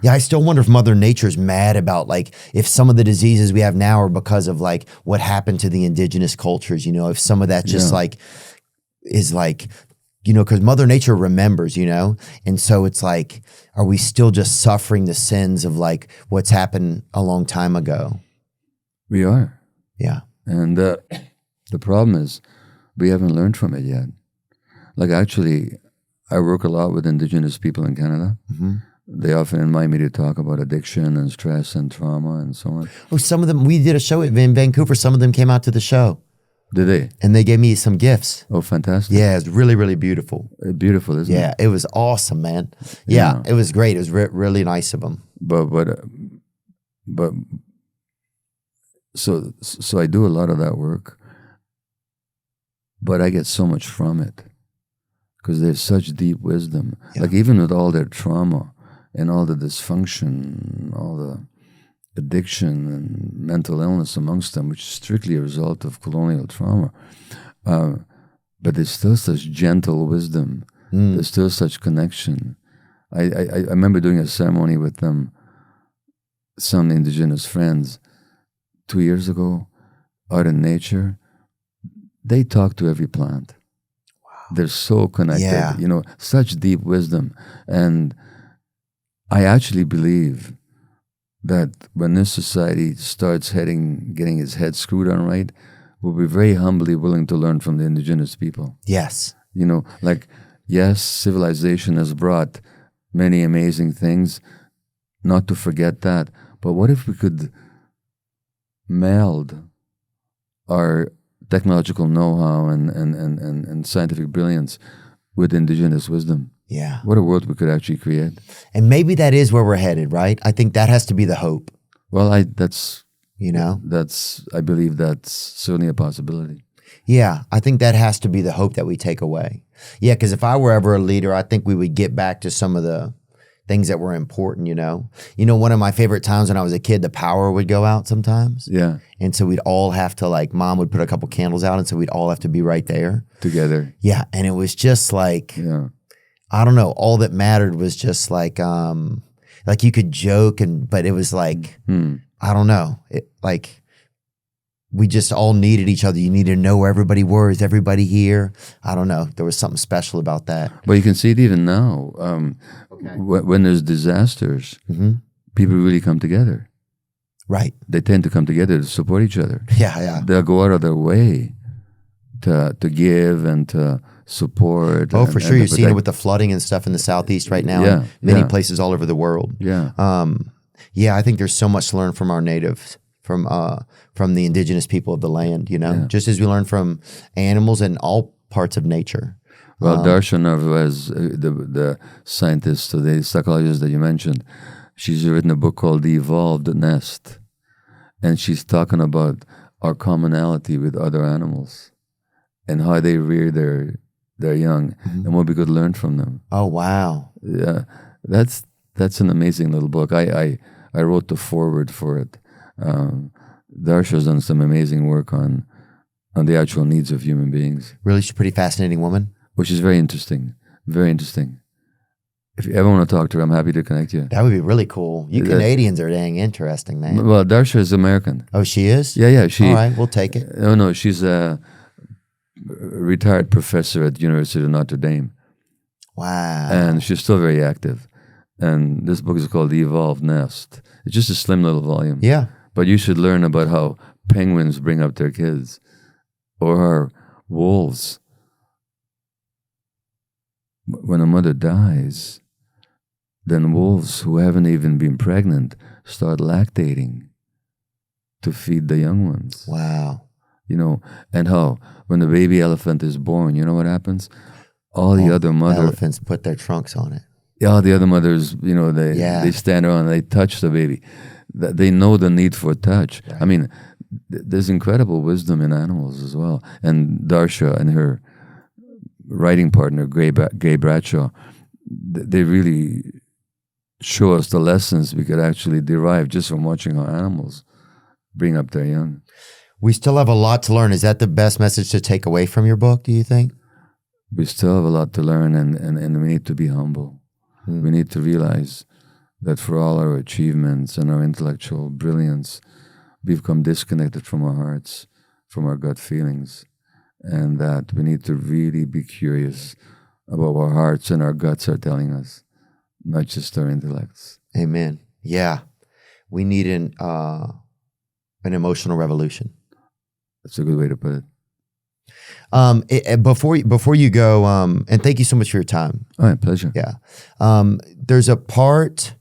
Yeah, I still wonder if Mother Nature's mad about like if some of the diseases we have now are because of like what happened to the indigenous cultures, if some of that just like is like, because Mother Nature remembers, and so it's like, are we still just suffering the sins of like what's happened a long time ago? We are. Yeah. And the problem is we haven't learned from it yet. Like actually, I work a lot with indigenous people in Canada. Mm-hmm. They often invite me to talk about addiction and stress and trauma and so on. Oh, some of them, we did a show in Vancouver. Some of them came out to the show. Did they? And they gave me some gifts. Oh, fantastic. Yeah, it's really, really beautiful. Beautiful, isn't it? Yeah, it was awesome, man. Yeah, it was great. It was really nice of them. But so I do a lot of that work, but I get so much from it because there's such deep wisdom. Yeah. Like even with all their trauma and all the dysfunction, all the addiction and mental illness amongst them, which is strictly a result of colonial trauma. But there's still such gentle wisdom. There's still such connection. I remember doing a ceremony with them, some indigenous friends, 2 years ago, out in nature. They talk to every plant. Wow. They're so connected, such deep wisdom. And I actually believe that when this society starts getting its head screwed on right, we'll be very humbly willing to learn from the indigenous people. Yes. Yes, civilization has brought many amazing things, not to forget that, but what if we could meld our technological know-how and scientific brilliance with indigenous wisdom? Yeah. What a world we could actually create. And maybe that is where we're headed, right? I think that has to be the hope. Well, I believe that's certainly a possibility. Yeah, I think that has to be the hope that we take away. Yeah, because if I were ever a leader, I think we would get back to some of the things that were important, one of my favorite times when I was a kid, the power would go out sometimes. Yeah. And so we'd all have to Mom would put a couple candles out, and so we'd all have to be right there. Together. Yeah, and it was just like, I don't know, all that mattered was just like you could joke, but it was like, I don't know, we just all needed each other. You needed to know where everybody was, everybody here. I don't know. There was something special about that. Well, you can see it even now. When there's disasters, people really come together. Right. They tend to come together to support each other. Yeah. They'll go out of their way to give and to support. Oh, for sure. You're seeing it with the flooding and stuff in the Southeast right now. Yeah. In many places all over the world. Yeah. I think there's so much to learn from our natives, from the indigenous people of the land, just as we learn from animals and all parts of nature. Well, Darshan Narvaez, the scientist, the psychologist that you mentioned, She's written a book called The Evolved Nest. And she's talking about our commonality with other animals and how they rear their young and what we could learn from them. Oh, wow. Yeah, that's an amazing little book. I wrote the foreword for it. Darsha's done some amazing work on the actual needs of human beings. Really, she's a pretty fascinating woman. Which is very interesting. Very interesting. If you ever want to talk to her, I'm happy to connect you. That would be really cool. You Canadians are dang interesting, man. Well, Darsha is American. Oh, she is? Yeah. All right, we'll take it. Oh, no, she's a retired professor at the University of Notre Dame. Wow. And she's still very active. And this book is called The Evolved Nest. It's just a slim little volume. Yeah. But you should learn about how penguins bring up their kids or how wolves, when a mother dies, then wolves who haven't even been pregnant start lactating to feed the young ones. Wow. And how when the baby elephant is born, you know what happens? All the other elephants put their trunks on it. All the other mothers, they stand around and they touch the baby. They know the need for touch. Right. I mean, there's incredible wisdom in animals as well. And Darsha and her writing partner, Gay Bradshaw, they really show us the lessons we could actually derive just from watching our animals bring up their young. We still have a lot to learn. Is that the best message to take away from your book, do you think? We still have a lot to learn, and we need to be humble. We need to realize that for all our achievements and our intellectual brilliance, we've come disconnected from our hearts, from our gut feelings, and that we need to really be curious about what our hearts and our guts are telling us, not just our intellects. Amen. Yeah. We need an emotional revolution. That's a good way to put it. Before you go, and thank you so much for your time. All right, pleasure. Yeah. There's a part,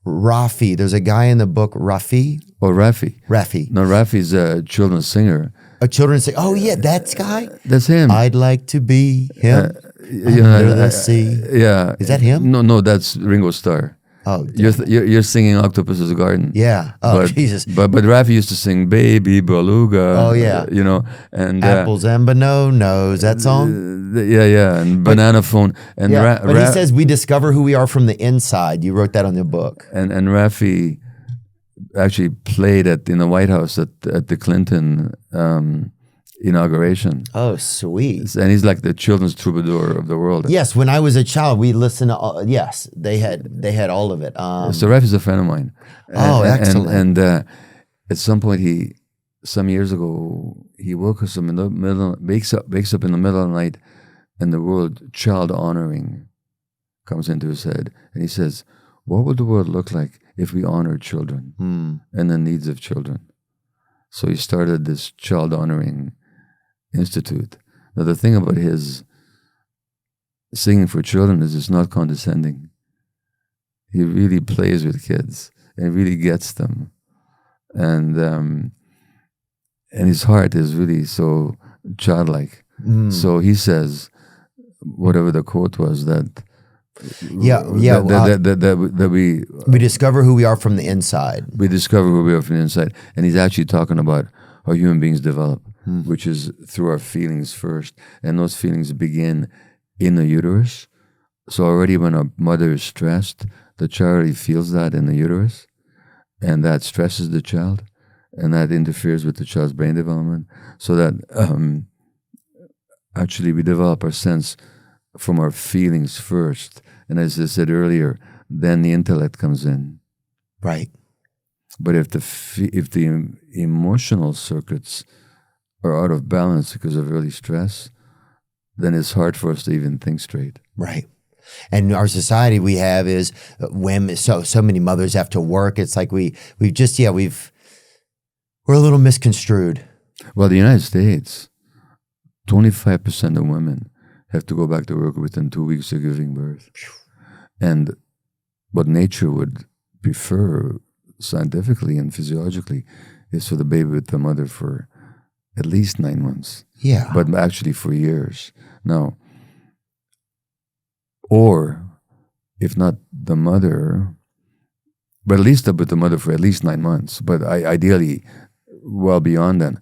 Rafi. There's a guy in the book, Rafi. Oh, Rafi. Rafi. No, Rafi's a children's singer. A children's singer. Oh, yeah, that guy? That's him. I'd like to be him under the sea. Yeah. Is that him? No, that's Ringo Starr. Oh, you're singing Octopus's Garden. Yeah. Oh, Jesus. But Rafi used to sing Baby Beluga. Oh, yeah. And Apples and Bononos, that song? Yeah. And Banana Phone. And yeah, but he says we discover who we are from the inside. You wrote that on your book. And Rafi actually played in the White House at the Clinton inauguration. Oh, sweet. And he's like the children's troubadour of the world. Yes, when I was a child, we listened to, yes, they had all of it. So Rafi's a friend of mine. Excellent. And at some point, some years ago, he woke us up in the middle, wakes up in the middle of the night, and the word child honoring comes into his head. And he says, what would the world look like if we honored children and the needs of children? So he started this child honoring institute. Now, the thing about his singing for children is it's not condescending. He really plays with kids and really gets them. And his heart is really so childlike. So he says, whatever the quote was, that we discover who we are from the inside. We discover who we are from the inside. And he's actually talking about how human beings develop, which is through our feelings first. And those feelings begin in the uterus. So already when a mother is stressed, the child already feels that in the uterus. And that stresses the child. And that interferes with the child's brain development. So that actually we develop our sense from our feelings first. And as I said earlier, then the intellect comes in. Right. But if the emotional circuits are out of balance because of early stress, then it's hard for us to even think straight. Right. And our society we have is women. So many mothers have to work. It's like we're a little misconstrued. Well, the United States, 25% of women have to go back to work within 2 weeks of giving birth. And what nature would prefer scientifically and physiologically is for the baby with the mother for at least 9 months. Yeah. But actually for years. Now, or if not the mother, But at least up with the mother for at least 9 months. But ideally, well beyond then.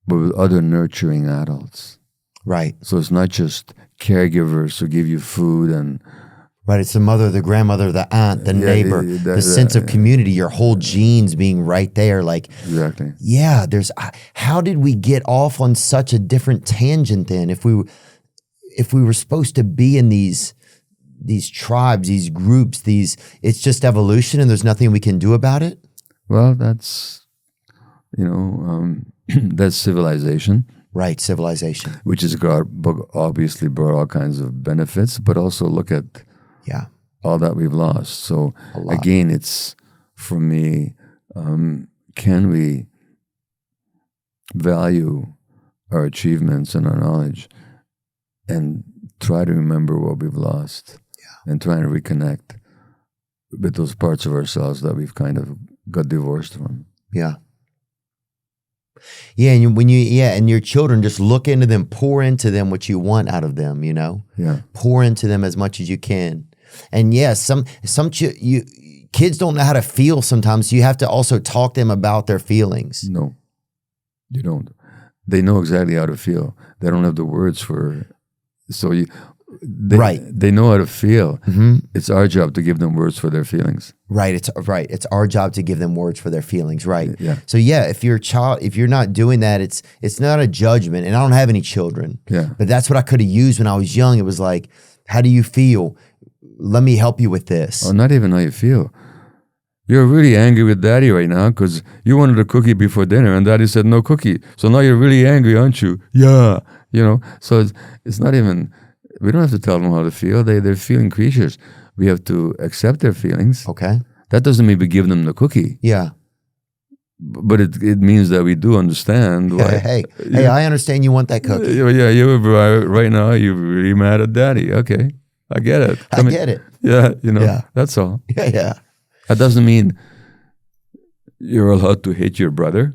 But with other nurturing adults. Right. So it's not just caregivers who give you food and... Right, it's the mother, the grandmother, the aunt, the neighbor, the sense of community, your whole genes being right there. Like, exactly. Yeah, how did we get off on such a different tangent then? If we were supposed to be in these tribes, these groups, it's just evolution and there's nothing we can do about it? Well, that's, that's civilization. Right, civilization. Which has obviously brought all kinds of benefits, but also look at all that we've lost. So again, it's, for me, can we value our achievements and our knowledge and try to remember what we've lost and try to reconnect with those parts of ourselves that we've kind of got divorced from. Yeah. Yeah, and and your children, just look into them, pour into them what you want out of them, Yeah. Pour into them as much as you can. And some kids don't know how to feel sometimes, so you have to also talk to them about their feelings. No, you don't. They know exactly how to feel. They don't have the words for, they know how to feel. Mm-hmm. It's our job to give them words for their feelings. Right. It's our job to give them words for their feelings. Right. Yeah. So if you're not doing that, it's not a judgment. And I don't have any children. Yeah. But that's what I could have used when I was young. It was like, how do you feel? Let me help you with this. Oh, not even how you feel. You're really angry with Daddy right now because you wanted a cookie before dinner and Daddy said no cookie. So now you're really angry, aren't you? Yeah. So it's not even, we don't have to tell them how to feel. They're feeling creatures. We have to accept their feelings. Okay. That doesn't mean we give them the cookie. Yeah. But it means that we do understand why. Hey, I understand you want that cookie. Yeah, right now you're really mad at Daddy. Okay, I get it. I get it. Yeah, that's all. Yeah. That doesn't mean you're allowed to hate your brother,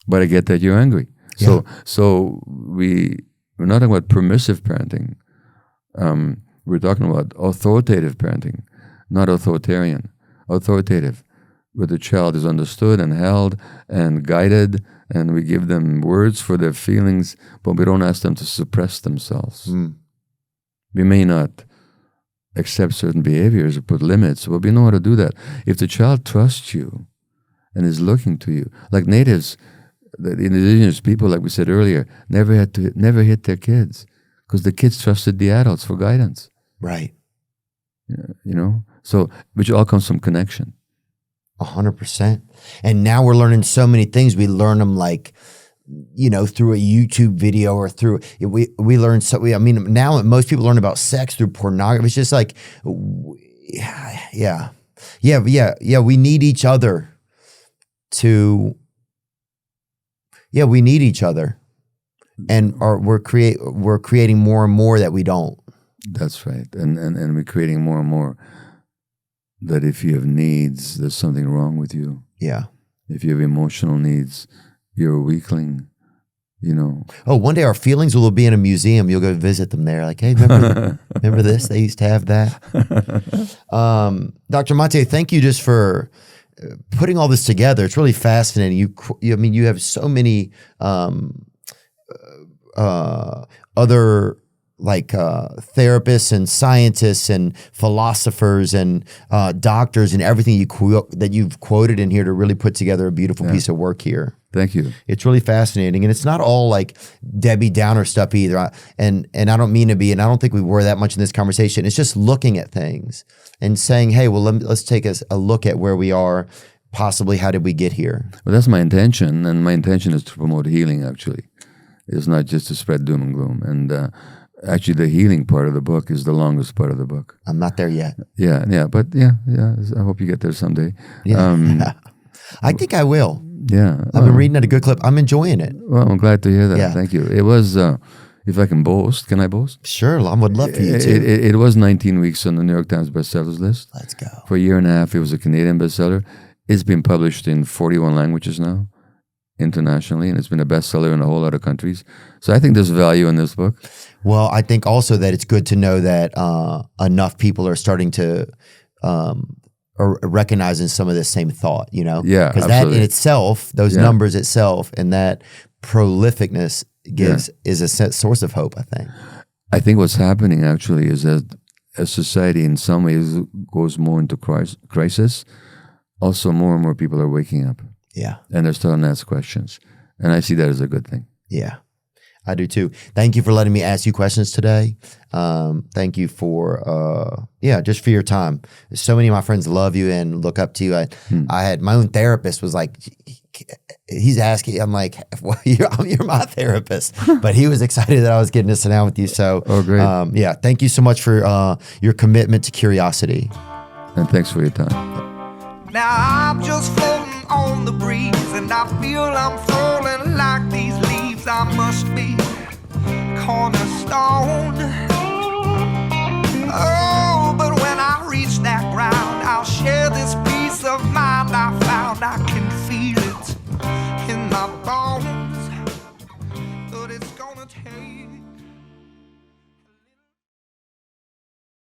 but I get that you're angry. Yeah. So we're not talking about permissive parenting. We're talking about authoritative parenting, not authoritarian. Authoritative, where the child is understood and held and guided, and we give them words for their feelings, but we don't ask them to suppress themselves. Mm. We may not accept certain behaviors or put limits, but we know how to do that. If the child trusts you and is looking to you, like natives, the indigenous people, like we said earlier, never hit their kids because the kids trusted the adults for guidance. Right. So, which all comes from connection. 100%. And now we're learning so many things. We learn them through a YouTube video or through, we learn now most people learn about sex through pornography. It's just like, we need each other we need each other. And we're creating more and more that we don't. That's right. And we're creating more and more that if you have needs, there's something wrong with you. Yeah. If you have emotional needs, you're a weakling, Oh, one day our feelings will be in a museum. You'll go visit them there. Like, hey, remember this? They used to have that. Dr. Maté, thank you just for putting all this together. It's really fascinating. You have so many other therapists and scientists and philosophers and doctors and everything that you've quoted in here to really put together a beautiful piece of work here. Thank you. It's really fascinating, and it's not all like Debbie Downer stuff either. And I don't mean to be, and I don't think we were that much in this conversation. It's just looking at things and saying, hey, well, let's take a look at where we are. Possibly, how did we get here? Well, that's my intention, and my intention is to promote healing, actually. It's not just to spread doom and gloom. And actually, the healing part of the book is the longest part of the book. I'm not there yet. Yeah. But I hope you get there someday. Yeah. I think I will. Yeah. I've been reading at a good clip. I'm enjoying it. Well, I'm glad to hear that. Yeah. Thank you. It was, if I can boast, can I boast? Sure. I would love for you to. It was 19 weeks on the New York Times bestsellers list. Let's go. For a year and a half, it was a Canadian bestseller. It's been published in 41 languages now, internationally, and it's been a bestseller in a whole lot of countries. So I think there's value in this book. Well, I think also that it's good to know that enough people are starting to are recognizing some of this same thought, you know? Yeah, because that in absolutely. itself, those Yeah. numbers itself, and that prolificness is a source of hope, I think. I think what's happening actually is that as society in some ways goes more into crisis, also more and more people are waking up Yeah, and they're starting to ask questions. And I see that as a good thing. yeah. I do too. Thank you for letting me ask you questions today. Thank you for, just for your time. So many of my friends love you and look up to you. I had my own therapist was like, he's asking, I'm like, well, you're my therapist, but he was excited that I was getting to sit down with you. So, great. Thank you so much for your commitment to curiosity. And thanks for your time. Now I'm just floating on the breeze, and I feel I'm falling like these leaves. I must be cornerstone. Oh, but when I reach that ground, I'll share